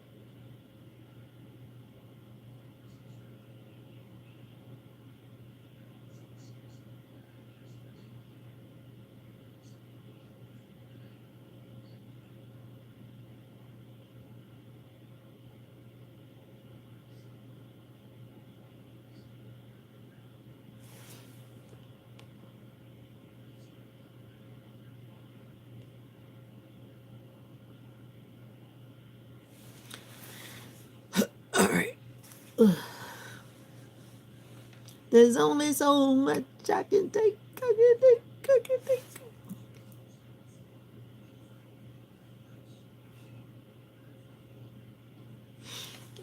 There's only so much I can take. I can take. I can take.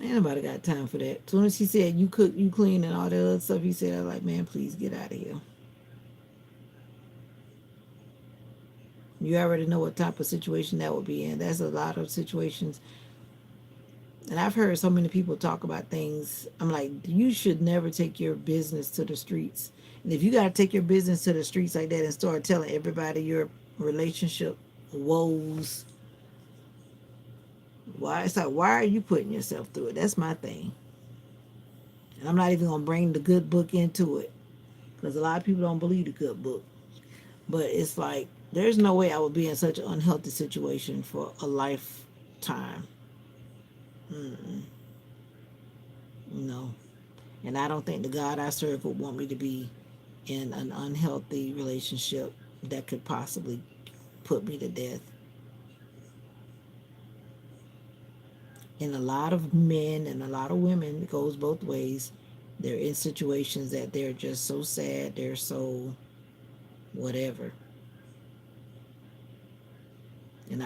Ain't nobody got time for that. As soon as he said you cook, you clean, and all that other stuff, he said, I was like, man, please get out of here. You already know what type of situation that would be in. That's a lot of situations. And I've heard so many people talk about things. I'm like, you should never take your business to the streets. And if you got to take your business to the streets like that and start telling everybody your relationship woes, why? It's like, why are you putting yourself through it? That's my thing. And I'm not even going to bring the good book into it because a lot of people don't believe the good book. But it's like, there's no way I would be in such an unhealthy situation for a lifetime. Mm-mm. No. And I don't think the God I serve would want me to be in an unhealthy relationship that could possibly put me to death. And a lot of men and a lot of women, it goes both ways. They're in situations that they're just so sad, they're so whatever. And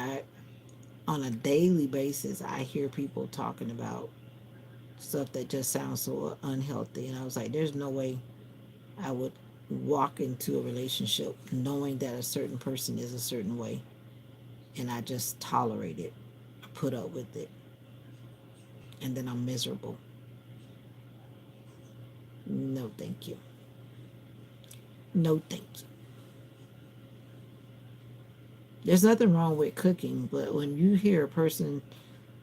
on a daily basis, I hear people talking about stuff that just sounds so unhealthy. And I was like, there's no way I would walk into a relationship knowing that a certain person is a certain way. And I just tolerate it, put up with it. And then I'm miserable. No, thank you. No, thank you. There's nothing wrong with cooking, but when you hear a person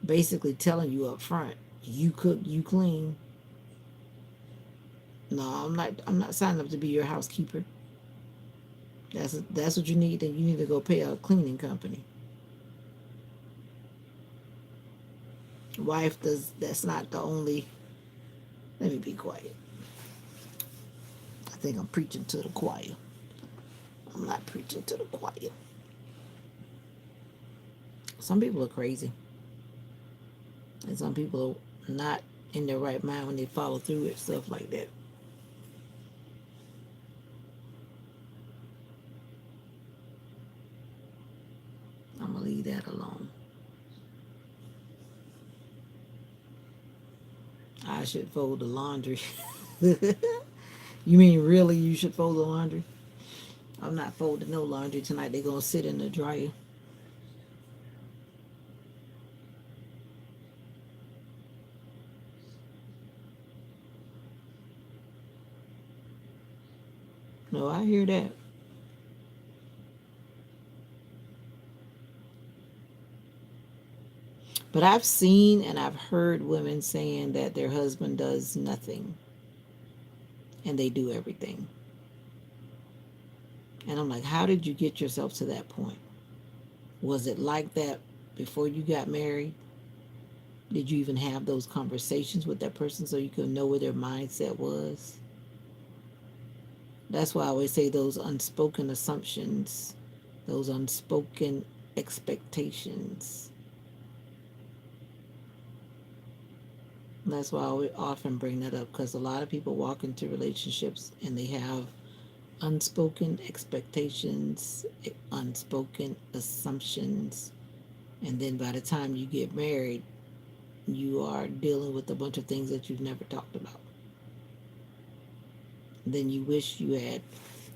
basically telling you up front, you cook, you clean. No, I'm not signing up to be your housekeeper. That's what you need, and you need to go pay a cleaning company. Wife does that's not the only. Let me be quiet. I think I'm preaching to the choir. I'm not preaching to the choir. Some people are crazy. And some people are not in their right mind when they follow through with stuff like that. I'm going to leave that alone. I should fold the laundry. You mean really you should fold the laundry? I'm not folding no laundry tonight. They're going to sit in the dryer. No, I hear that. But I've seen and I've heard women saying that their husband does nothing and they do everything. And I'm like, how did you get yourself to that point? Was it like that before you got married? Did you even have those conversations with that person so you could know where their mindset was? That's why I always say those unspoken assumptions, those unspoken expectations. That's why I often bring that up because a lot of people walk into relationships and they have unspoken expectations, unspoken assumptions, and then by the time you get married, you are dealing with a bunch of things that you've never talked about. Then you wish you had,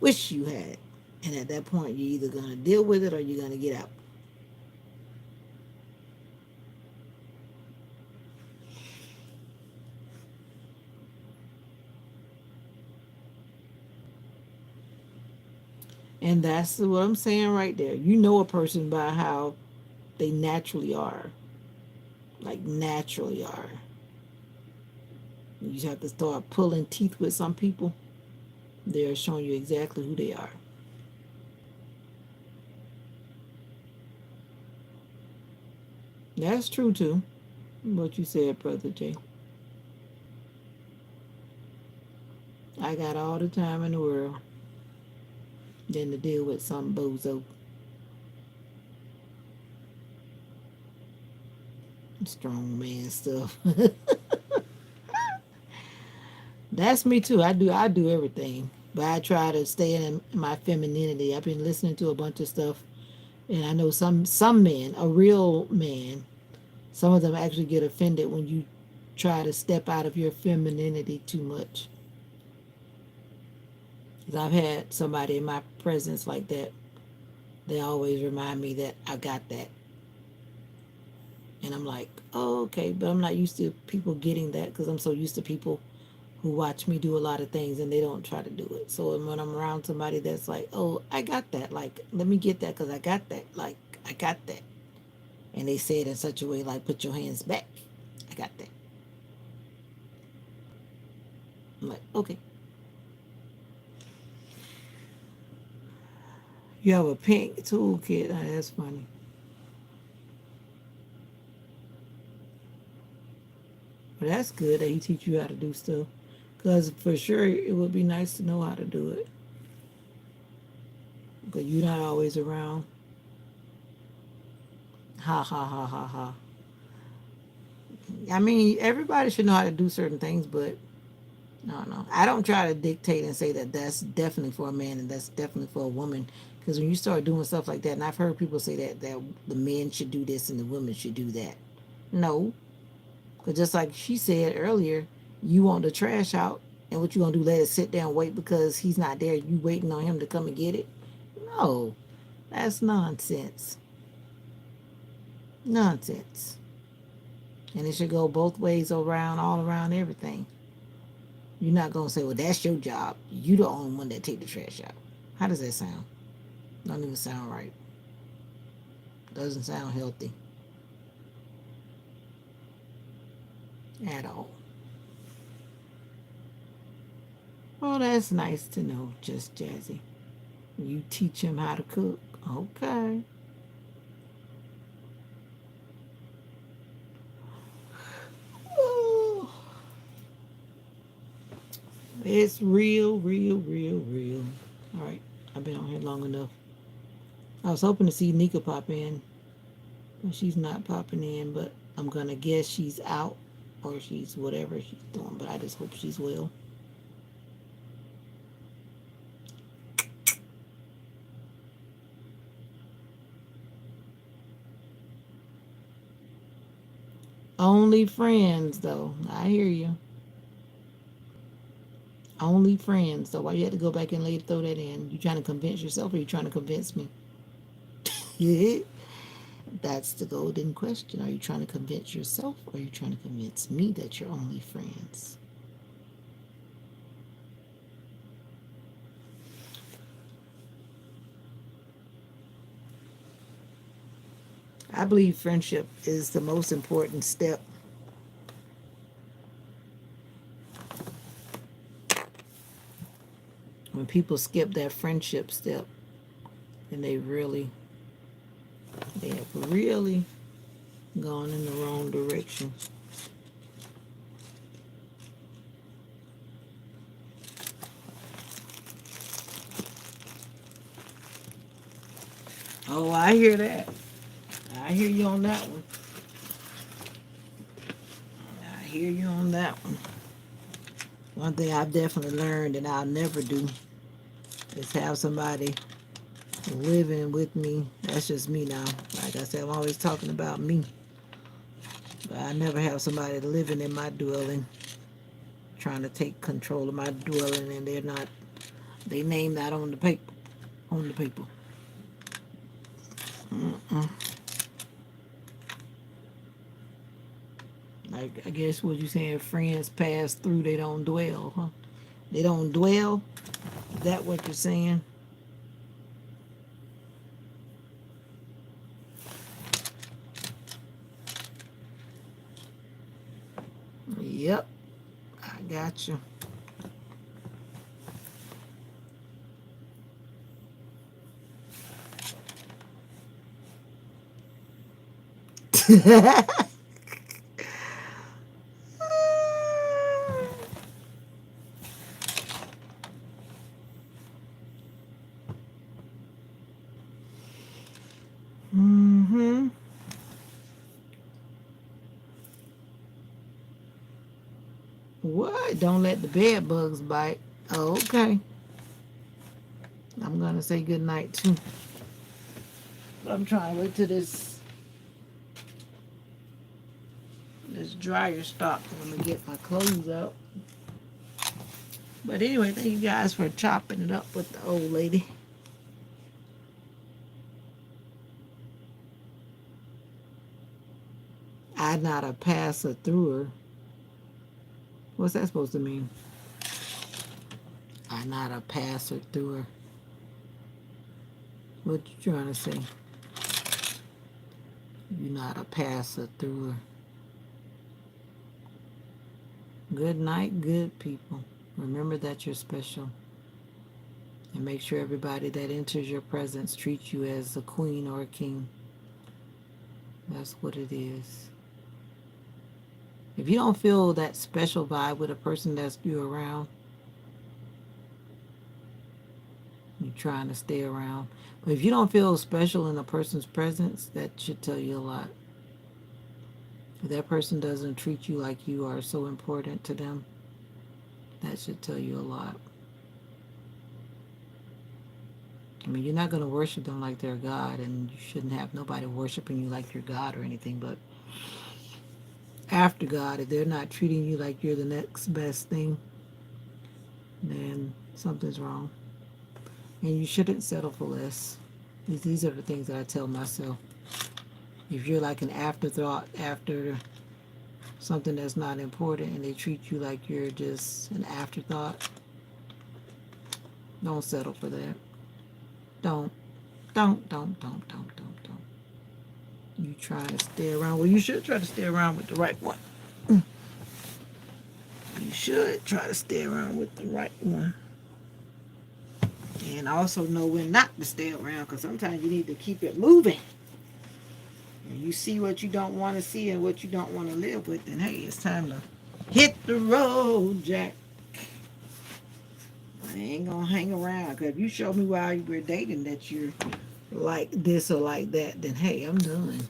and at that point, you're either gonna deal with it or you're gonna get out. And that's what I'm saying right there. You know a person by how they naturally are, like naturally are. You just have to start pulling teeth with some people. They're showing you exactly who they are. That's true too. What you said, Brother Jay. I got all the time in the world than to deal with some bozo. Strong man stuff. That's me too. I do everything, but I try to stay in my femininity. I've been listening to a bunch of stuff, and I know some men, a real man, some of them actually get offended when you try to step out of your femininity too much. 'Cause I've had somebody in my presence like that. They always remind me that I got that, and I'm like, oh, okay, but I'm not used to people getting that because I'm so used to people who watch me do a lot of things and they don't try to do it. So when I'm around somebody that's like, oh, I got that, like, let me get that because I got that, like, I got that. And they say it in such a way like, put your hands back. I got that. I'm like, okay. You have a pink toolkit. Oh, that's funny. But that's good that he teach you how to do stuff. Because for sure, it would be nice to know how to do it. But you're not always around. Ha ha ha ha ha. I mean, everybody should know how to do certain things, but I don't know. I don't try to dictate and say that that's definitely for a man and that's definitely for a woman. Because when you start doing stuff like that, and I've heard people say that the men should do this and the women should do that. No, because just like she said earlier, you want the trash out, and what you gonna do? Let it sit there and wait because he's not there? You waiting on him to come and get it? No, that's nonsense. Nonsense. And it should go both ways around, all around everything. You're not gonna say, "Well, that's your job. You the only one that take the trash out." How does that sound? Don't even sound right. Doesn't sound healthy at all. Well, that's nice to know, just Jazzy. You teach him how to cook. Okay. Oh, it's real, real, real, real. All right. I've been on here long enough. I was hoping to see Nika pop in, but she's not popping in, but I'm going to guess she's out or she's whatever she's doing, but I just hope she's well. Only friends, though. I hear you. Only friends. So why you had to go back and throw that in? You trying to convince yourself or you trying to convince me? That's the golden question. Are you trying to convince yourself or are you trying to convince me that you're only friends? I believe friendship is the most important step. When people skip that friendship step, then they have really gone in the wrong direction. Oh, I hear that. I hear you on that one. I hear you on that one. One thing I've definitely learned and I'll never do is have somebody living with me. That's just me now. Like I said, I'm always talking about me. But I never have somebody living in my dwelling, trying to take control of my dwelling, and they name that on the paper. On the paper. Mm-mm. Like, I guess what you saying, friends pass through, they don't dwell, huh? They don't dwell? Is that what you're saying? Yep, I got you. Mm-hmm. What? Don't let the bed bugs bite. Oh, okay. I'm gonna say good night too. I'm trying to wait till this dryer stops. I'm gonna get my clothes out. But anyway, thank you guys for chopping it up with the old lady. I not a passer through her. What's that supposed to mean? I not a passer through her. What you trying to say? You not a passer through her. Good night, good people. Remember that you're special. And make sure everybody that enters your presence treats you as a queen or a king. That's what it is. If you don't feel that special vibe with a person that's you around, you're trying to stay around. But if you don't feel special in a person's presence, that should tell you a lot. If that person doesn't treat you like you are so important to them, that should tell you a lot. I mean, you're not going to worship them like they're God, and you shouldn't have nobody worshiping you like you're God or anything, but after God, if they're not treating you like you're the next best thing, then something's wrong. And you shouldn't settle for less. These are the things that I tell myself. If you're like an afterthought after something that's not important and they treat you like you're just an afterthought, don't settle for that. Don't. You trying to stay around. Well, you should try to stay around with the right one. You should try to stay around with the right one. And also know when not to stay around, because sometimes you need to keep it moving. And you see what you don't want to see and what you don't want to live with, then hey, it's time to hit the road, Jack. I ain't gonna hang around, because if you show me while you were dating that you're like this or like that, then hey, I'm done.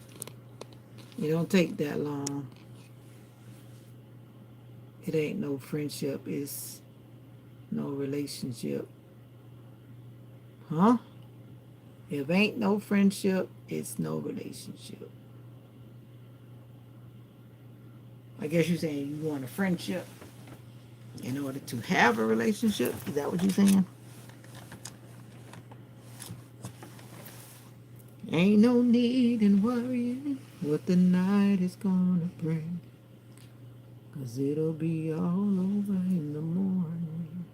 It don't take that long. It ain't no friendship. It's no relationship. Huh? If ain't no friendship, it's no relationship. I guess you're saying you want a friendship in order to have a relationship. Is that what you're saying? Ain't no need in worrying what the night is gonna bring, 'cause it'll be all over in the morning.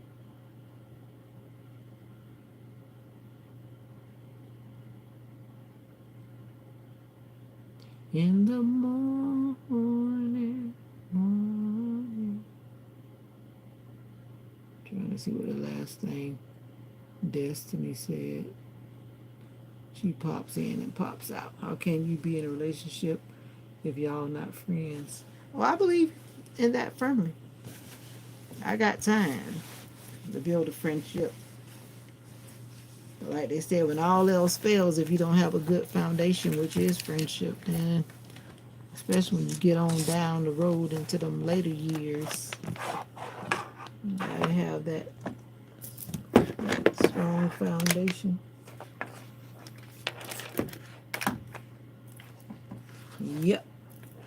In the morning. Trying to see what the last thing Destiny said. She pops in and pops out. How can you be in a relationship if y'all not friends? Well, I believe in that firmly. I got time to build a friendship. But like they said, when all else fails, if you don't have a good foundation, which is friendship, then especially when you get on down the road into them later years, you gotta have that strong foundation. Yep.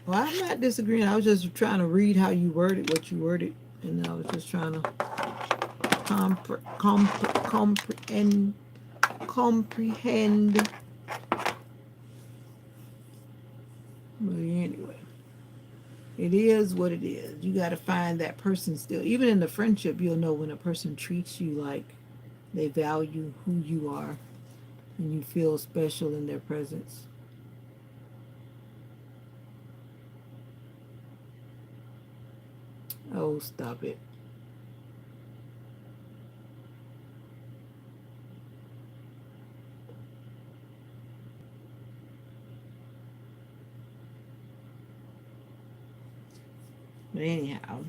Well, I'm not disagreeing. I was just trying to read how you worded what you worded, and I was just trying to comprehend. But anyway, it is what it is. You got to find that person still. Even in the friendship, you'll know when a person treats you like they value who you are and you feel special in their presence. Oh, stop it. But anyhow,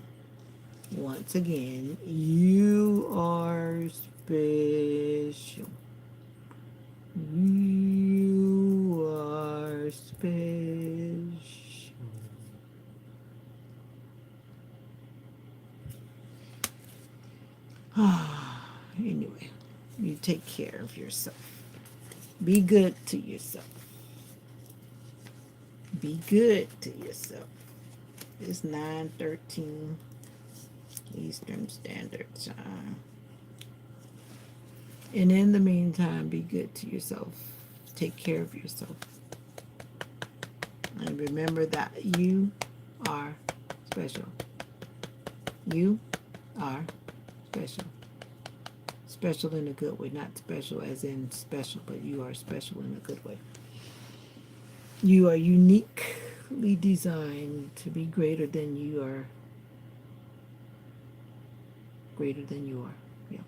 once again, you are special. You are special. you take care of yourself. Be good to yourself. Be good to yourself. It's 9:13 Eastern Standard Time. And in the meantime, be good to yourself. Take care of yourself. And remember that you are special. You are special. Special in a good way. Not special as in special, but you are special in a good way. You are uniquely designed to be greater than you are. Greater than you are. Yeah.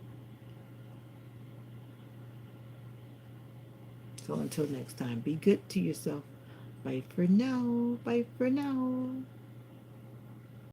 So until next time, be good to yourself. Bye for now. Bye for now.